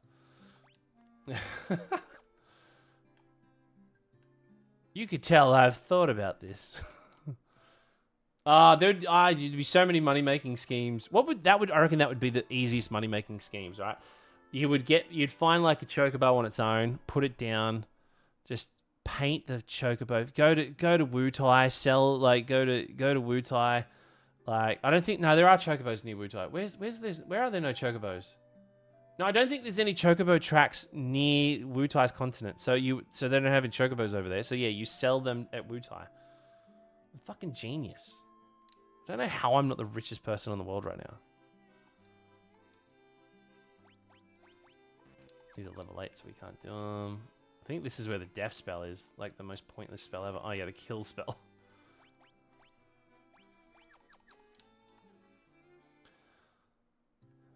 Speaker 1: You could tell I've thought about this. There'd be so many money-making schemes. I reckon that would be the easiest money-making schemes, right? You'd find like a Chocobo on its own, put it down, just paint the Chocobo. Go to Wutai, sell, go to Wutai. I don't think, no, there are Chocobos near Wutai. Where are there no Chocobos? No, I don't think there's any chocobo tracks near Wutai's continent. So they don't have any chocobos over there. So yeah, you sell them at Wutai. I'm fucking genius. I don't know how I'm not the richest person in the world right now. These are level 8, so we can't do them. I think this is where the death spell is. Like the most pointless spell ever. Oh yeah, the kill spell.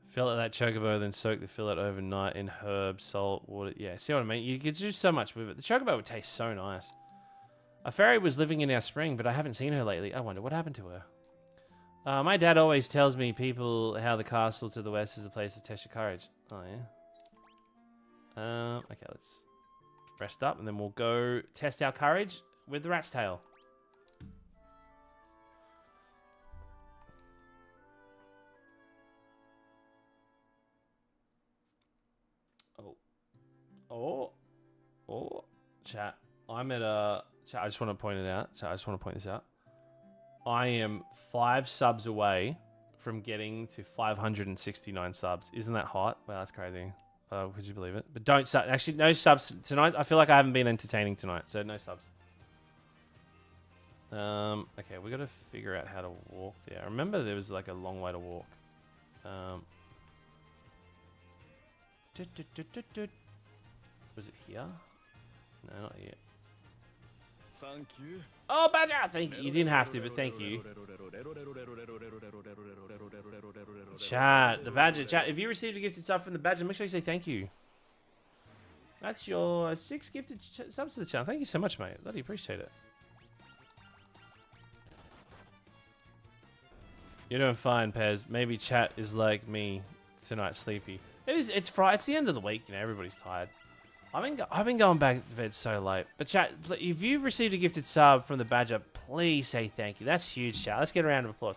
Speaker 1: Fill out that chocobo, then soak the fillet overnight in herbs, salt, water. Yeah, see what I mean? You could do so much with it. The chocobo would taste so nice. A fairy was living in our spring, but I haven't seen her lately. I wonder what happened to her. My dad always tells me people how the castle to the west is a place to test your courage. Oh, yeah. Okay, let's rest up, and then we'll go test our courage with the rat's tail. Oh, chat. I'm at a... Chat, I just want to point it out. Chat, I just want to point this out. I am 5 subs away from getting to 569 subs. Isn't that hot? Wow, that's crazy. Could you believe it? But don't sub. Actually, no subs tonight. I feel like I haven't been entertaining tonight, so no subs. Okay, we got to figure out how to walk there. I remember there was like a long way to walk. Was it here? No, not yet.
Speaker 5: Thank you.
Speaker 1: Oh, Badger! Thank you. You didn't have to, but thank you. Chat, the Badger. Chat, if you received a gifted sub from the Badger, make sure you say thank you. That's your 6 gifted subs to the channel. Thank you so much, mate. Bloody appreciate it. You're doing fine, Pez. Maybe chat is like me tonight, sleepy. It's Friday. It's the end of the week. You know, everybody's tired. I've been going back to bed so late. But chat, if you've received a gifted sub from the Badger, please say thank you. That's huge, chat. Let's get a round of applause.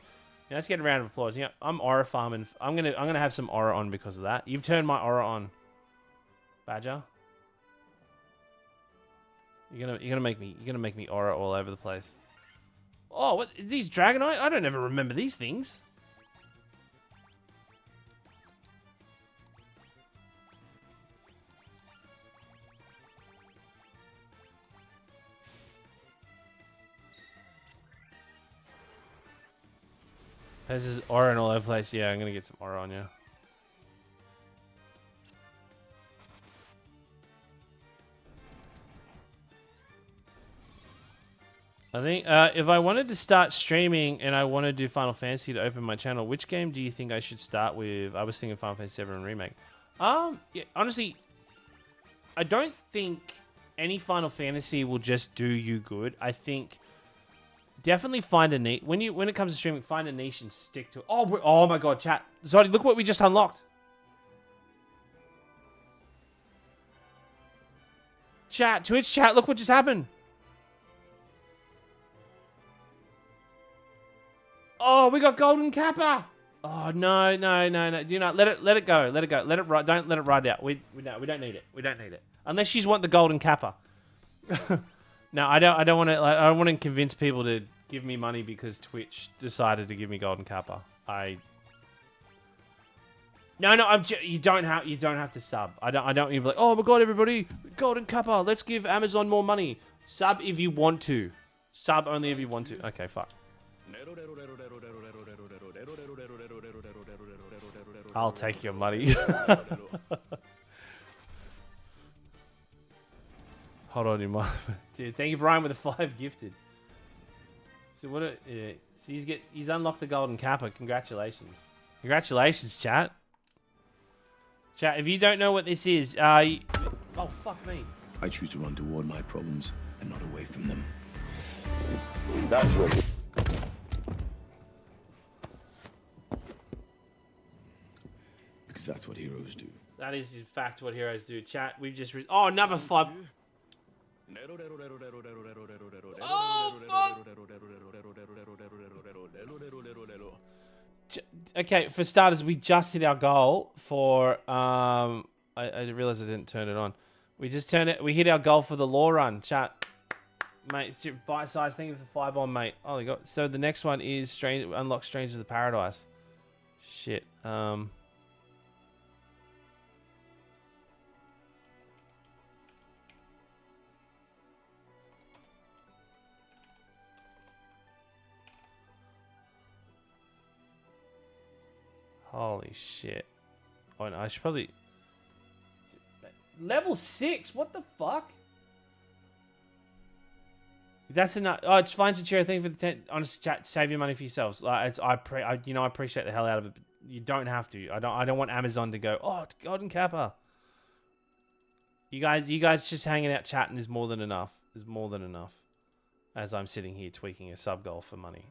Speaker 1: Yeah, let's get a round of applause. You know, I'm aura farming. I'm gonna have some aura on because of that. You've turned my aura on, Badger. You're gonna make me aura all over the place. Oh, what these Dragonite? I don't ever remember these things. This is aura all over the place. Yeah, I'm gonna get some aura on you. I think if I wanted to start streaming and I want to do Final Fantasy to open my channel, which game do you think I should start with? I was thinking Final Fantasy VII Remake. Yeah, honestly, I don't think any Final Fantasy will just do you good. I think definitely find a niche. When it comes to streaming, find a niche and stick to it. Oh my god, chat. Zodi, look what we just unlocked. Chat, Twitch chat, look what just happened. Oh, we got Golden Kappa. Oh no. Do not let it go. Let it go. Let it ride. Don't let it ride out. We don't need it. We don't need it. Unless you want the Golden Kappa. No, I don't want to. I don't want to convince people to give me money because Twitch decided to give me Golden Kappa. No. You don't have to sub. I don't even be like, oh my god, everybody, Golden Kappa. Let's give Amazon more money. Sub if you want to. Sub only if you want to. Okay, fuck. I'll take your money. Hold on, you mind. Dude, thank you, Brian, with the 5 gifted. So what? So he's unlocked the Golden Kappa. Congratulations, chat. Chat. If you don't know what this is, oh fuck me.
Speaker 5: I choose to run toward my problems and not away from them.
Speaker 2: That's what.
Speaker 5: Because that's what heroes do.
Speaker 1: That is in fact what heroes do. Chat. We've just oh another 5. Oh fuck. Okay, for starters, we just hit our goal for I realized I didn't turn it on. We hit our goal for the law run, chat. Mate, bite size. Thank you for the 5 on, mate. Oh, we got. So the next one is unlock Strangers of Paradise. Shit. Holy shit. Oh, no, I should probably... Level 6? What the fuck? That's enough. Oh, it's fine to share. Thank you for the 10. Honest chat, save your money for yourselves. Like, I appreciate the hell out of it. But you don't have to. I don't want Amazon to go, oh, Golden Kappa. You guys just hanging out chatting is more than enough. Is more than enough. As I'm sitting here tweaking a sub goal for money.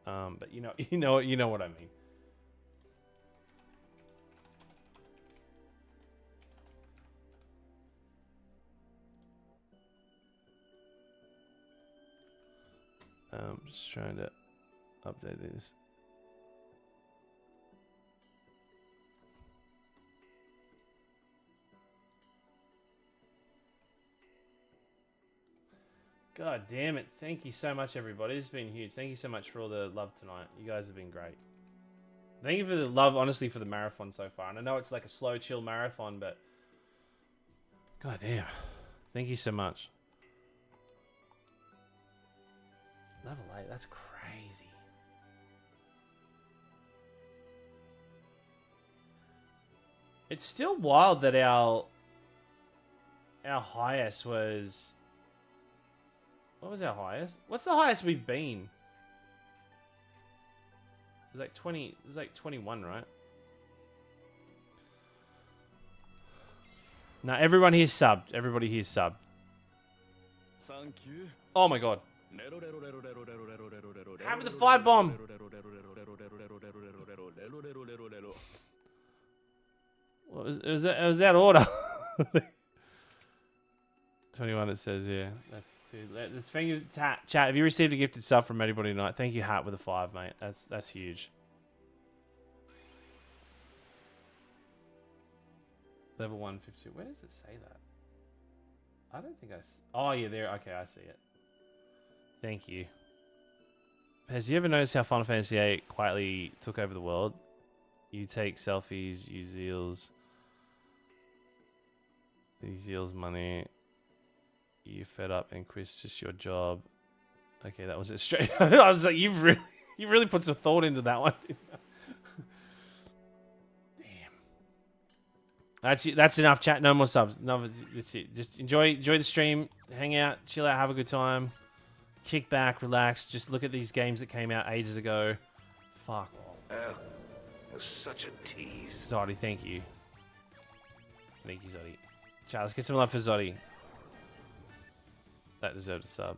Speaker 1: But you know what I mean. Just trying to update this. God damn it. Thank you so much, everybody. This has been huge. Thank you so much for all the love tonight. You guys have been great. Thank you for the love, honestly, for the marathon so far. And I know it's like a slow, chill marathon, but... God damn. Thank you so much. Level 8, that's crazy. It's still wild that our highest was... What was our highest? What's the highest we've been? It was like 20, it was like 21, right? Now everyone here's subbed. Everybody here's subbed.
Speaker 5: Thank you.
Speaker 1: Oh my god. Have me the fire bomb. What was that? Was that order? 21. It says, yeah. That's two. Let's thank you, chat. Have you received a gifted sub from anybody tonight? Thank you, Hat, with a 5, mate. That's huge. Level 152. Where does it say that? I don't think oh yeah, there. Okay, I see it. Thank you. Has you ever noticed how Final Fantasy VIII quietly took over the world? You take selfies, use Zeals. These Zeals money. You fed up and Chris, just your job. Okay, that was it straight. I was like, you really put some thought into that one. Damn. That's enough chat. No more subs. No, that's it. Just enjoy the stream, hang out, chill out, have a good time. Kick back, relax, just look at these games that came out ages ago. Fuck off.
Speaker 2: Oh, that's such a tease.
Speaker 1: Zoddy, thank you. Thank you, Zoddy. Chat, let's get some love for Zoddy. That deserves a sub.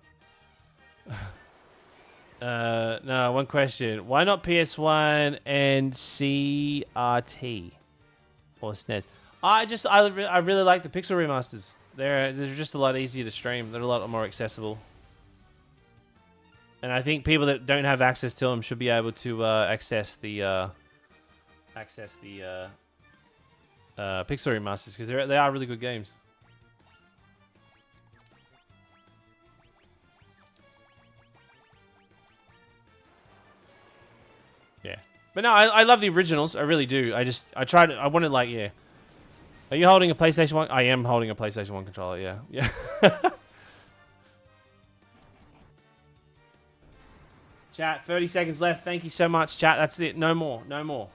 Speaker 1: No, one question. Why not PS1 and CRT? Or SNES? I really like the pixel remasters. They're just a lot easier to stream. They're a lot more accessible. And I think people that don't have access to them should be able to access the pixel remasters because they are really good games. Yeah, but no, I love the originals. I really do. I wanted like, yeah. Are you holding a PlayStation 1? I am holding a PlayStation 1 controller. Yeah, yeah. Chat, 30 seconds left. Thank you so much, chat. That's it. No more. No more.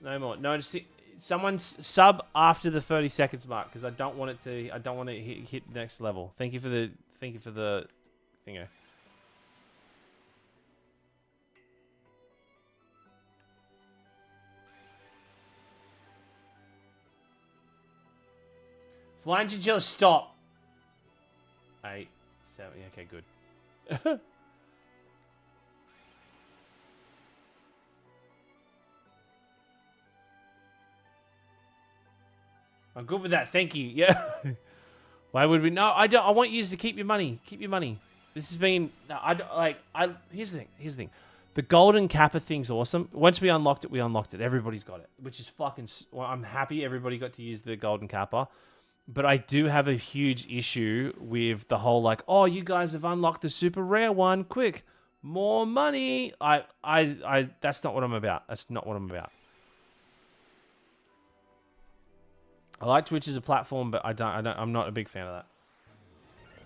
Speaker 1: No more. No, just someone sub after the 30 seconds mark because I don't want it to. I don't want to hit next level. Thank you for the. Thank you for the thingo. Flying chinchilla, stop. 8, 7. Okay, good. I'm good with that. Thank you. Yeah. Why would we? No, I don't. I want you to keep your money. Keep your money. This has been. No, here's the thing. Here's the thing. The golden kappa thing's awesome. Once we unlocked it, we unlocked it. Everybody's got it, which is fucking. Well, I'm happy everybody got to use the golden kappa. But I do have a huge issue with the whole like, oh, you guys have unlocked the super rare one. Quick, more money. That's not what I'm about. That's not what I'm about. I like Twitch as a platform, but I'm not a big fan of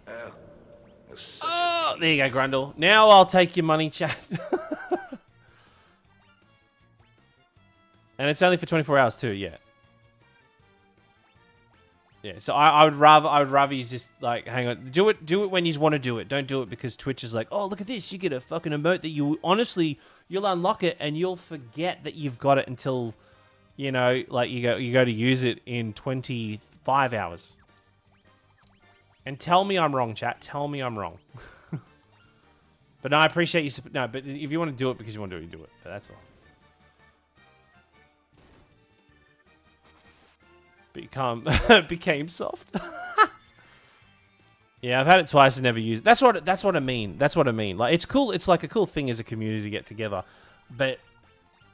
Speaker 1: that. Oh, there you go, Grundle. Now I'll take your money, chat. And it's only for 24 hours too, yeah. Yeah, so I would rather you just like hang on, do it when you want to do it. Don't do it because Twitch is like, oh look at this, you get a fucking emote that you honestly you'll unlock it and you'll forget that you've got it until, you know, like you go to use it in 25 hours. And tell me I'm wrong, chat. Tell me I'm wrong. But no, I appreciate you. No, but if you want to do it because you want to do it, you do it. But that's all. Became soft. Yeah, I've had it twice and never used it. That's what I mean. That's what I mean. Like, it's cool. It's like a cool thing as a community to get together. But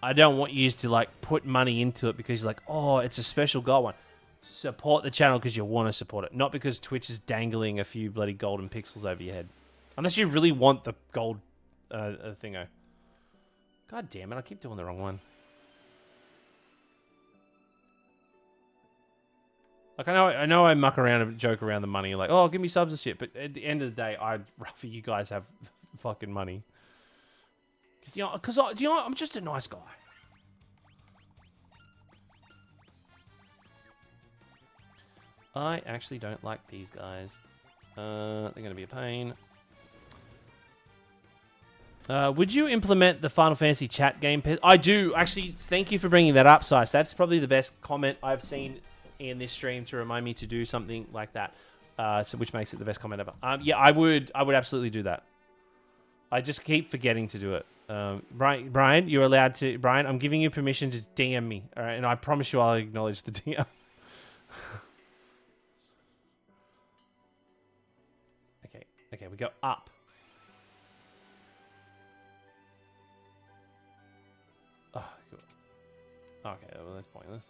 Speaker 1: I don't want you to like put money into it because you're like, oh, it's a special gold one. Support the channel because you want to support it, not because Twitch is dangling a few bloody golden pixels over your head. Unless you really want the gold thingo. God damn it! I keep doing the wrong one. Like, I know I muck around and joke around the money, like, oh, give me subs and shit, but at the end of the day, I'd rather you guys have fucking money. Because I'm just a nice guy. I actually don't like these guys. They're going to be a pain. Would you implement the Final Fantasy chat game? I do. Actually, thank you for bringing that up, Sice. That's probably the best comment I've seen in this stream to remind me to do something like that. So which makes it the best comment ever. Yeah, I would absolutely do that. I just keep forgetting to do it. Brian, you're allowed to. Brian, I'm giving you permission to DM me. All right, and I promise you I'll acknowledge the DM. Okay, we go up. Oh, good. Okay, well, that's pointless.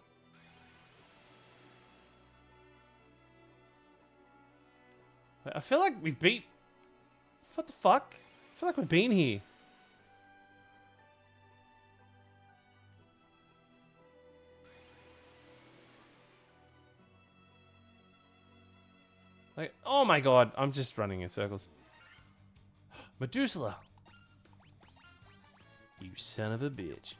Speaker 1: I feel like we've beat... What the fuck? I feel like we've been here. Like, oh my god, I'm just running in circles. Medusa! You son of a bitch.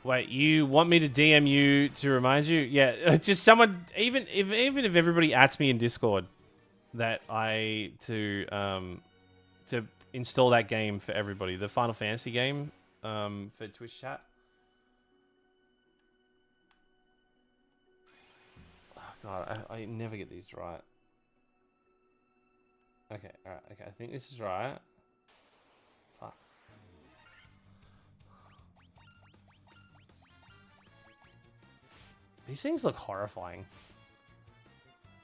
Speaker 1: Wait, you want me to DM you to remind you? Yeah, just someone, even if everybody adds me in Discord, that to install that game for everybody, the Final Fantasy game, for Twitch chat. God, I never get these right. Okay, alright, okay, I think this is right. Fuck. These things look horrifying.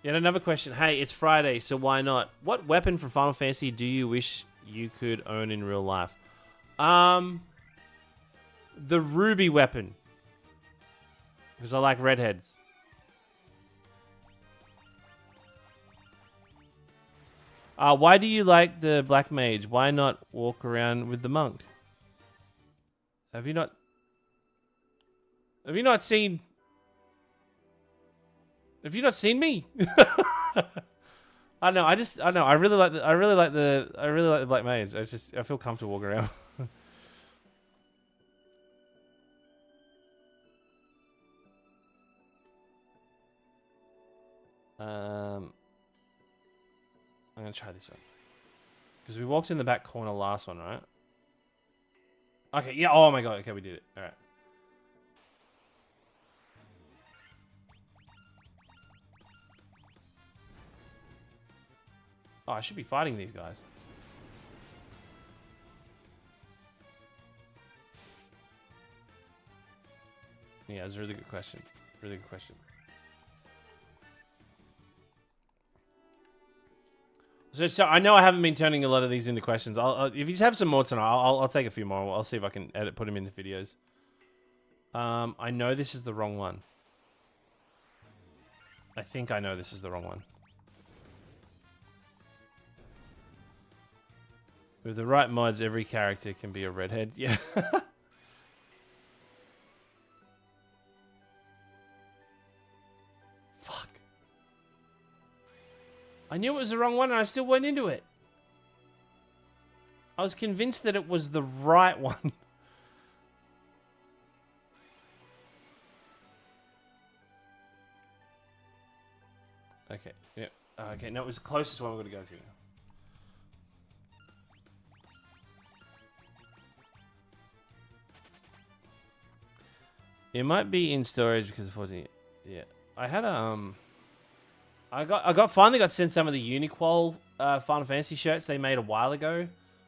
Speaker 1: Yet another question. Hey, it's Friday, so why not? What weapon from Final Fantasy do you wish you could own in real life? The ruby weapon. Because I like redheads. Why do you like the black mage? Why not walk around with the monk? Have you not seen me? I know. I really like the black mage. I feel comfortable walking around. I'm gonna try this one because we walked in the back corner last one, right? Okay, yeah. Oh my god. Okay, we did it. All right. Oh, I should be fighting these guys. Yeah, it's a really good question. Really good question. So I know I haven't been turning a lot of these into questions. If you have some more tonight, I'll take a few more. I'll see if I can put them into videos. I know this is the wrong one. I think I know this is the wrong one. With the right mods, every character can be a redhead. Yeah. Fuck. I knew it was the wrong one and I still went into it. I was convinced that it was the right one. Okay. Yeah. Okay. No, it was the closest one we're going to go to. It might be in storage because of 14. Yeah. I had a finally got sent some of the Uniqual Final Fantasy shirts they made a while ago.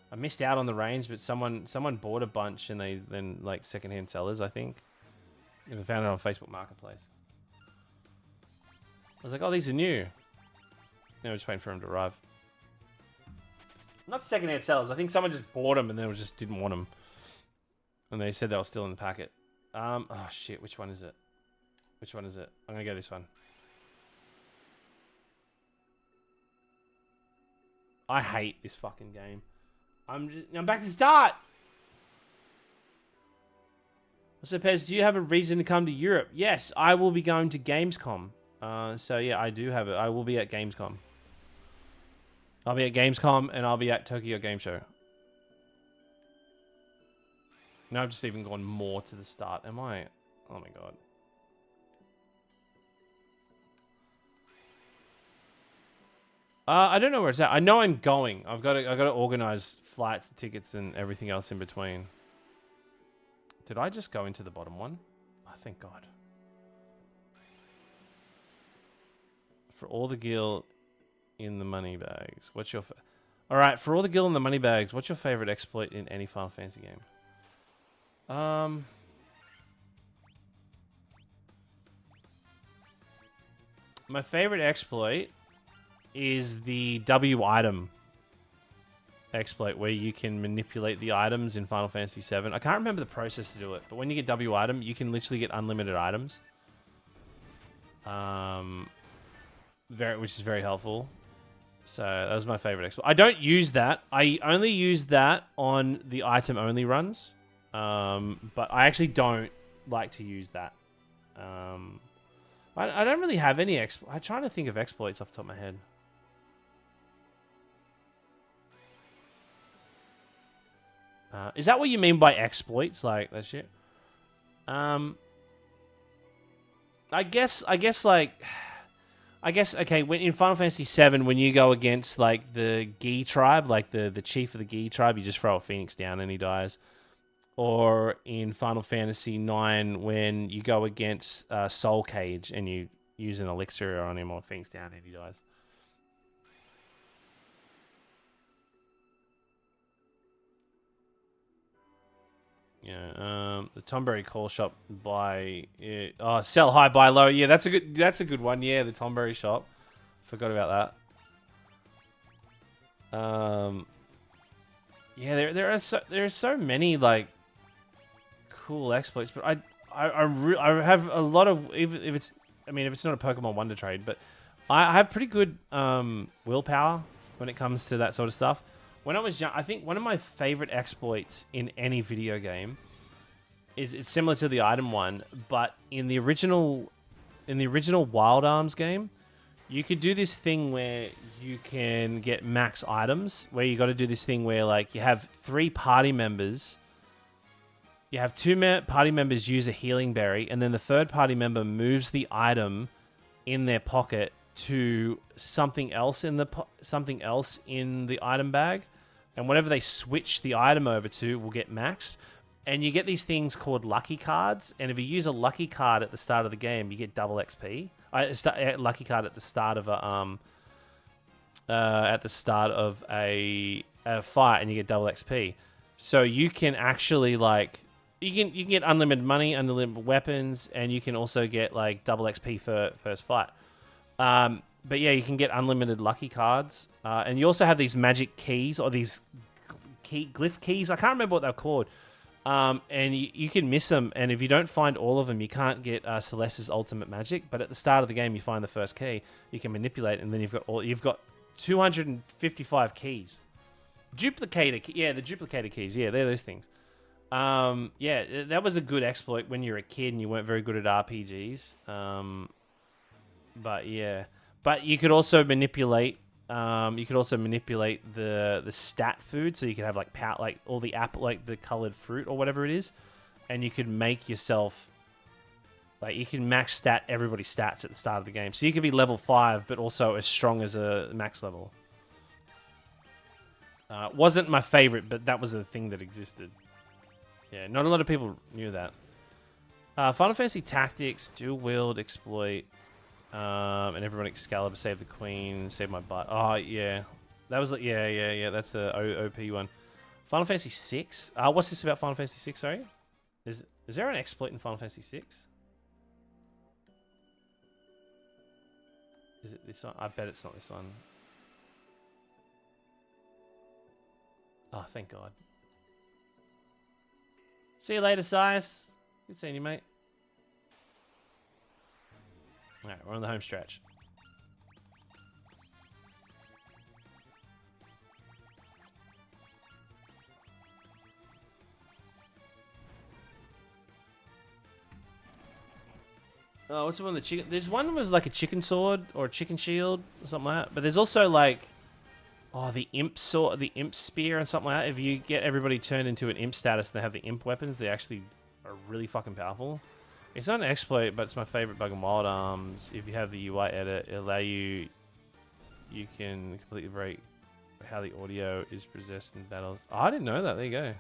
Speaker 1: I missed out on the range, but someone bought a bunch and they then like secondhand sellers, I think. And I found it on Facebook Marketplace. I was like, oh, these are new. No, just waiting for them to arrive. Not secondhand sellers. I think someone just bought them and then just didn't want them. And they said they were still in the packet. Oh shit, which one is it? Which one is it? I'm gonna go this one. I hate this fucking game. I'm back to start. So Pez, do you have a reason to come to Europe? Yes, I will be going to Gamescom. So yeah, I do have it. I will be at Gamescom. I'll be at Gamescom and I'll be at Tokyo Game Show. No, I've just even gone more to the start. Am I? Oh my god. I don't know where it's at. I know I'm going. I got to organize flights, tickets, and everything else in between. Did I just go into the bottom one? Oh, thank God. For all the gil in the money bags, what's your? All right, for all the gil in the money bags, what's your favorite exploit in any Final Fantasy game? My favorite exploit is the W item exploit, where you can manipulate the items in Final Fantasy VII. I can't remember the process to do it, but when you get W item, you can literally get unlimited items. Which is very helpful. So that was my favorite exploit. I don't use that. I only use that on the item only runs. But I actually don't like to use that. I don't really have any I'm trying to think of exploits off the top of my head. Is that what you mean by exploits? Like that shit? I guess okay, when in Final Fantasy VII, when you go against like the Gi tribe, like the chief of the Gi tribe, you just throw a Phoenix down and he dies. Or in Final Fantasy IX, when you go against Soul Cage and you use an elixir on him or Phoenix down and he dies. Yeah, the Tomberry Call Shop by sell high, buy low. Yeah, that's a good one. Yeah, the Tomberry shop. Forgot about that. Yeah, there are so many like cool exploits, but I have a lot of, even if it's not a Pokemon Wonder trade, but I have pretty good willpower when it comes to that sort of stuff. When I was young, I think one of my favorite exploits in any video game is it's similar to the item one, but in the original Wild Arms game, you could do this thing where you can get max items, where you got to do this thing where like you have 3 party members. You have 2 party members use a healing berry, and then the third party member moves the item in their pocket to something else in the item bag, and whatever they switch the item over to will get maxed. And you get these things called lucky cards, and if you use a lucky card at the start of the game, you get double XP. Lucky card at the start of a fight, and you get double XP. So you can actually like. You can get unlimited money, unlimited weapons, and you can also get like double XP for first fight. But yeah, you can get unlimited lucky cards, and you also have these magic keys or these glyph keys. I can't remember what they're called, and you can miss them. And if you don't find all of them, you can't get Celeste's ultimate magic. But at the start of the game, you find the first key, you can manipulate, and then you've got 255 keys. The duplicator keys. Yeah, they're those things. Yeah, that was a good exploit when you were a kid and you weren't very good at RPGs. But yeah, but you could also manipulate You could also manipulate the stat food, so you could have like all the apple, like the colored fruit or whatever it is, and you could make yourself like you can max stat everybody's stats at the start of the game. So you could be level 5, but also as strong as a max level. Wasn't my favorite, but that was a thing that existed. Yeah, not a lot of people knew that. Final Fantasy Tactics, dual wield, exploit, and everyone Excalibur, save the queen, save my butt. Oh yeah, that was like yeah. That's a OP one. Final Fantasy VI. What's this about Final Fantasy VI? Sorry, is there an exploit in Final Fantasy VI? Is it this one? I bet it's not this one. Oh, thank God. See you later, Sias. Good seeing you, mate. Alright, we're on the home stretch. Oh, what's the one? The chicken. There's one that was like a chicken sword or a chicken shield or something like that. But there's also like, oh, the imp sword, the imp spear, and something like that. If you get everybody turned into an imp status, and they have the imp weapons. They actually are really fucking powerful. It's not an exploit, but it's my favorite bug in Wild Arms. If you have the UI edit, it'll allow you. You can completely break how the audio is possessed in battles. Oh, I didn't know that. There you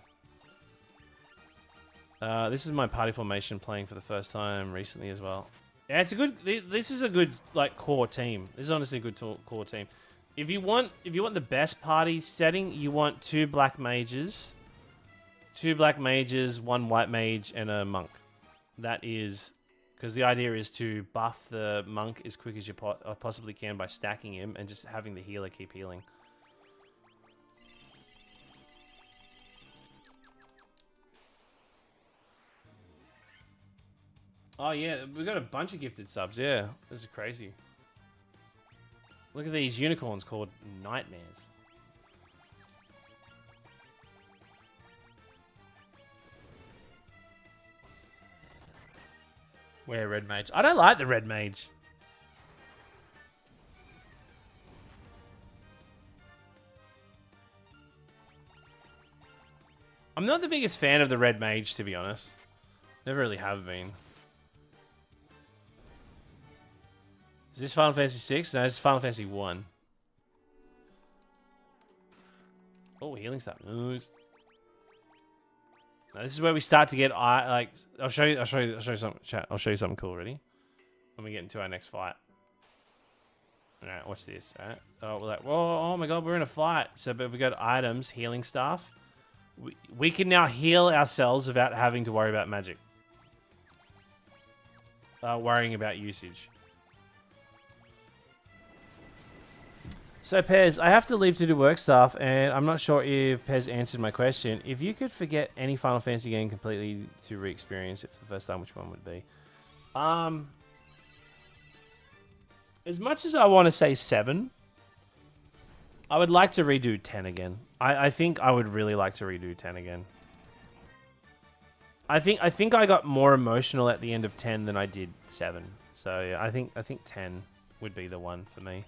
Speaker 1: go. This is my party formation playing for the first time recently as well. Yeah, it's a good. This is a good like core team. This is honestly a good core team. If you want the best party setting, you want 2 black mages, 1 white mage, and a monk. That is because the idea is to buff the monk as quick as you possibly can by stacking him and just having the healer keep healing. Oh yeah, we got a bunch of gifted subs. Yeah, this is crazy. Look at these unicorns called Nightmares. Where red mage? I don't like the red mage. I'm not the biggest fan of the red mage, to be honest. Never really have been. Is this Final Fantasy VI? No, this is Final Fantasy I. Oh, healing stuff. Nice. Now, this is where we start to get like. I'll show you something. Chat. I'll show you something cool. Ready? When we get into our next fight. All right, watch this. All right. Oh, we're like, whoa! Oh my God, we're in a fight. So, but if we go to items, healing stuff, we can now heal ourselves without having to worry about magic. Worrying about usage. So, Pez, I have to leave to do work stuff, and I'm not sure if Pez answered my question. If you could forget any Final Fantasy game completely to re-experience it for the first time, which one would it be? As much as I want to say 7, I would like to redo 10 again. I think I would really like to redo 10 again. I think I got more emotional at the end of 10 than I did 7. So yeah, I think 10 would be the one for me.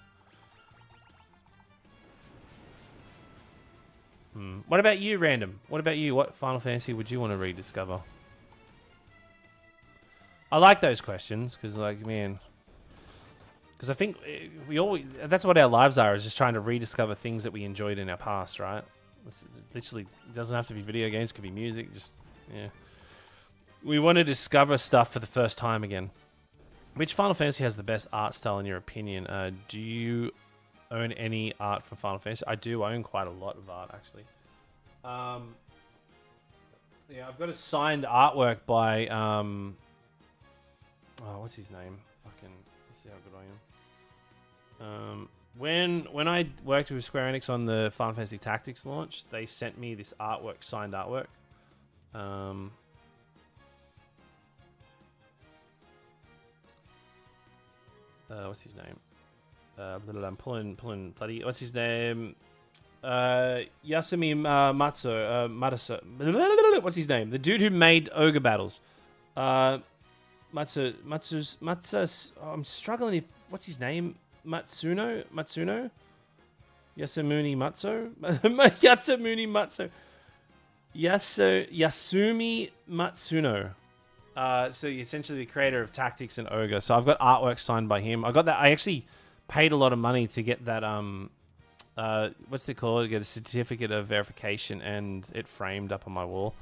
Speaker 1: What about you, Random? What about you? What Final Fantasy would you want to rediscover? I like those questions because, like, man, because I think that's what our lives are, is just trying to rediscover things that we enjoyed in our past, right? It's literally, it doesn't have to be video games, it could be music, just, yeah. We want to discover stuff for the first time again. Which Final Fantasy has the best art style in your opinion? Do you own any art from Final Fantasy? I do own quite a lot of art, actually. Yeah, I've got a signed artwork by oh, what's his name? Fucking, let's see how good I am. When I worked with Square Enix on the Final Fantasy Tactics launch, they sent me this artwork, signed artwork. What's his name? I'm pulling bloody. What's his name? Yasumi Matsu. What's his name? The dude who made Ogre Battles. Matsu. Oh, I'm struggling. What's his name? Matsuno. Yasamuni Matsu? Yasamuni Matsu. Yasumi Matsuno. So essentially the creator of Tactics and Ogre. So I've got artwork signed by him. I got that. I actually paid a lot of money to get that. What's it called? To get a certificate of verification and it framed up on my wall.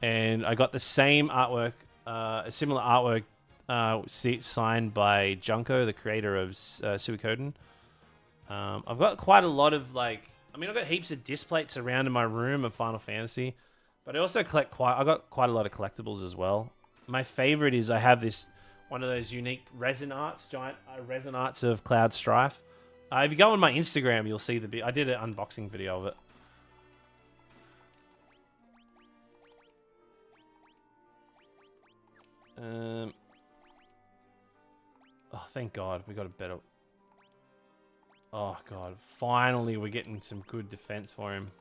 Speaker 1: And I got the same artwork, a similar artwork, signed by Junko, the creator of Suikoden. I've got quite a lot of I've got heaps of disc plates around in my room of Final Fantasy, but I also I got quite a lot of collectibles as well. My favorite is I have one of those unique resin arts, giant resin arts of Cloud Strife. If you go on my Instagram, you'll see I did an unboxing video of it. Oh, thank God. We got a better... Oh, God. Finally, we're getting some good defense for him.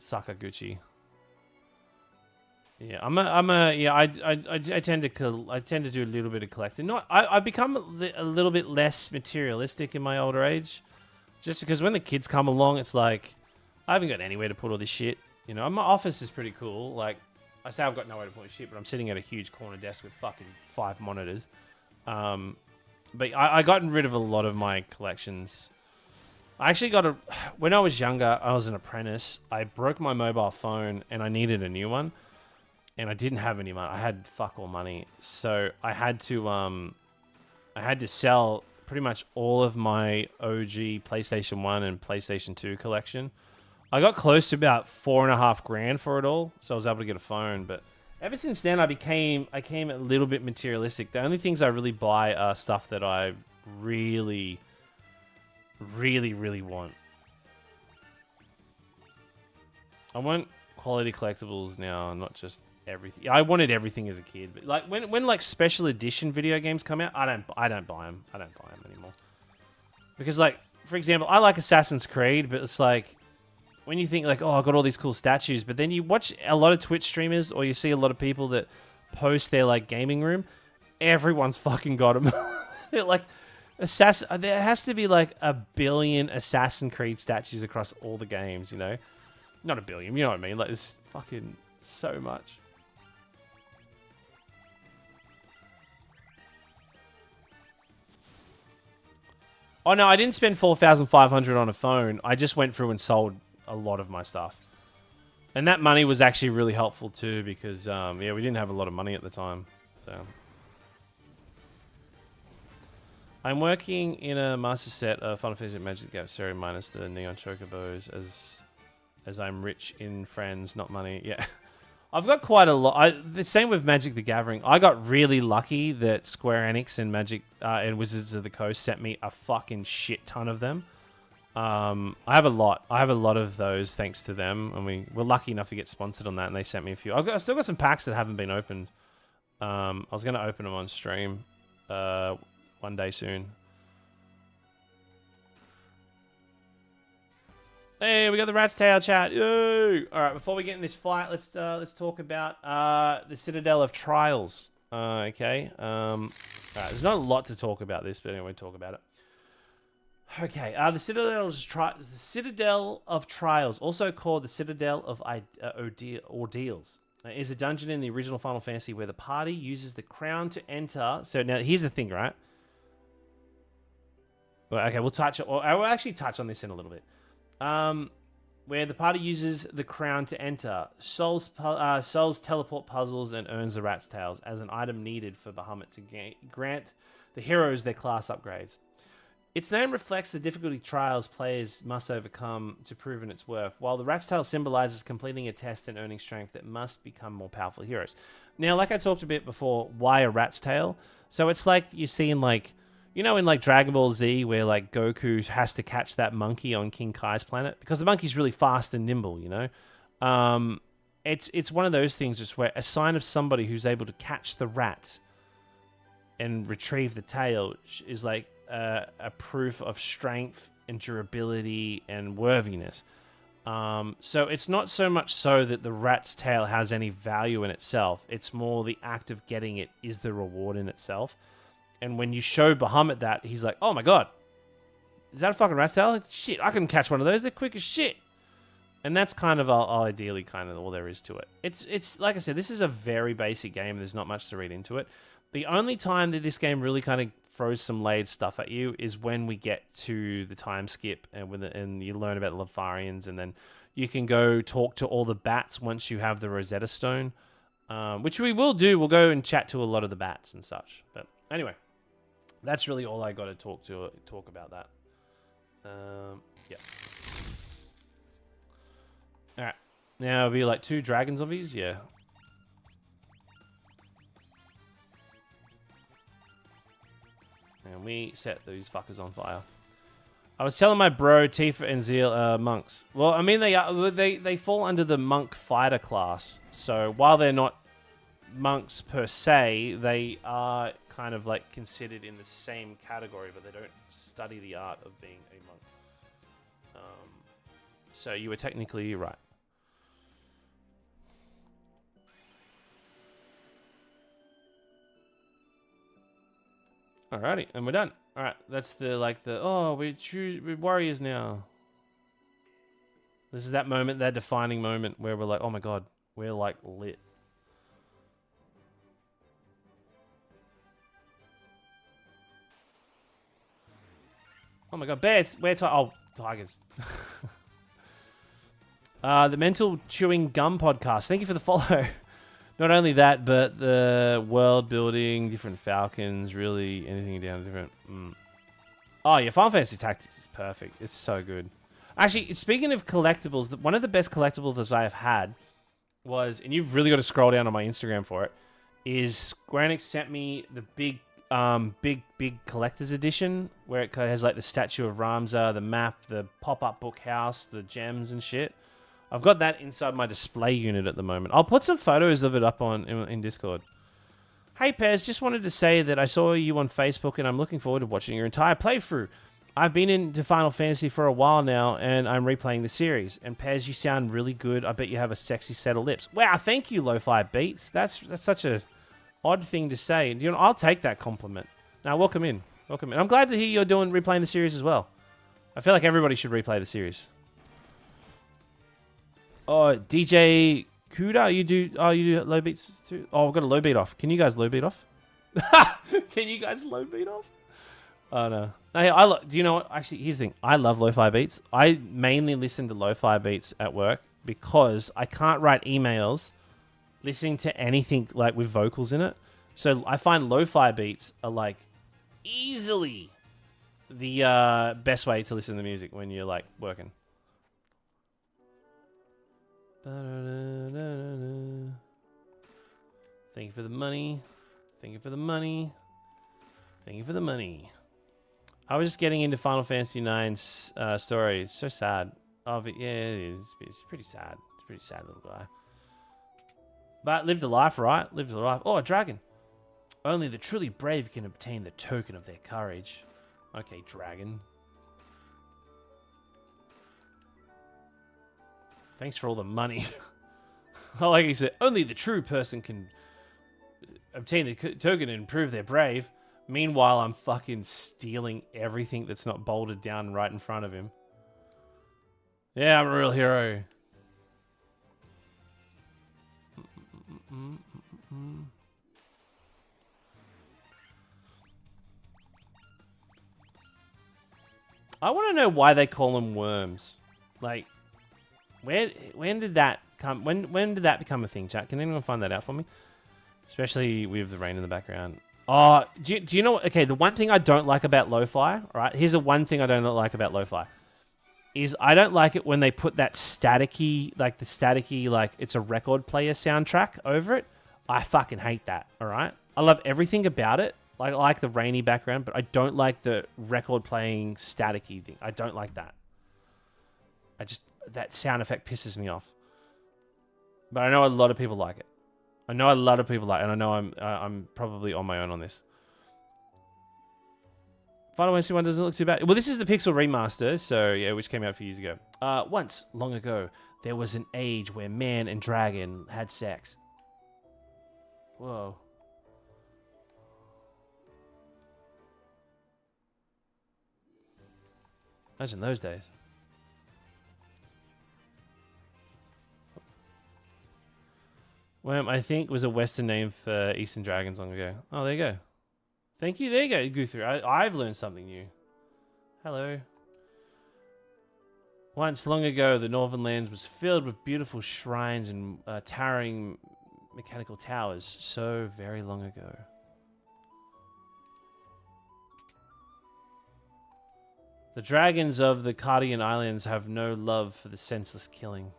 Speaker 1: Sakaguchi. Yeah, I tend to do a little bit of collecting. I've become a little bit less materialistic in my older age, just because when the kids come along, it's like I haven't got anywhere to put all this shit. You know, my office is pretty cool. Like I say, I've got nowhere to put my shit, but I'm sitting at a huge corner desk with fucking 5 monitors. But I gotten rid of a lot of my collections. I actually when I was younger, I was an apprentice. I broke my mobile phone and I needed a new one. And I didn't have any money. I had fuck all money. So I had to sell pretty much all of my OG PlayStation 1 and PlayStation 2 collection. I got close to about $4.5 grand for it all. So I was able to get a phone. But ever since then, I became a little bit materialistic. The only things I really buy are stuff that I really, really, really want. I want quality collectibles now, not just everything. I wanted everything as a kid, but like when like special edition video games come out, I don't buy them. I don't buy them anymore. Because like, for example, I like Assassin's Creed, but it's like when you think like, oh, I got all these cool statues, but then you watch a lot of Twitch streamers or you see a lot of people that post their like gaming room, everyone's fucking got them. Like there has to be like 1 billion Assassin's Creed statues across all the games, you know? Not 1 billion, you know what I mean? Like there's fucking so much. Oh no, I didn't spend 4,500 on a phone. I just went through and sold a lot of my stuff. And that money was actually really helpful too because, yeah, we didn't have a lot of money at the time. So I'm working in a master set of Final Fantasy Magic the Gathering minus the Neon Chocobos as I'm rich in friends, not money. Yeah. I've got quite a lot. The same with Magic the Gathering. I got really lucky that Square Enix and Magic and Wizards of the Coast sent me a fucking shit ton of them. I have a lot. I have a lot of those thanks to them, and we were lucky enough to get sponsored on that, and they sent me a few. I still got some packs that haven't been opened. I was going to open them on stream one day soon. Hey, we got the Rat's Tail chat. Yay! All right, before we get in this fight, let's talk about the Citadel of Trials. Okay. All right, there's not a lot to talk about this, but anyway, we'll talk about it. Okay. The Citadel of Trials, also called the Citadel of Ordeals, is a dungeon in the original Final Fantasy where the party uses the crown to enter. So now here's the thing, right? Well, okay, I will actually touch on this in a little bit. Where the party uses the crown to enter, solves teleport puzzles, and earns the Rat's Tails as an item needed for Bahamut to grant the heroes their class upgrades. Its name reflects the difficulty trials players must overcome to prove in its worth, while the Rat's Tail symbolizes completing a test and earning strength that must become more powerful heroes. Now, like I talked a bit before, why a Rat's Tail? So it's like you see in like, you know, in like Dragon Ball Z, where like Goku has to catch that monkey on King Kai's planet because the monkey's really fast and nimble. You know, it's one of those things just where a sign of somebody who's able to catch the rat and retrieve the tail is like a proof of strength and durability and worthiness. So it's not so much so that the rat's tail has any value in itself. It's more the act of getting it is the reward in itself. And when you show Bahamut that, he's like, oh my god, is that a fucking rat tail? Like, shit, I can catch one of those. They're quick as shit. And that's kind of ideally kind of all there is to it. It's like I said, this is a very basic game. There's not much to read into it. The only time that this game really kind of throws some laid stuff at you is when we get to the time skip and you learn about the Lefarians, and then you can go talk to all the bats once you have the Rosetta Stone, which we will do. We'll go and chat to a lot of the bats and such. But anyway, that's really all I got to talk about that. Yeah. All right. Now it'll be like 2 dragon zombies. Yeah. And we set these fuckers on fire. I was telling my bro Tifa and Zeal are monks. Well, I mean they fall under the monk fighter class. So while they're not monks per se, they are kind of like considered in the same category, but they don't study the art of being a monk. So you were technically right. Alrighty, and we're done. Alright, that's we're warriors now. This is that moment, that defining moment where we're like, oh my god, we're like lit. Oh my god, bears! Tigers. The Mental Chewing Gum Podcast. Thank you for the follow. Not only that, but the world building, different falcons, really anything down different. Oh yeah, Final Fantasy Tactics is perfect. It's so good. Actually, speaking of collectibles, one of the best collectibles I have had was, and you've really got to scroll down on my Instagram for it, is Square Enix sent me the big collector's edition where it has like the statue of Ramza, the map, the pop-up book house, the gems and shit. I've got that inside my display unit at the moment. I'll put some photos of it up in Discord. Hey Pez, just wanted to say that I saw you on Facebook and I'm looking forward to watching your entire playthrough. I've been into Final Fantasy for a while now and I'm replaying the series. And Pez, you sound really good. I bet you have a sexy set of lips. Wow, thank you, Lo-Fi Beats. That's such a odd thing to say. You know, I'll take that compliment. Now, welcome in. Welcome in. I'm glad to hear you're replaying the series as well. I feel like everybody should replay the series. Oh, DJ Kuda, you do low beats too? Oh, we've got a low beat off. Can you guys low beat off? Can you guys low beat off? Oh, no. Hey, do you know what? Actually, here's the thing. I love lo-fi beats. I mainly listen to lo-fi beats at work because I can't write emails listening to anything like with vocals in it. So I find lo-fi beats are like easily the best way to listen to music when you're like working. Thank you for the money. Thank you for the money. Thank you for the money. I was just getting into Final Fantasy IX's story. It's so sad. Oh, but yeah, it is. It's pretty sad. It's a pretty sad little guy. But lived a life, right? Lived a life. Oh, a dragon. Only the truly brave can obtain the token of their courage. Okay, dragon. Thanks for all the money. Like he said, only the true person can obtain the token and prove they're brave. Meanwhile, I'm fucking stealing everything that's not bolted down right in front of him. Yeah, I'm a real hero. I want to know why they call them worms. Like, when did that come? When did that become a thing, chat? Can anyone find that out for me? Especially with the rain in the background. Oh, do you know what? Okay, the one thing I don't like about lo-fi, right? Here's the one thing I don't like about lo-fi. Is I don't like it when they put that staticky, like it's a record player soundtrack over it. I fucking hate that, alright? I love everything about it. Like, I like the rainy background, but I don't like the record playing staticky thing. I don't like that. That sound effect pisses me off. But I know a lot of people like it. And I know I'm probably on my own on this. Final Fantasy 1 doesn't look too bad. Well, this is the Pixel remaster, so yeah, which came out a few years ago. Once, long ago, there was an age where man and dragon had sex. Whoa. Imagine those days. Worm, I think, was a Western name for Eastern dragons long ago. Oh, there you go. Thank you. There you go, Guthrie. I've learned something new. Hello. Once, long ago, the Northern Lands was filled with beautiful shrines and towering mechanical towers. So very long ago. The dragons of the Cardian Islands have no love for the senseless killing.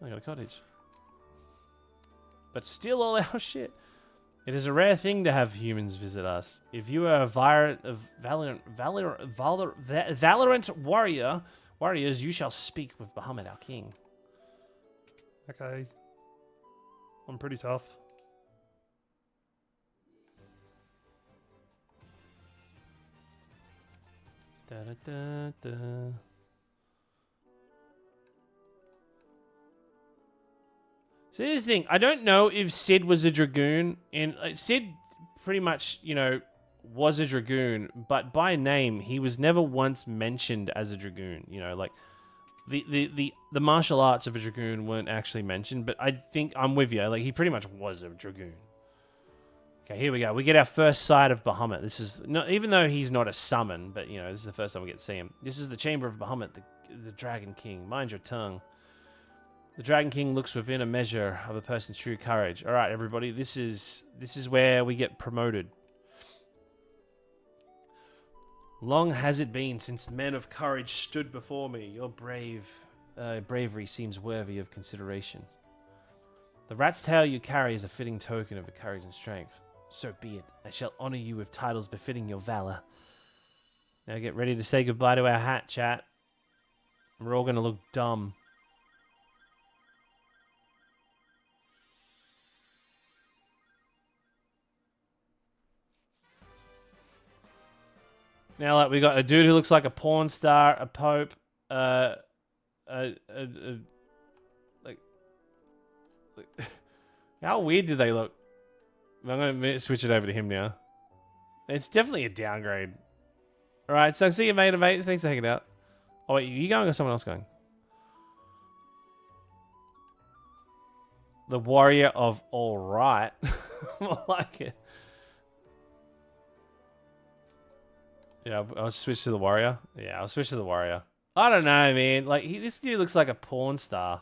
Speaker 1: I got a cottage. But steal all our shit. It is a rare thing to have humans visit us. If you are a Valorant warriors, you shall speak with Bahamut, our king.
Speaker 6: Okay. I'm pretty tough.
Speaker 1: Da, da, da, da. So here's the thing. I don't know if Sid was a Dragoon. And Sid pretty much, you know, was a Dragoon. But by name, he was never once mentioned as a Dragoon. You know, like, the martial arts of a Dragoon weren't actually mentioned. But I think I'm with you. Like, he pretty much was a Dragoon. Okay, here we go. We get our first sight of Bahamut. This is, not, even though he's not a summon, but, you know, this is the first time we get to see him. This is the chamber of Bahamut, the Dragon King. Mind your tongue. The Dragon King looks within a measure of a person's true courage. All right, everybody, this is where we get promoted. Long has it been since men of courage stood before me. Your bravery seems worthy of consideration. The rat's tail you carry is a fitting token of your courage and strength. So be it. I shall honor you with titles befitting your valor. Now get ready to say goodbye to our hat, chat. We're all going to look dumb. Now, like, we got a dude who looks like a porn star, a pope, like, how weird do they look? I'm gonna switch it over to him now. It's definitely a downgrade. All right, so see you, mate. Thanks for hanging out. Oh wait, you going or someone else going? The warrior of all right. I like it. Yeah, I'll switch to the warrior. Yeah, I'll switch to the warrior. I don't know, man. Like, this dude looks like a porn star.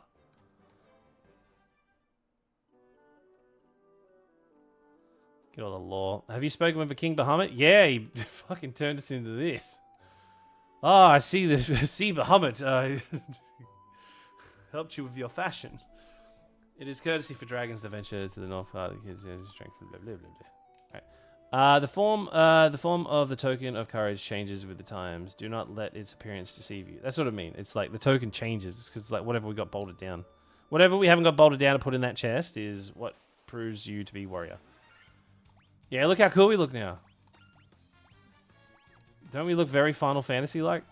Speaker 1: Get all the lore. Have you spoken with the King Bahamut? Yeah, he fucking turned us into this. Oh, I see the see Bahamut. Helped you with your fashion. It is courtesy for dragons to venture to the north part of the kids' strength. Blah, blah, blah, blah. The form of the token of courage changes with the times. Do not let its appearance deceive you. That's what I mean. It's like the token changes because it's like whatever we got bolted down. Whatever we haven't got bolted down and put in that chest is what proves you to be warrior. Yeah, look how cool we look now. Don't we look very Final Fantasy-like?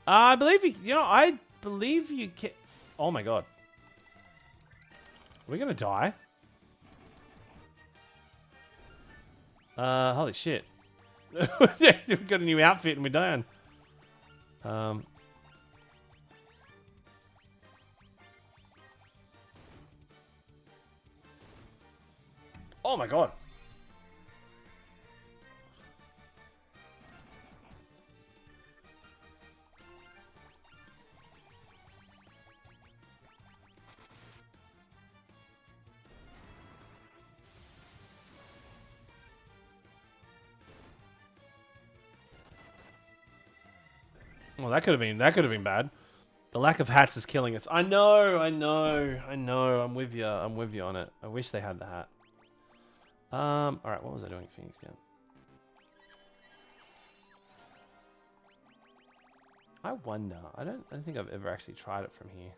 Speaker 1: I believe I believe you can... Oh my god. Are we gonna die? Holy shit. We've got a new outfit and we're dying. Oh my god. Well, that could have been bad. The lack of hats is killing us. I know. I'm with you on it. I wish they had the hat. All right, what was I doing at Phoenix Down? I wonder. I don't think I've ever actually tried it from here.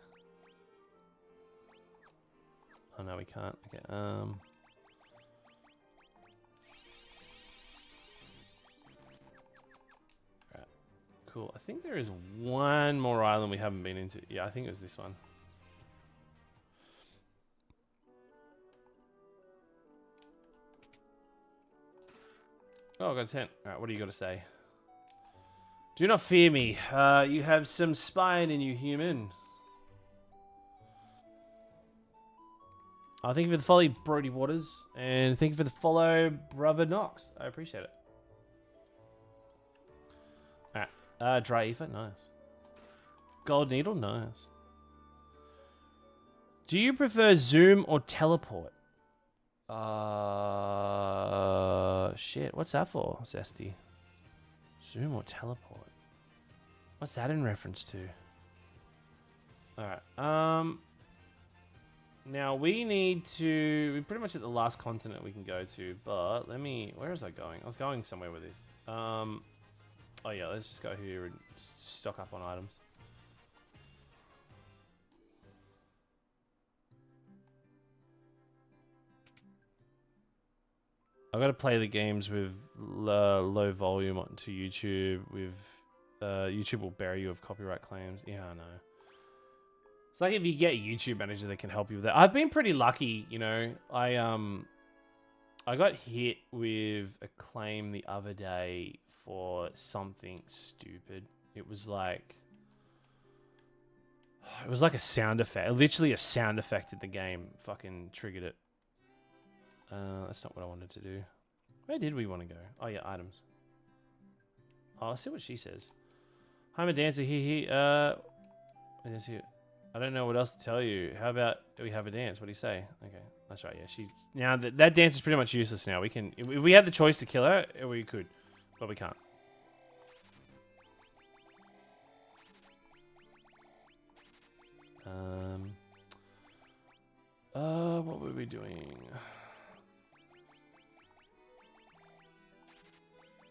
Speaker 1: Oh no, we can't. Okay. Right. Cool. I think there is one more island we haven't been into. Yeah, I think it was this one. Oh, I got 10. Alright, what do you got to say? Do not fear me. You have some spine in you, human. Thank you for the follow, Brody Waters. And thank you for the follow, Brother Knox. I appreciate it. Alright. Dry ether, nice. Gold needle, nice. Do you prefer zoom or teleport? Shit. What's that for, Zesty? Zoom or teleport? What's that in reference to? Alright. Now we need to... We're pretty much at the last continent we can go to, but let me... Where was I going? I was going somewhere with this. Oh yeah, let's just go here and stock up on items. I've got to play the games with low volume onto YouTube. With YouTube will bury you of copyright claims. Yeah, I know. It's like if you get a YouTube manager that can help you with that. I've been pretty lucky, you know. I got hit with a claim the other day for something stupid. It was like a sound effect. Literally a sound effect in the game fucking triggered it. That's not what I wanted to do. Where did we want to go? Oh yeah, items. Oh, I'll see what she says. I'm a dancer. I don't know what else to tell you. How about we have a dance? What do you say? Okay, that's right. Yeah, now that dance is pretty much useless now. We can, if we had the choice to kill her, we could, but we can't. What were we doing?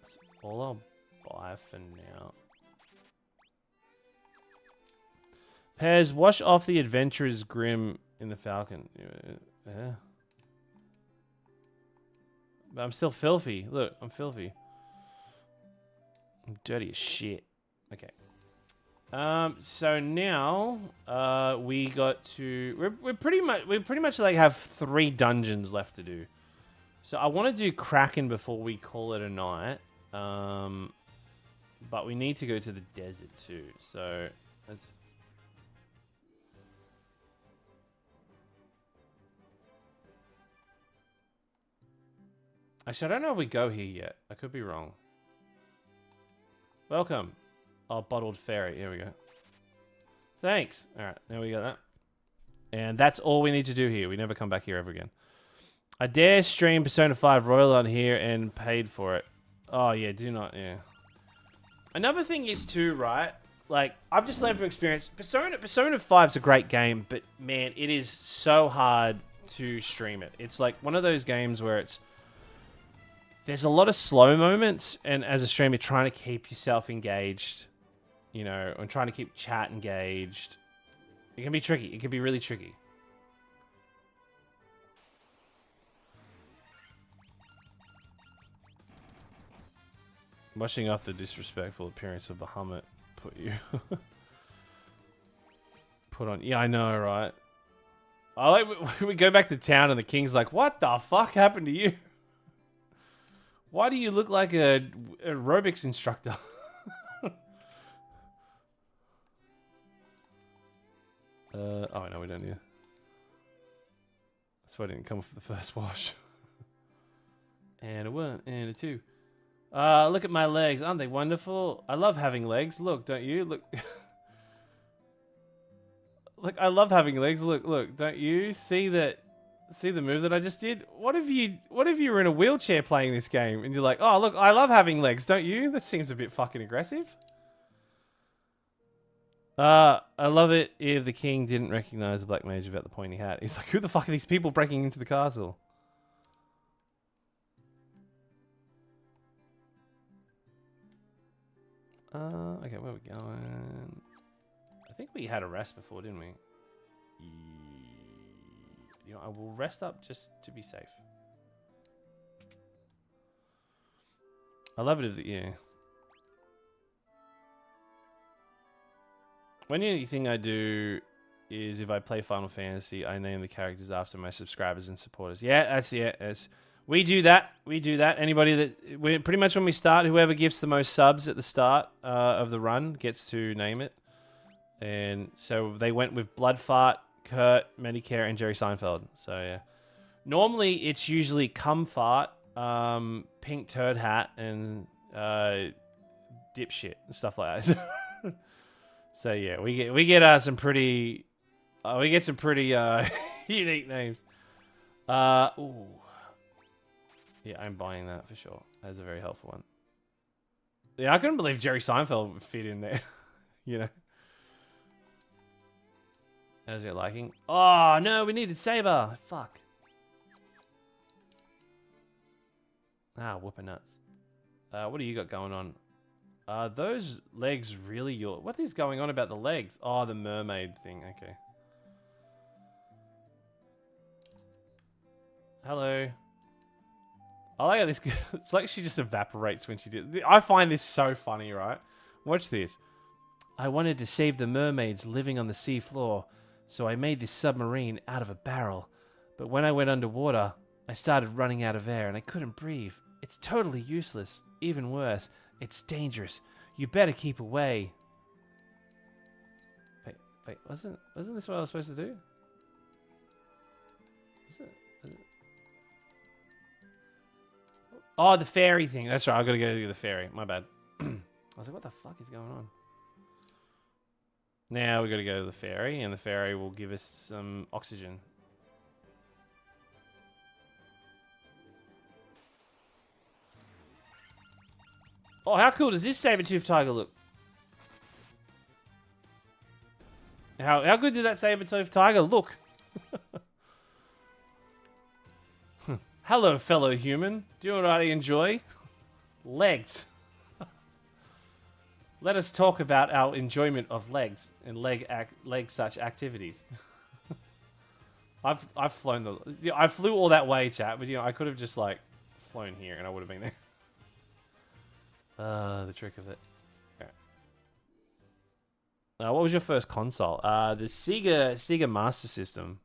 Speaker 1: That's all I'll buy for now. Pez, wash off the adventurer's grim in the Falcon. Yeah. But I'm still filthy. Look, I'm filthy. I'm dirty as shit. Okay. So now we got to we pretty much like have 3 dungeons left to do. So I want to do Kraken before we call it a night. But we need to go to the desert too. So let's. Actually, I don't know if we go here yet. I could be wrong. Welcome. Oh, bottled fairy. Here we go. Thanks. All right, there we go. That. And that's all we need to do here. We never come back here ever again. I dare stream Persona 5 Royal on here and paid for it. Oh, yeah, do not, yeah. Another thing is too, right? Like, I've just learned from experience. Persona 5 is a great game, but man, it is so hard to stream it. It's like one of those games where there's a lot of slow moments, and as a streamer, trying to keep yourself engaged, you know, and trying to keep chat engaged. It can be tricky. It can be really tricky. Washing off the disrespectful appearance of Bahamut put you... put on... Yeah, I know, right? I like we go back to town and the king's like, what the fuck happened to you? Why do you look like a aerobics instructor? Oh, no, we don't need it. That's why I didn't come for the first wash. And a 1, and a 2. Look at my legs. Aren't they wonderful? I love having legs. Look, don't you? Look. Look, I love having legs. Look, don't you? See the move that I just did? What if you were in a wheelchair playing this game and you're like, oh, look, I love having legs, don't you? That seems a bit fucking aggressive. I love it if the king didn't recognize the black mage about the pointy hat. He's like, who the fuck are these people breaking into the castle? Okay, where are we going? I think we had a rest before, didn't we? You know, I will rest up just to be safe. I love it if yeah. One unique thing I do is if I play Final Fantasy, I name the characters after my subscribers and supporters. Yeah, that's We do that. We do that. Anybody that pretty much when we start, whoever gives the most subs at the start of the run gets to name it. And so they went with Bloodfart, Kurt, Medicare, and Jerry Seinfeld. So yeah. Normally it's usually Cumfart, Pink Turd Hat, and Dipshit and stuff like that. So yeah, we get some pretty unique names. Ooh. Yeah, I'm buying that for sure. That's a very helpful one. Yeah, I couldn't believe Jerry Seinfeld would fit in there. You know. How's it liking? Oh no, we needed Saber. Fuck. Ah, whooping nuts. What do you got going on? Those legs really your... What is going on about the legs? Oh, the mermaid thing. Okay. Hello. I like how this... It's like she just evaporates when she did... I find this so funny, right? Watch this. I wanted to save the mermaids living on the sea floor, so I made this submarine out of a barrel. But when I went underwater, I started running out of air and I couldn't breathe. It's totally useless. Even worse, it's dangerous. You better keep away. Wait, wasn't this what I was supposed to do? Was it? Oh, the fairy thing. That's right. I gotta go do the fairy. My bad. I was like, what the fuck is going on? Now we gotta go to the fairy, and the fairy will give us some oxygen. Oh, how cool does this saber-toothed tiger look? How good did that saber-toothed tiger look? Hello, fellow human. Do you know what I enjoy? Legs. Let us talk about our enjoyment of legs and leg such activities. I've flown I flew all that way, chat, but you know I could have just like flown here and I would have been there. The trick of it. Right. What was your first console? The Sega Master System.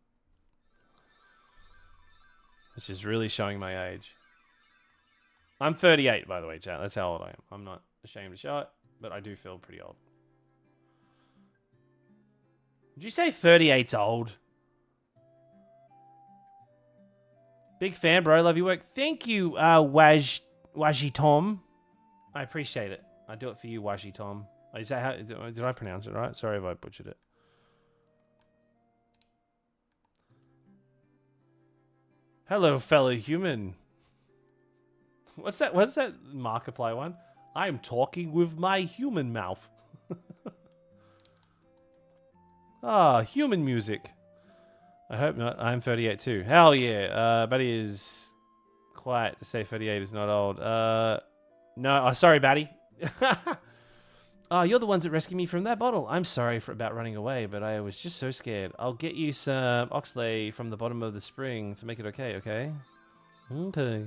Speaker 1: Which is really showing my age. I'm 38, by the way, chat. That's how old I am. I'm not ashamed to show it, but I do feel pretty old. Did you say 38's old? Big fan, bro. Love your work. Thank you, Waji Tom. I appreciate it. I do it for you, Waji Tom. Is that how? Did I pronounce it right? Sorry if I butchered it. Hello, fellow human. What's that Markiplier one? I'm talking with my human mouth. Ah, human music. I hope not. I'm 38 too. Hell yeah. Buddy is quiet to say 38 is not old. No. Oh, sorry, Batty. Oh, you're the ones that rescued me from that bottle. I'm sorry about running away, but I was just so scared. I'll get you some oxley from the bottom of the spring to make it okay, okay? Okay.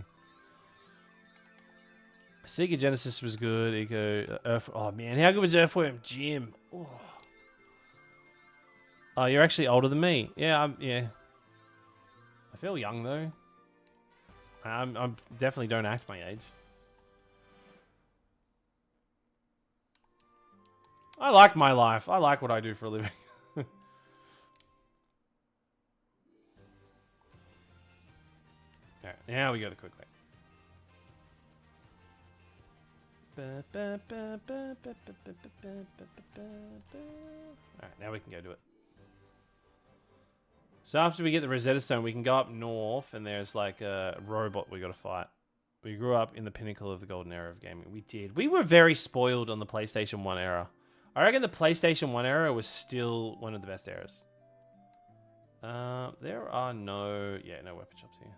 Speaker 1: Sega Genesis was good. Eco, Earth. Oh, man. How good was Earthworm Jim? Oh, you're actually older than me. Yeah, yeah. I feel young, though. I'm definitely don't act my age. I like my life. I like what I do for a living. Alright, now we go to quick Alright, now we can go do it. So after we get the Rosetta Stone, we can go up north, and there's like a robot we got to fight. We grew up in the pinnacle of the golden era of gaming. We did. We were very spoiled on the PlayStation 1 era. I reckon the PlayStation 1 era was still one of the best eras. There are no weapon shops here.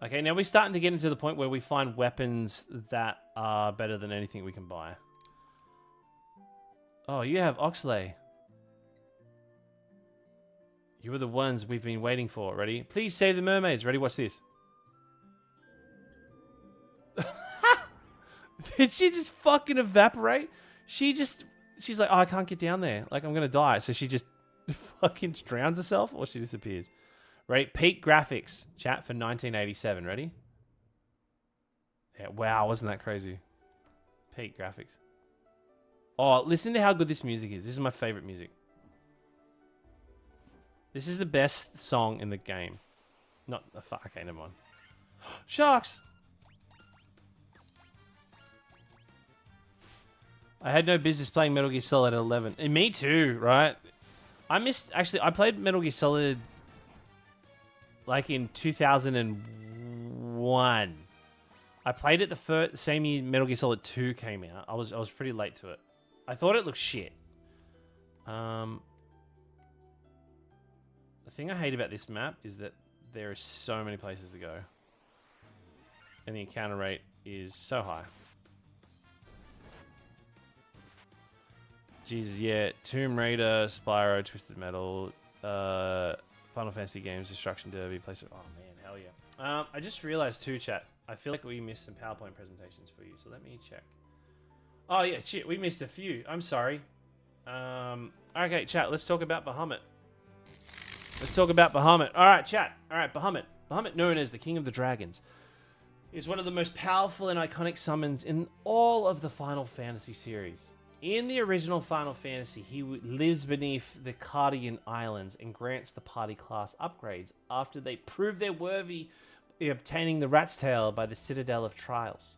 Speaker 1: Okay, now we're starting to get into the point where we find weapons that are better than anything we can buy. Oh, you have Oxley. You are the ones we've been waiting for. Ready? Please save the mermaids. Ready? Watch this. Did she just fucking evaporate? She's like, oh, I can't get down there. Like, I'm going to die. So she just fucking drowns herself or she disappears. Ready? Peak graphics, chat, for 1987. Ready? Yeah, wow, wasn't that crazy? Peak graphics. Oh, listen to how good this music is. This is my favorite music. This is the best song in the game. Not the fuck. Okay, never mind. Sharks! I had no business playing Metal Gear Solid at 11. And me too, right? Actually, I played Metal Gear Solid like in 2001. I played it the same year Metal Gear Solid 2 came out. I was pretty late to it. I thought it looked shit. The thing I hate about this map is that there are so many places to go. And the encounter rate is so high. Jesus, yeah. Tomb Raider, Spyro, Twisted Metal, Final Fantasy games, Destruction Derby, place. Oh man, hell yeah. I just realized too, chat. I feel like we missed some PowerPoint presentations for you, so let me check. Oh yeah, shit, we missed a few. I'm sorry. Okay, chat. Let's talk about Bahamut. Let's talk about Bahamut. All right, chat. All right, Bahamut. Bahamut, known as the King of the Dragons, is one of the most powerful and iconic summons in all of the Final Fantasy series. In the original Final Fantasy, he lives beneath the Cardian Islands and grants the party class upgrades after they prove they're worthy of obtaining the Rat's Tail by the Citadel of Trials.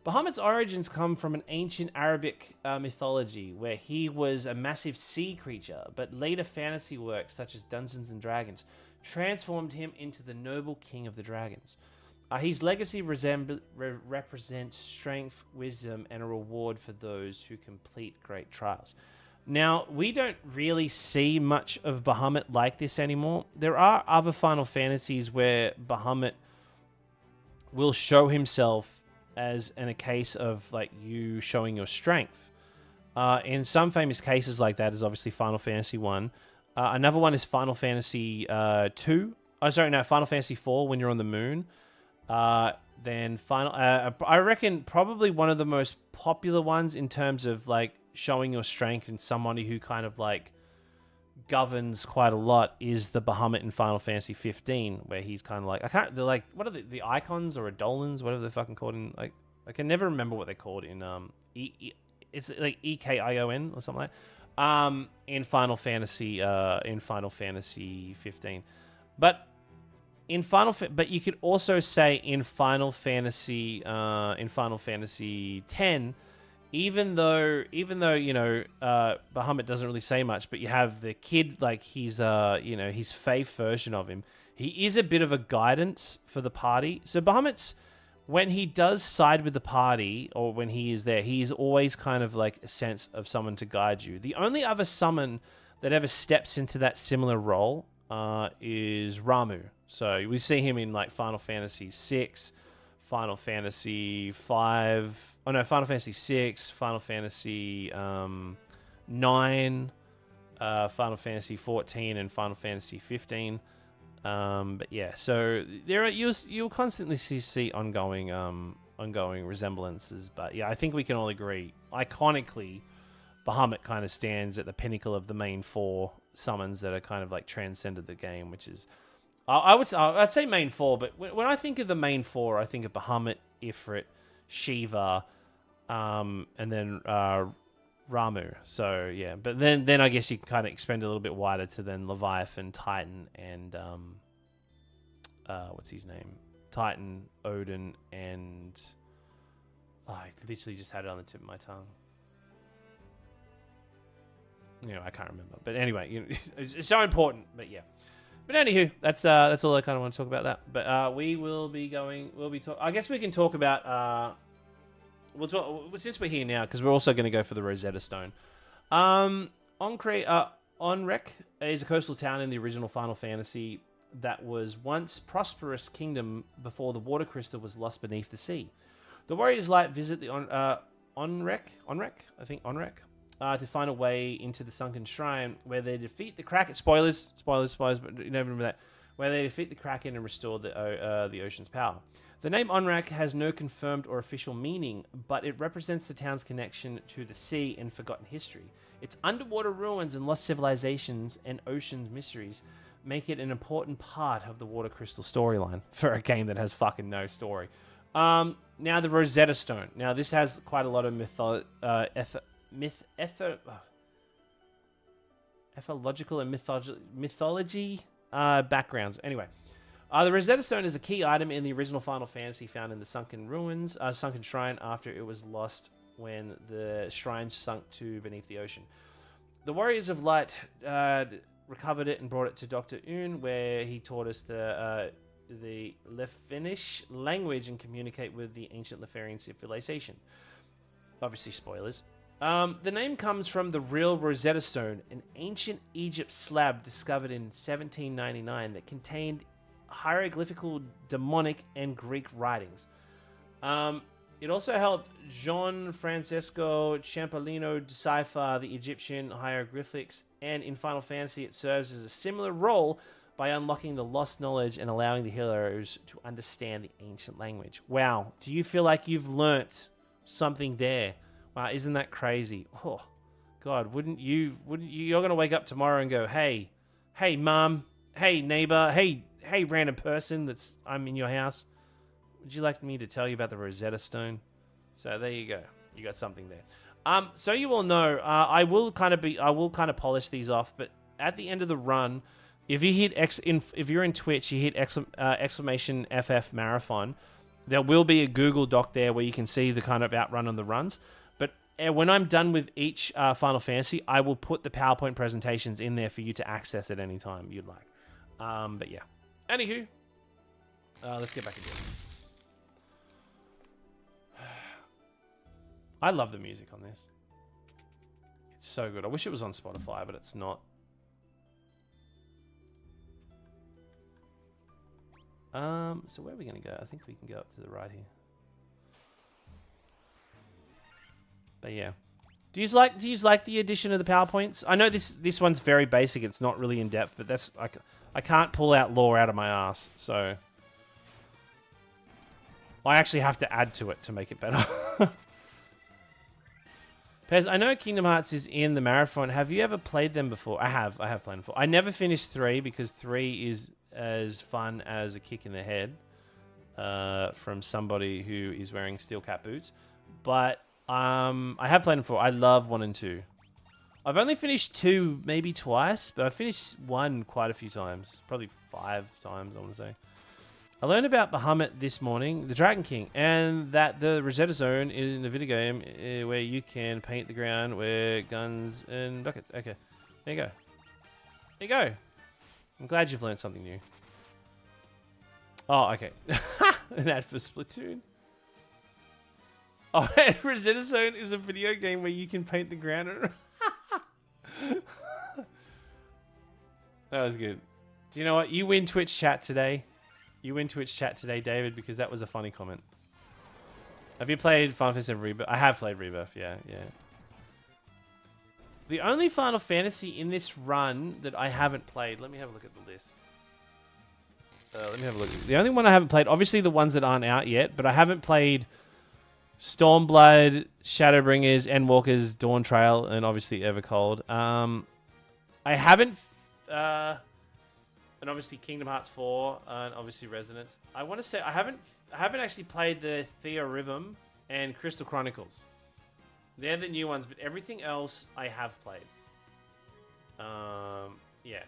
Speaker 1: Bahamut's origins come from an ancient Arabic mythology where he was a massive sea creature, but later fantasy works such as Dungeons & Dragons transformed him into the noble king of the dragons. His legacy represents strength, wisdom, and a reward for those who complete great trials. Now, we don't really see much of Bahamut like this anymore. There are other Final Fantasies where Bahamut will show himself as in a case of like you showing your strength. In some famous cases like that is obviously Final Fantasy 1. Another one is Final Fantasy 2. Oh, sorry, no, Final Fantasy 4 when you're on the moon. Then I reckon probably one of the most popular ones in terms of like showing your strength and somebody who kind of like governs quite a lot is the Bahamut in Final Fantasy 15, where he's kind of like they're like, what are the icons or Adolins, whatever they're fucking called in, like I can never remember what they're called in it's like EKION or something like in Final Fantasy 15. But but you could also say in Final Fantasy 10, even though you know Bahamut doesn't really say much, but you have the kid, like he's his faith version of him. He is a bit of a guidance for the party. So Bahamut's, when he does side with the party or when he is there, he is always kind of like a sense of someone to guide you. The only other summon that ever steps into that similar role is Ramu. So we see him in like Final Fantasy VI, Final Fantasy V, Final Fantasy VI, Final Fantasy 9, Final Fantasy 14, and Final Fantasy 15. But yeah, so you'll constantly see ongoing resemblances. But yeah, I think we can all agree, iconically, Bahamut kind of stands at the pinnacle of the main four summons that are kind of like transcended the game, which is, I'd say main four, but when I think of the main four, I think of Bahamut, Ifrit, Shiva, and then Ramu. So yeah, but then I guess you can kind of expand a little bit wider to then Leviathan, Titan, and what's his name? Titan, Odin, and I literally just had it on the tip of my tongue. I can't remember. But anyway, it's so important. But yeah. But anywho, that's all I kind of want to talk about that. But I guess we can talk about. We'll talk since we're here now, because we're also going to go for the Rosetta Stone. Onrek is a coastal town in the original Final Fantasy that was once prosperous kingdom before the water crystal was lost beneath the sea. The warriors light visit the Onrek, to find a way into the sunken shrine, where they defeat the Kraken. Spoilers, but you never remember that. Where they defeat the Kraken and restore the ocean's power. The name Onrak has no confirmed or official meaning, but it represents the town's connection to the sea and forgotten history. Its underwater ruins and lost civilizations and ocean's mysteries make it an important part of the Water Crystal storyline for a game that has fucking no story. Now the Rosetta Stone. Now this has quite a lot of ethological and mythology backgrounds. Anyway, the Rosetta Stone is a key item in the original Final Fantasy found in the sunken shrine after it was lost when the shrine sunk to beneath the ocean. The Warriors of Light recovered it and brought it to Dr. Un, where he taught us the Lefinish language and communicate with the ancient Lefarian civilization. Obviously, spoilers. The name comes from the real Rosetta Stone, an ancient Egypt slab discovered in 1799 that contained hieroglyphical demonic and Greek writings. It also helped Gian Francesco Ciampolino decipher the Egyptian hieroglyphics, and in Final Fantasy it serves as a similar role by unlocking the lost knowledge and allowing the heroes to understand the ancient language. Wow, do you feel like you've learnt something there? Wow, isn't that crazy? Oh, God, wouldn't you, you're going to wake up tomorrow and go, hey, mom, hey, neighbor, hey, random person I'm in your house. Would you like me to tell you about the Rosetta Stone? So there you go. You got something there. So you all know, I will kind of polish these off, but at the end of the run, if you hit if you're in Twitch, you hit exclamation FF marathon, there will be a Google Doc there where you can see the kind of outrun on the runs. But when I'm done with each Final Fantasy, I will put the PowerPoint presentations in there for you to access at any time you'd like. But yeah. Anywho, let's get back into it. I love the music on this. It's so good. I wish it was on Spotify, but it's not. So where are we going to go? I think we can go up to the right here. But yeah. Do you like the addition of the PowerPoints? I know this one's very basic. It's not really in depth, but that's I can't pull out lore out of my ass, so I actually have to add to it to make it better. Pez, I know Kingdom Hearts is in the marathon. Have you ever played them before? I have played them before. I never finished 3 because 3 is as fun as a kick in the head from somebody who is wearing steel cap boots. But I have played them before. I love 1 and 2. I've only finished 2 maybe twice, but I've finished 1 quite a few times. Probably 5 times, I want to say. I learned about Bahamut this morning, the Dragon King, and that the Rosetta Zone in the video game where you can paint the ground with guns and buckets. Okay, there you go. There you go. I'm glad you've learned something new. Oh, okay. An ad for Splatoon. Oh, and Rosetta Zone is a video game where you can paint the ground. That was good. Do you know what? You win Twitch chat today. You win Twitch chat today, David, because that was a funny comment. Have you played Final Fantasy Rebirth? I have played Rebirth, yeah. The only Final Fantasy in this run that I haven't played... Let me have a look at the list. Let me have a look. The only one I haven't played... Obviously, the ones that aren't out yet, but I haven't played Stormblood, Shadowbringers, Endwalkers, Dawn Trail, and obviously Evercold. I haven't... and obviously Kingdom Hearts 4, and obviously Resonance. I want to say I haven't actually played the Theorhythm and Crystal Chronicles. They're the new ones, but everything else I have played. Yeah.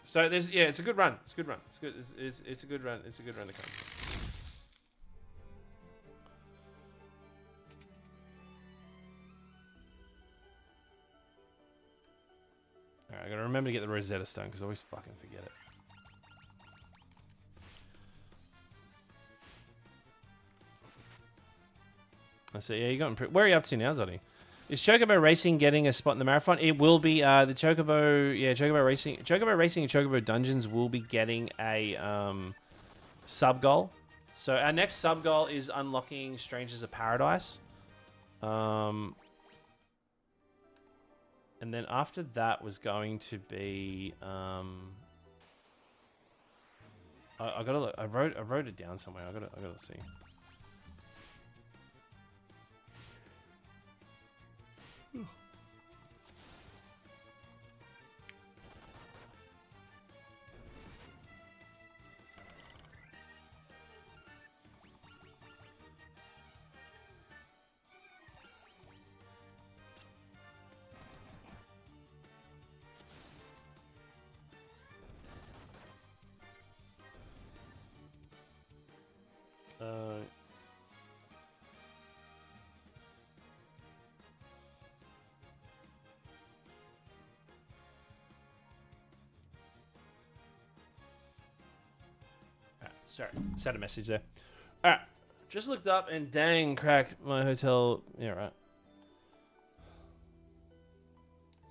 Speaker 1: So it's a good run. It's a good run. It's good. It's a good run. It's a good run to come. Alright, I gotta remember to get the Rosetta Stone because I always fucking forget it. So yeah, you got improved. Where are you up to now, Zoddy? Is Chocobo Racing getting a spot in the marathon? It will be. The Chocobo, Chocobo Racing and Chocobo Dungeons will be getting a sub goal. So our next sub goal is unlocking Strangers of Paradise. And then after that was going to be I gotta look. I wrote it down somewhere. I gotta see. Sorry, sent a message there. All right, just looked up and dang, crack, my hotel. Yeah, right.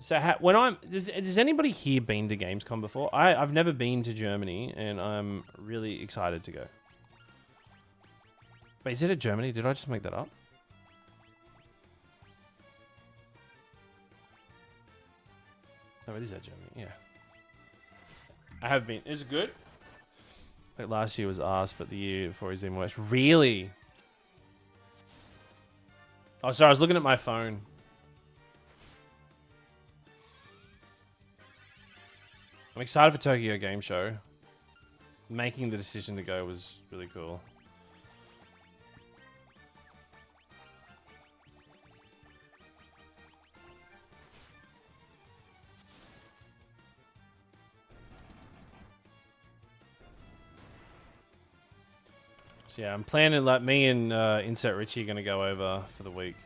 Speaker 1: So when does anybody here been to Gamescom before? I've never been to Germany, and I'm really excited to go. Wait, is it at Germany? Did I just make that up? No, it is at Germany. Yeah, I have been. Is it good? Like last year was arse, but the year before was even worse. Really? Oh, sorry. I was looking at my phone. I'm excited for Tokyo Game Show. Making the decision to go was really cool. So yeah, I'm planning like me and Insert Richie are gonna go over for the week.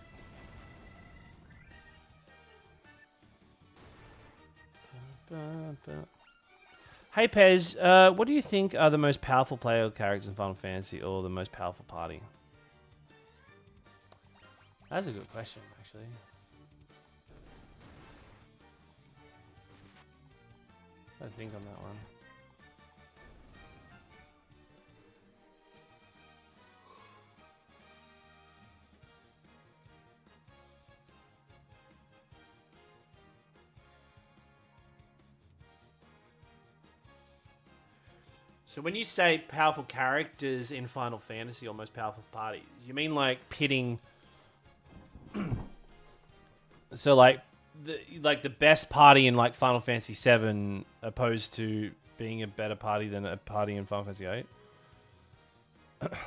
Speaker 1: Hey Pez, what do you think are the most powerful player characters in Final Fantasy, or the most powerful party? That's a good question, actually. I think on that one. So when you say powerful characters in Final Fantasy or most powerful parties, you mean like pitting... So like the best party in like Final Fantasy VII opposed to being a better party than a party in Final Fantasy VIII?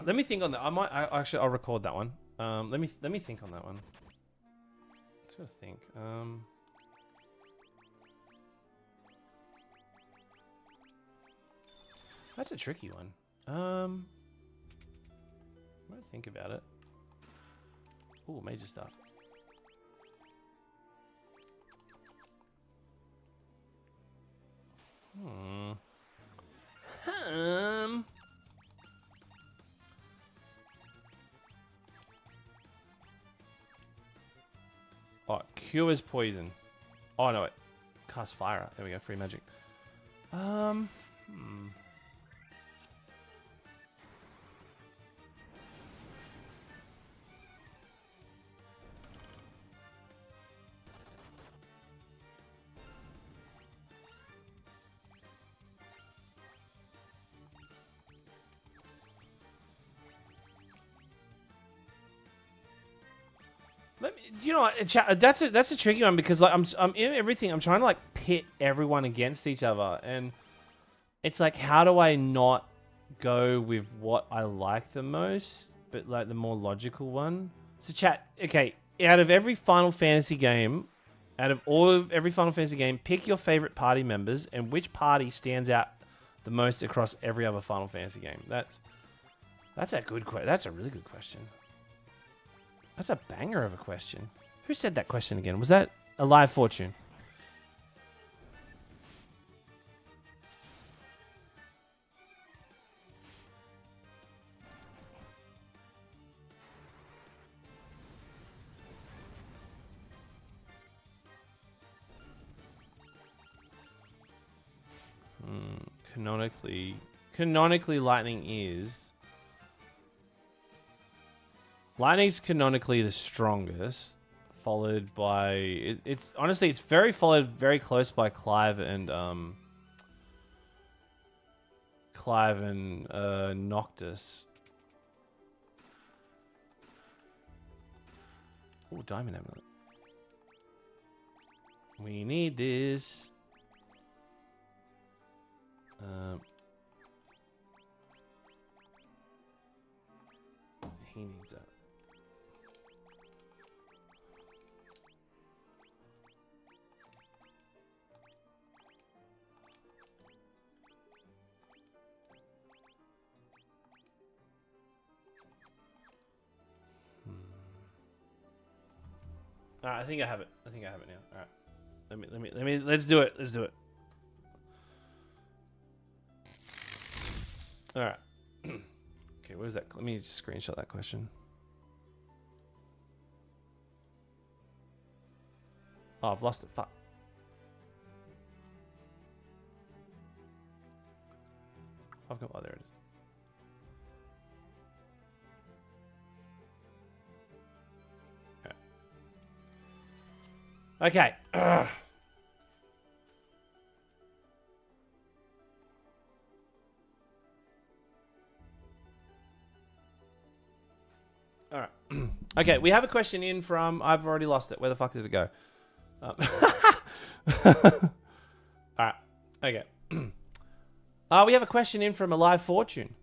Speaker 1: Let me think on that. I'll record that one. Let me think on that one. Let's gotta think. That's a tricky one. I'm gonna think about it. Ooh, major stuff. Oh, cures poison. Oh no, it casts fire. There we go, free magic. You know what? That's a tricky one because like I'm in everything. I'm trying to like pit everyone against each other, and it's like, how do I not go with what I like the most, but like the more logical one? So chat. Okay, out of every Final Fantasy game, every Final Fantasy game, pick your favorite party members and which party stands out the most across every other Final Fantasy game. That's a good question. That's a really good question. That's a banger of a question. Who said that question again? Was that a live fortune? Canonically, Lightning's canonically the strongest, followed by it's honestly it's followed very close by Clive and Noctis. Oh, Diamond Amulet. We need this. He needs that. Alright, I think I have it. I think I have it now. Alright. Let's do it. Let's do it. Alright. Okay, where's that? Let me just screenshot that question. Oh, I've lost it. Fuck. I've got. Oh, there it is. Okay. Ugh. All right. Okay, we have a question in from. I've already lost it. Where the fuck did it go? All right. Okay. We have a question in from Alive Fortune.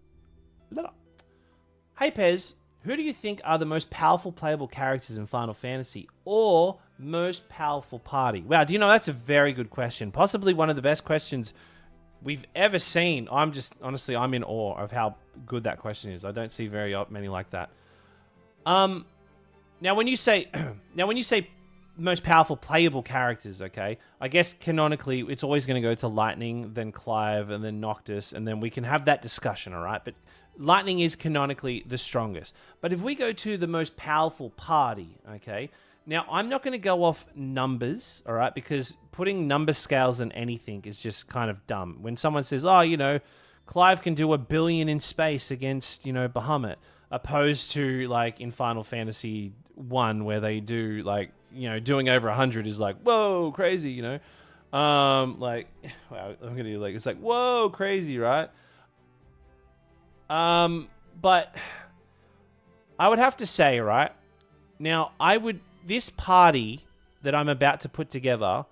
Speaker 1: Hey Pez, who do you think are the most powerful playable characters in Final Fantasy, or most powerful party? Wow, do you know, that's a very good question. Possibly one of the best questions we've ever seen. Honestly, I'm in awe of how good that question is. I don't see very many like that. Now when you say most powerful playable characters, okay, I guess canonically it's always going to go to Lightning, then Clive, and then Noctis, and then we can have that discussion, all right? But Lightning is canonically the strongest. But if we go to the most powerful party, okay, now I'm not going to go off numbers, all right, because putting number scales in anything is just kind of dumb. When someone says, oh, you know, Clive can do 1 billion in space against, you know, Bahamut, opposed to like in Final Fantasy 1 where they do like, you know, doing over 100 is like, whoa, crazy, you know? Like, wow, I'm gonna do like, it's like, whoa, crazy, right? But I would have to say, right, now this party that I'm about to put together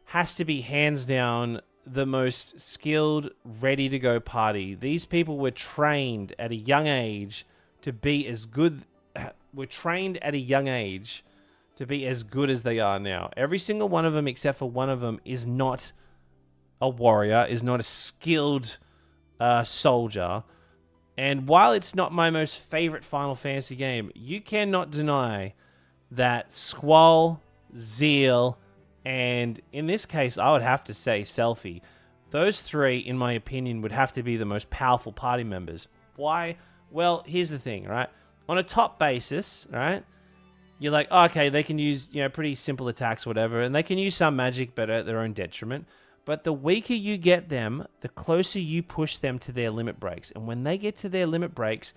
Speaker 1: has to be hands down the most skilled, ready to go party. These people were trained at a young age to be as good, as they are now. Every single one of them, except for one of them, is not a warrior, is not a skilled soldier. And while it's not my most favorite Final Fantasy game, you cannot deny that Squall, Zeal, and in this case, I would have to say Selphie. Those three, in my opinion, would have to be the most powerful party members. Why? Well, here's the thing, right? On a top basis, right? You're like, oh, okay, they can use, you know, pretty simple attacks, whatever, and they can use some magic, but at their own detriment. But the weaker you get them, the closer you push them to their limit breaks. And when they get to their limit breaks,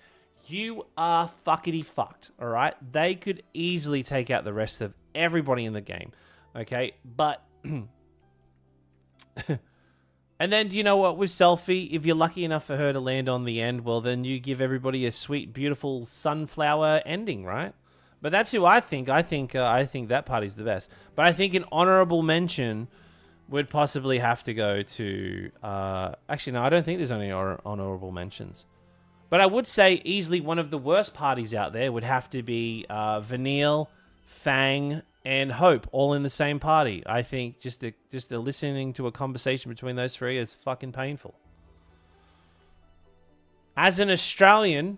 Speaker 1: you are fuckity fucked, all right? They could easily take out the rest of everybody in the game, okay? But, and then, do you know what, with Selphie, if you're lucky enough for her to land on the end, well, then you give everybody a sweet, beautiful sunflower ending, right? But that's who I think. I think that party's the best. But I think an honorable mention would possibly have to go to... actually, no, I don't think there's any honorable mentions. But I would say easily one of the worst parties out there would have to be Vanille, Fang, and Hope, all in the same party. I think just the listening to a conversation between those three is fucking painful. As an Australian,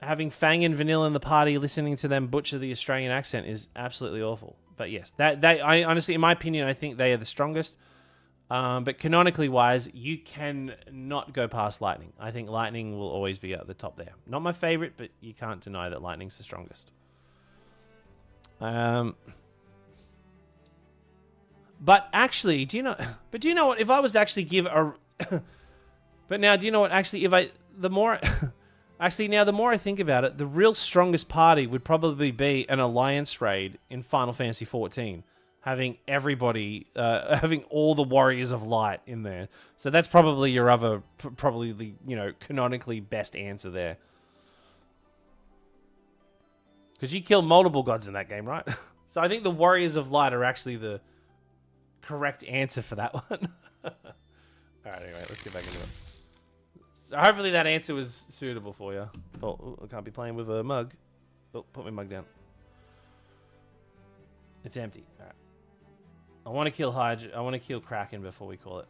Speaker 1: having Fang and Vanille in the party, listening to them butcher the Australian accent is absolutely awful. But yes, I honestly, in my opinion, I think they are the strongest. But canonically wise, you can not go past Lightning. I think Lightning will always be at the top there. Not my favorite, but you can't deny that Lightning's the strongest. But actually, do you know what? If I was to actually give a... But now, do you know what? Actually, the more I think about it, the real strongest party would probably be an alliance raid in Final Fantasy XIV, having everybody, having all the Warriors of Light in there. So that's probably your other, probably the, you know, canonically best answer there. Because you kill multiple gods in that game, right? So I think the Warriors of Light are actually the correct answer for that one. Alright, anyway, let's get back into it. So hopefully that answer was suitable for you. Oh, I can't be playing with a mug. Oh, put my mug down. It's empty. All right. I want to kill Hydra. I want to kill Kraken before we call it.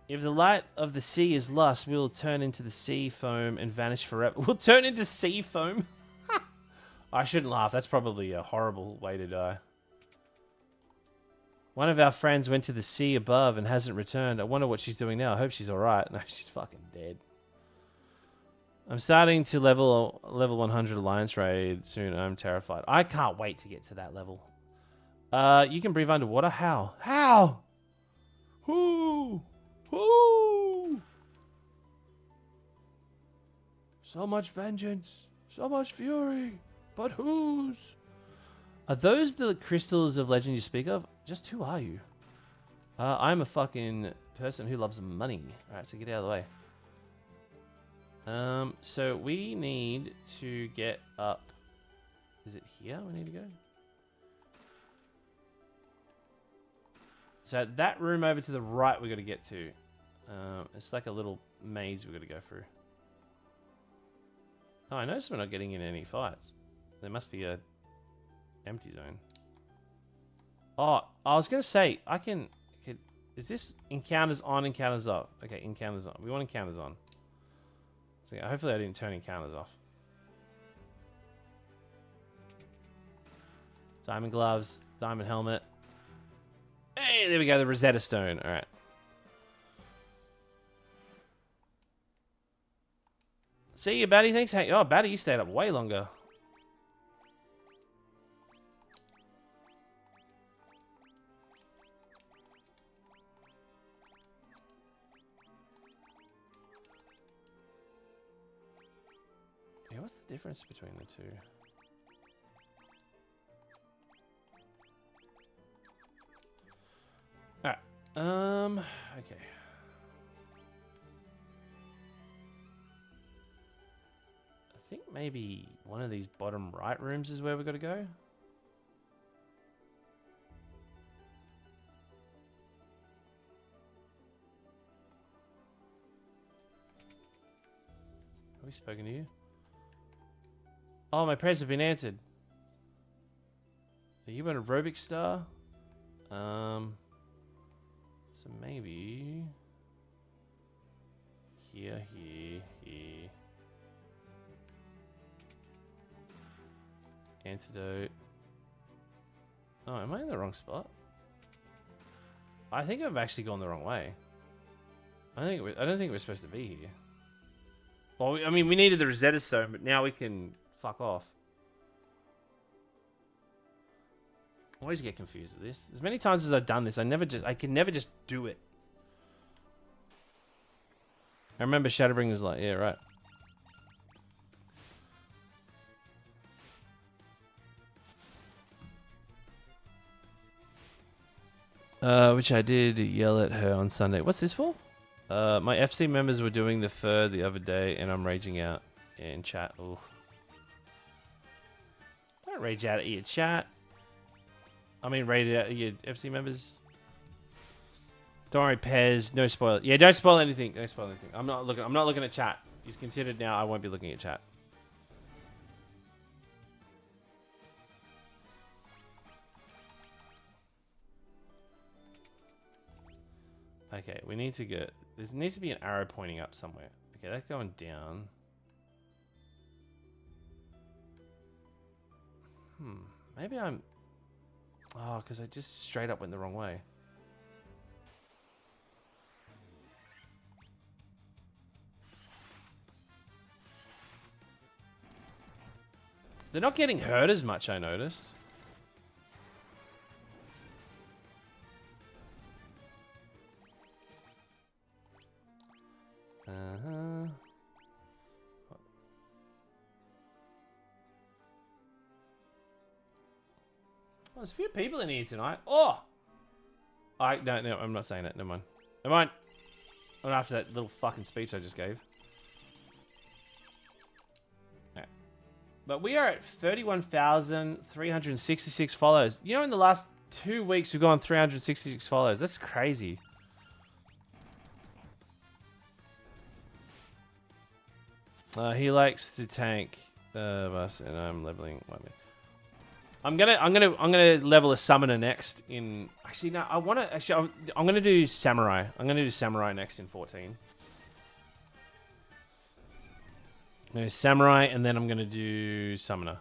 Speaker 1: If the light of the sea is lust, we'll turn into the sea foam and vanish forever. We'll turn into sea foam? I shouldn't laugh. That's probably a horrible way to die. One of our friends went to the sea above and hasn't returned. I wonder what she's doing now. I hope she's alright. No, she's fucking dead. I'm starting to level 100 Alliance raid soon. I'm terrified. I can't wait to get to that level. You can breathe underwater? How? How? Who? Who? So much vengeance. So much fury. But whose? Are those the crystals of legend you speak of? Just who are you? I'm a fucking person who loves money. Alright, so get out of the way. So we need to get up. Is it here we need to go? So that room over to the right we got to get to. It's like a little maze we got to go through. Oh, I noticed we're not getting in any fights. There must be a empty zone. Oh, I was gonna say I can. Is this encounters on, encounters off? Okay, encounters on. We want encounters on. So yeah, hopefully I didn't turn encounters off. Diamond gloves, diamond helmet. Hey, there we go, the Rosetta Stone. All right. See you, Batty. Thanks. Hey, oh, Batty, you stayed up way longer. Yeah, what's the difference between the two? Alright. Okay. I think maybe one of these bottom right rooms is where we got to go. Have we spoken to you? Oh, my prayers have been answered. Are you an aerobic star? So maybe here. Antidote. Oh, am I in the wrong spot? I think I've actually gone the wrong way. I don't think we're supposed to be here. Well, I mean, we needed the Rosetta Stone, but now we can fuck off. I always get confused with this. As many times as I've done this, I can never just do it. I remember Shadowbringers like, yeah, right. Which I did yell at her on Sunday. What's this for? My FC members were doing the fur the other day, and I'm raging out in chat. Ooh. Don't rage out at your chat. I mean, rage out at your FC members. Don't worry, Pez. No spoil. Yeah, don't spoil anything. Don't spoil anything. I'm not looking at chat. He's considered now. I won't be looking at chat. Okay, we need to get. There needs to be an arrow pointing up somewhere. Okay, that's going down. Maybe I'm. Oh, because I just straight up went the wrong way. They're not getting hurt as much, I noticed. Oh, there's a few people in here tonight. Oh! No, I'm not saying that. Never mind. Never mind. Not after that little fucking speech I just gave. Right. But we are at 31,366 follows. You know, in the last 2 weeks, we've gone 366 follows. That's crazy. He likes to tank us, and I'm leveling. I'm gonna level a summoner next in. Actually, no. I'm gonna do samurai. I'm gonna do samurai next in 14. I'm gonna do samurai, and then I'm gonna do summoner.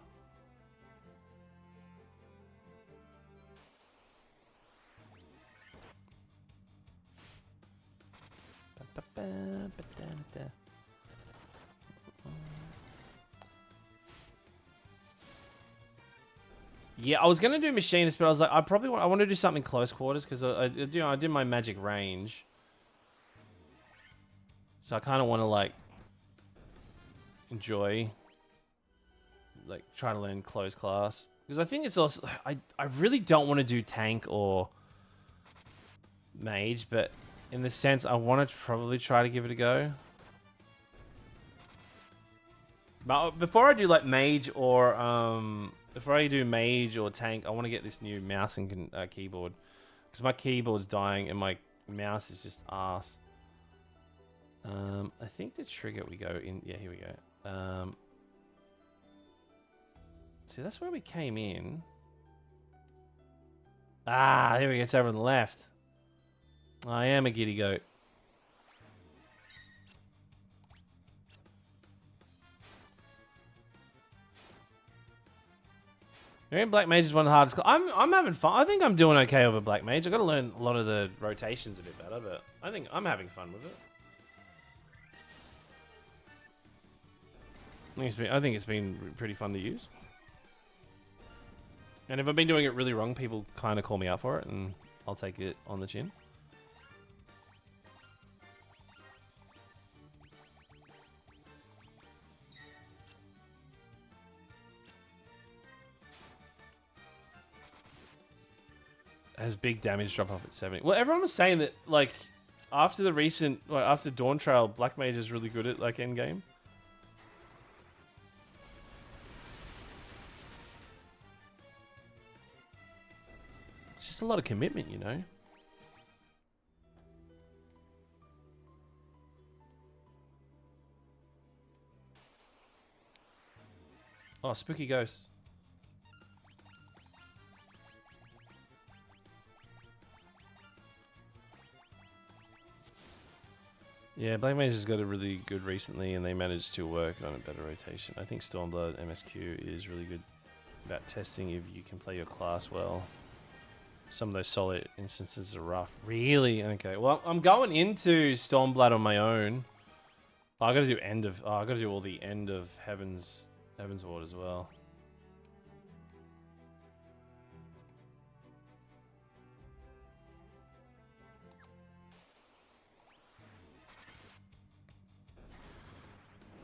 Speaker 1: Yeah, I was gonna do machinist, but I was like, I want to do something close quarters because I did my magic range, so I kind of want to like enjoy, like try to learn close class because I think it's also I really don't want to do tank or mage, but in the sense I want to probably try to give it a go. But before I do like mage or before I do mage or tank, I want to get this new mouse and keyboard because my keyboard's dying and my mouse is just ass. I think the trigger we go in. Yeah, here we go. See, that's where we came in. Ah, here we go. It's over on the left. I am a giddy goat. I mean, Black Mage is one of the hardest. I'm having fun. I think I'm doing okay over Black Mage. I got to learn a lot of the rotations a bit better, but I think I'm having fun with it. I think it's been pretty fun to use. And if I've been doing it really wrong, people kind of call me out for it, and I'll take it on the chin. Has big damage drop off at 70. Well, everyone was saying that, like, after the recent, like, after Dawn Trail, Black Mage is really good at, like, endgame. It's just a lot of commitment, you know? Oh, spooky ghosts. Yeah, Black Mage has got a really good recently, and they managed to work on a better rotation. I think Stormblood MSQ is really good about testing if you can play your class well. Some of those solid instances are rough. Really? Okay. Well, I'm going into Stormblood on my own. Oh, I got to do I got to do all the end of Heaven's Ward as well.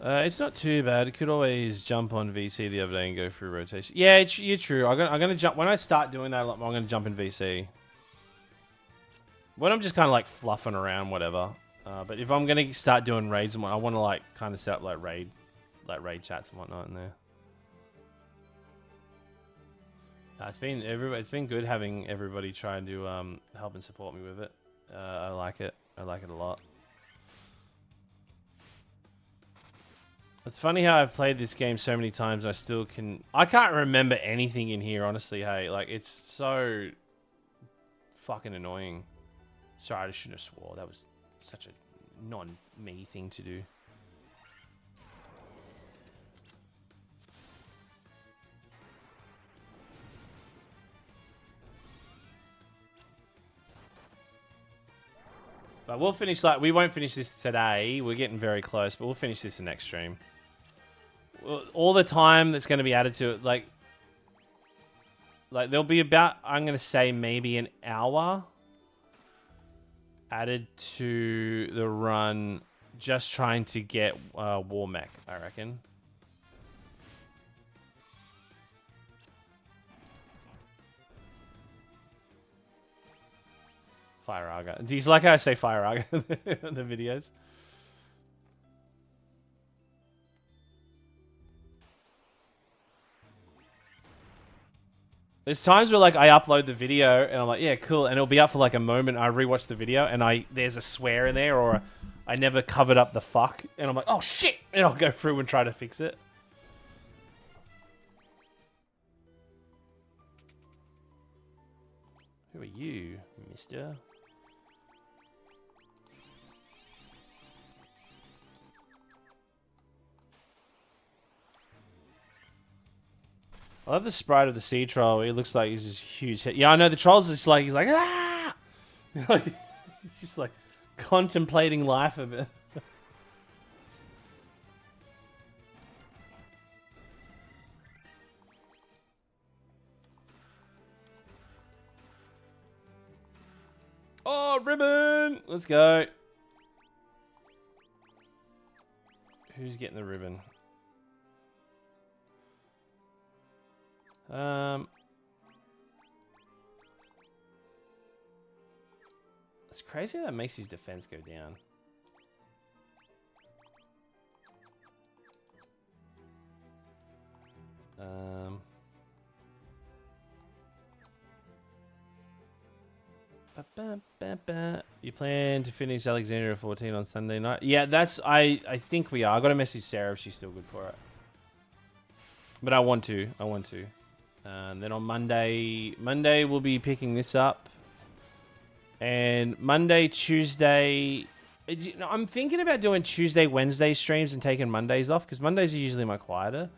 Speaker 1: It's not too bad. You could always jump on VC the other day and go through rotation. Yeah, you're true. I'm gonna jump when I start doing that a lot more. I'm gonna jump in VC. When I'm just kind of like fluffing around, whatever. But if I'm gonna start doing raids and what, I want to like kind of set up like raid chats and whatnot in there. It's been good having everybody trying to help and support me with it. I like it. I like it a lot. It's funny how I've played this game so many times. I can't remember anything in here, honestly. Hey, like it's so fucking annoying. Sorry, I just shouldn't have swore. That was such a non-me thing to do. But we'll finish, like, we won't finish this today. We're getting very close, but we'll finish this in next stream. All the time that's going to be added to it, like there'll be about, I'm going to say maybe an hour added to the run just trying to get War Mech, I reckon. Fire Arga. Do you like how I say Fire Arga in the videos? There's times where like I upload the video and I'm like, yeah, cool, and it'll be up for like a moment. I rewatch the video and there's a swear in there, or I never covered up the fuck, and I'm like, oh shit, and I'll go through and try to fix it. Who are you, mister? I love the sprite of the sea troll. It looks like he's this huge head. Yeah, I know the troll's just like, he's like, ah! He's just like contemplating life a bit. Oh, ribbon! Let's go. Who's getting the ribbon? It's crazy that makes his defense go down. You plan to finish Alexandria 14 on Sunday night? Yeah, that's I think we are. I got to message Sarah if she's still good for it. But I want to. Then on Monday we'll be picking this up. And Monday, Tuesday, I'm thinking about doing Tuesday, Wednesday streams and taking Mondays off because Mondays are usually my quieter.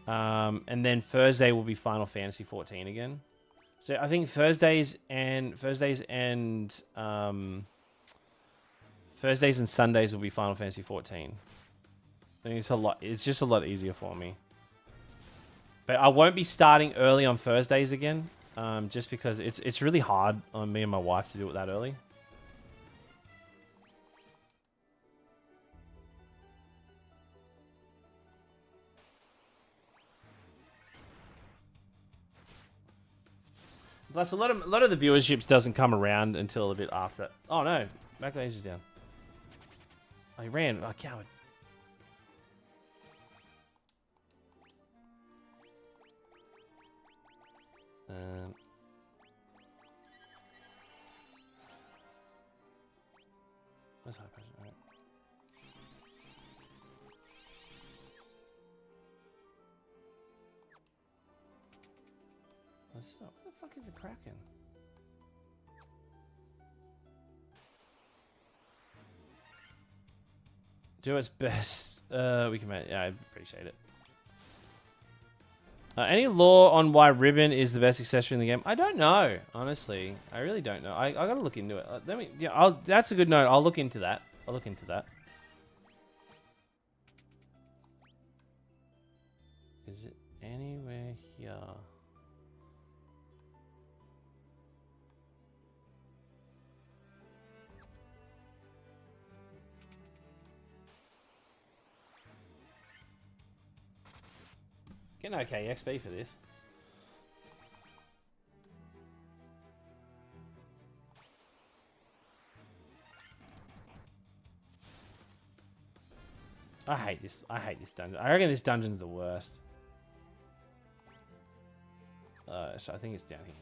Speaker 1: And then Thursday will be Final Fantasy 14 again. So I think Thursdays and Sundays will be Final Fantasy 14. I think it's just a lot easier for me. But I won't be starting early on Thursdays again, just because it's really hard on me and my wife to do it that early. Plus, a lot of the viewerships doesn't come around until a bit after. Oh no, Maclane is down. Oh, he ran. Oh, coward. Where's high pressure? All right. What the fuck is the Kraken? Do its best. We can make. Yeah, I appreciate it. Any lore on why Ribbon is the best accessory in the game? I don't know, honestly. I really don't know. I gotta look into it. Let me. Yeah, that's a good note. I'll look into that. Is it anywhere here? Getting okay XP for this. I hate this dungeon. I reckon this dungeon's the worst. So I think it's down here.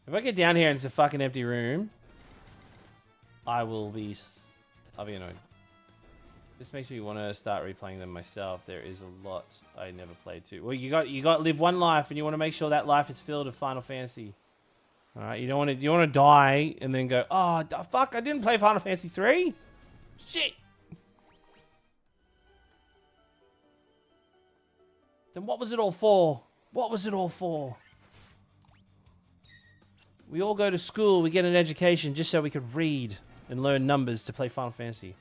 Speaker 1: If I get down here and it's a fucking empty room, I'll be annoyed. This makes me want to start replaying them myself. There is a lot I never played too. Well, you got to live one life, and you want to make sure that life is filled with Final Fantasy. All right, you want to die and then go, oh fuck, I didn't play Final Fantasy 3. Shit. Then what was it all for? What was it all for? We all go to school, we get an education just so we could read and learn numbers to play Final Fantasy.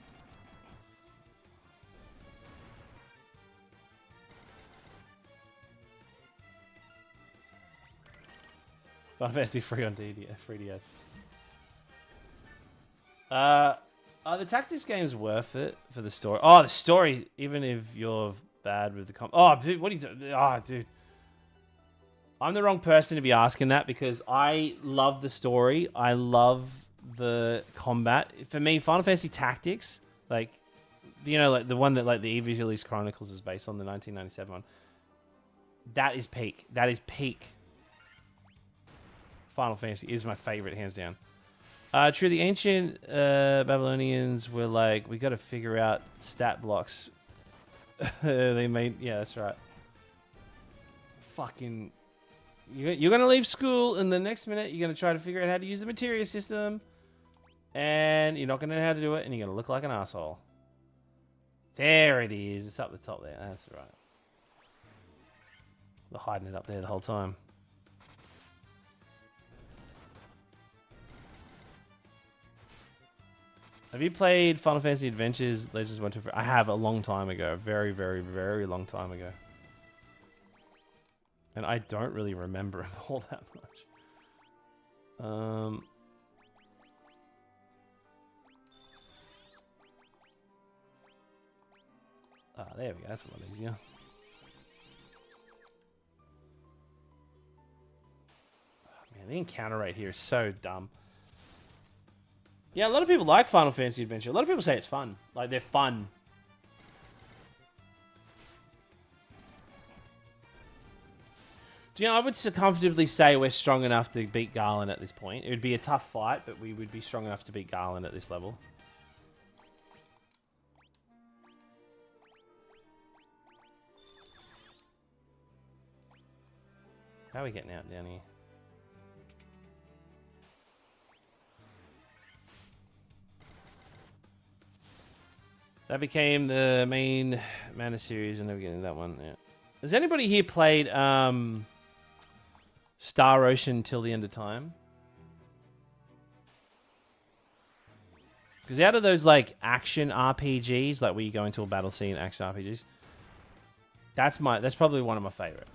Speaker 1: Final Fantasy 3 on 3DS. Are the tactics games worth it for the story? Oh, the story, even if you're bad with the oh, dude, what are you doing? Oh, dude. I'm the wrong person to be asking that because I love the story. I love the combat. For me, Final Fantasy Tactics, like, you know, like the one that like the IVALICE Chronicles is based on, the 1997 one. That is peak. That is peak. Final Fantasy is my favorite, hands down. True, the ancient Babylonians were like, we got to figure out stat blocks. They made, yeah, that's right. Fucking, you're going to leave school, and the next minute you're going to try to figure out how to use the materia system, and you're not going to know how to do it, and you're going to look like an asshole. There it is. It's up the top there. That's right. They're hiding it up there the whole time. Have you played Final Fantasy Adventures Legends 1, 2, 3? I have, a long time ago. A very, very, very long time ago. And I don't really remember it all that much. There we go. That's a lot easier. Oh, man, the encounter rate here is so dumb. Yeah, a lot of people like Final Fantasy Adventure. A lot of people say it's fun. Like, they're fun. Do you know, I would so comfortably say we're strong enough to beat Garland at this point. It would be a tough fight, but we would be strong enough to beat Garland at this level. How are we getting out down here? That became the main Mana series, and never getting that one. Yeah. Has anybody here played Star Ocean Till the End of Time? Because out of those like action RPGs, like where you go into a battle scene, action RPGs, that's probably one of my favorite.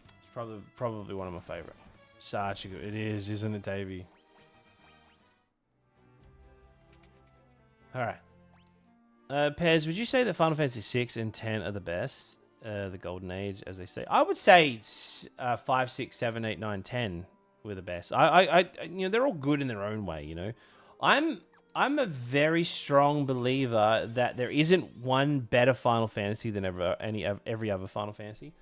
Speaker 1: It's probably one of my favorite. Such a good. It is, isn't it, Davey? All right. Pez, would you say that Final Fantasy VI and X are the best? The golden age, as they say. I would say 5, 6, 7, 8, 9, 10 were the best. You know, they're all good in their own way. You know, I'm a very strong believer that there isn't one better Final Fantasy than every other Final Fantasy.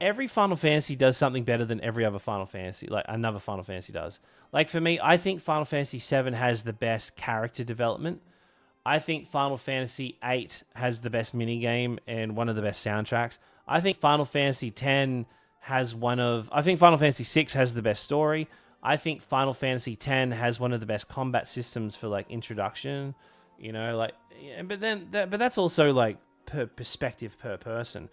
Speaker 1: Every Final Fantasy does something better than every other Final Fantasy, like another Final Fantasy does. Like for me, I think Final Fantasy VII has the best character development. I think Final Fantasy VIII has the best minigame and one of the best soundtracks. I think Final Fantasy X has I think Final Fantasy VI has the best story. I think Final Fantasy X has one of the best combat systems for like introduction. You know, like, but that's also like per perspective per person.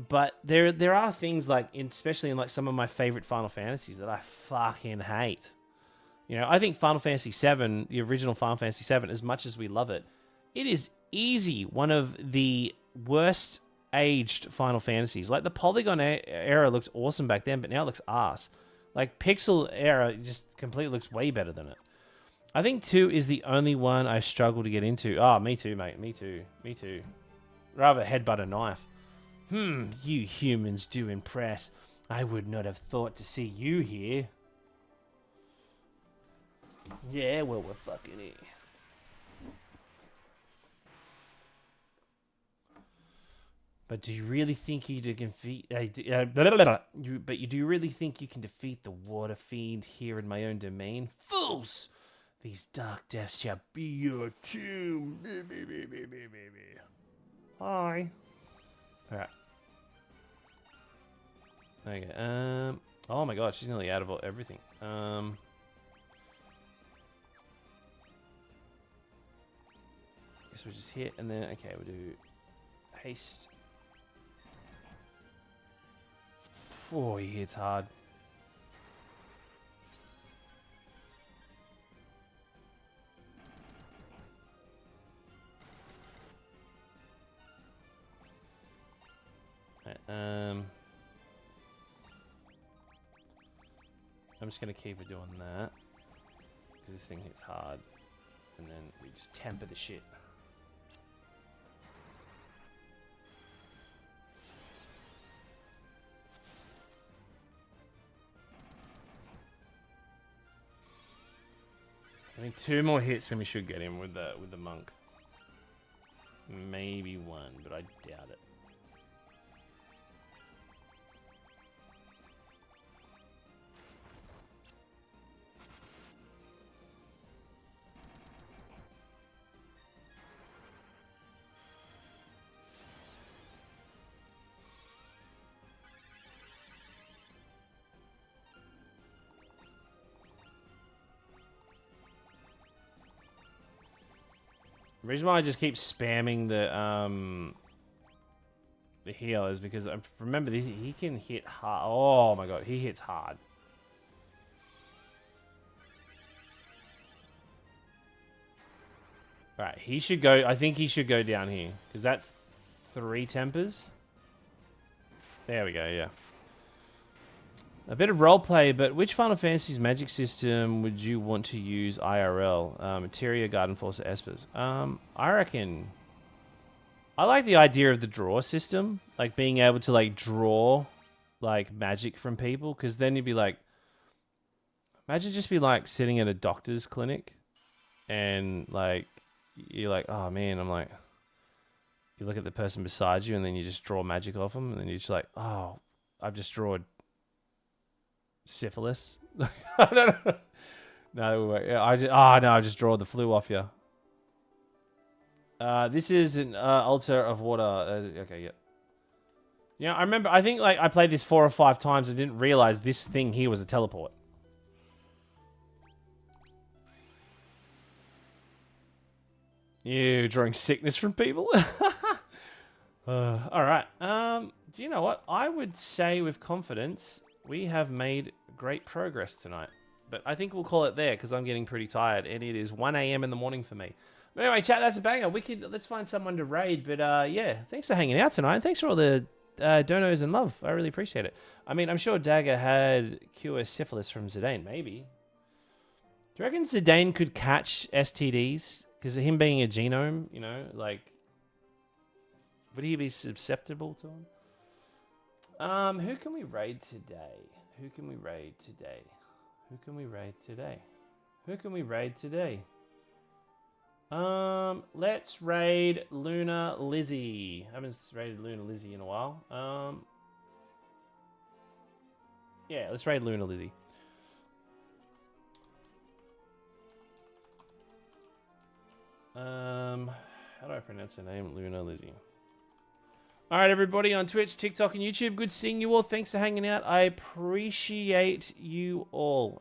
Speaker 1: But there are things like, especially in like some of my favorite Final Fantasies that I fucking hate. You know, I think Final Fantasy VII, the original Final Fantasy VII, as much as we love it, it is easy one of the worst aged Final Fantasies. Like the polygon era looked awesome back then, but now it looks ass. Like pixel era just completely looks way better than it. I think 2 is the only one I struggle to get into. Oh, me too, mate. Me too. Rather headbutt a knife. You humans do impress. I would not have thought to see you here. Yeah, well, we're fucking here. But do you really think you can defeat? But you do really think you can defeat the water fiend here in my own domain? Fools! These dark depths shall be your tomb. Hi. All right. Okay. Oh my god, she's nearly out of everything. Guess we'll just hit and then okay, we'll do haste. Oh, he hits hard. Right, I'm just gonna keep it doing that because this thing hits hard, and then we just temper the shit. I think 2 more hits and we should get him with the monk. Maybe 1, but I doubt it. The reason why I just keep spamming the heal is because I remember this, he can hit hard. Oh my god, he hits hard. Right, he should go. I think he should go down here because that's 3 tempers. There we go. Yeah. A bit of roleplay, but which Final Fantasy's magic system would you want to use IRL? Materia, Garden Force, or Espers? I reckon... I like the idea of the draw system. Like, being able to, like, draw, like, magic from people. Because then you'd be like... Imagine just be, like, sitting at a doctor's clinic. And, like, you're like, oh, man, I'm like... You look at the person beside you, and then you just draw magic off them. And then you're just like, oh, I've just drawn... syphilis. I don't know. No, I just draw the flu off you. This is an altar of water. Okay, yeah. Yeah, I remember. I think like I played this 4 or 5 times and didn't realize this thing here was a teleport. You drawing sickness from people? All right. Do you know what? I would say with confidence we have made great progress tonight. But I think we'll call it there because I'm getting pretty tired and it is 1 a.m. in the morning for me. But anyway, chat, that's a banger. Let's find someone to raid. But yeah, thanks for hanging out tonight. Thanks for all the donos and love. I really appreciate it. I mean, I'm sure Dagger had cure syphilis from Zidane, maybe. Do you reckon Zidane could catch STDs? Because of him being a genome, you know, like... Would he be susceptible to them? Who can we raid today? Who can we raid today? Who can we raid today? Who can we raid today? Let's raid Luna Lizzie. I haven't raided Luna Lizzie in a while. Yeah, let's raid Luna Lizzie. How do I pronounce her name? Luna Lizzie. All right, everybody on Twitch, TikTok, and YouTube. Good seeing you all. Thanks for hanging out. I appreciate you all.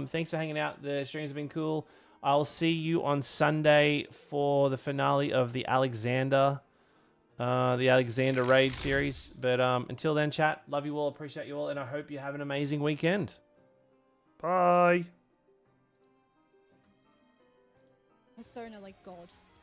Speaker 1: Thanks for hanging out. The streams have been cool. I'll see you on Sunday for the finale of the Alexander raid series. But until then, chat, love you all, appreciate you all, and I hope you have an amazing weekend.
Speaker 6: Bye.
Speaker 7: Persona like God.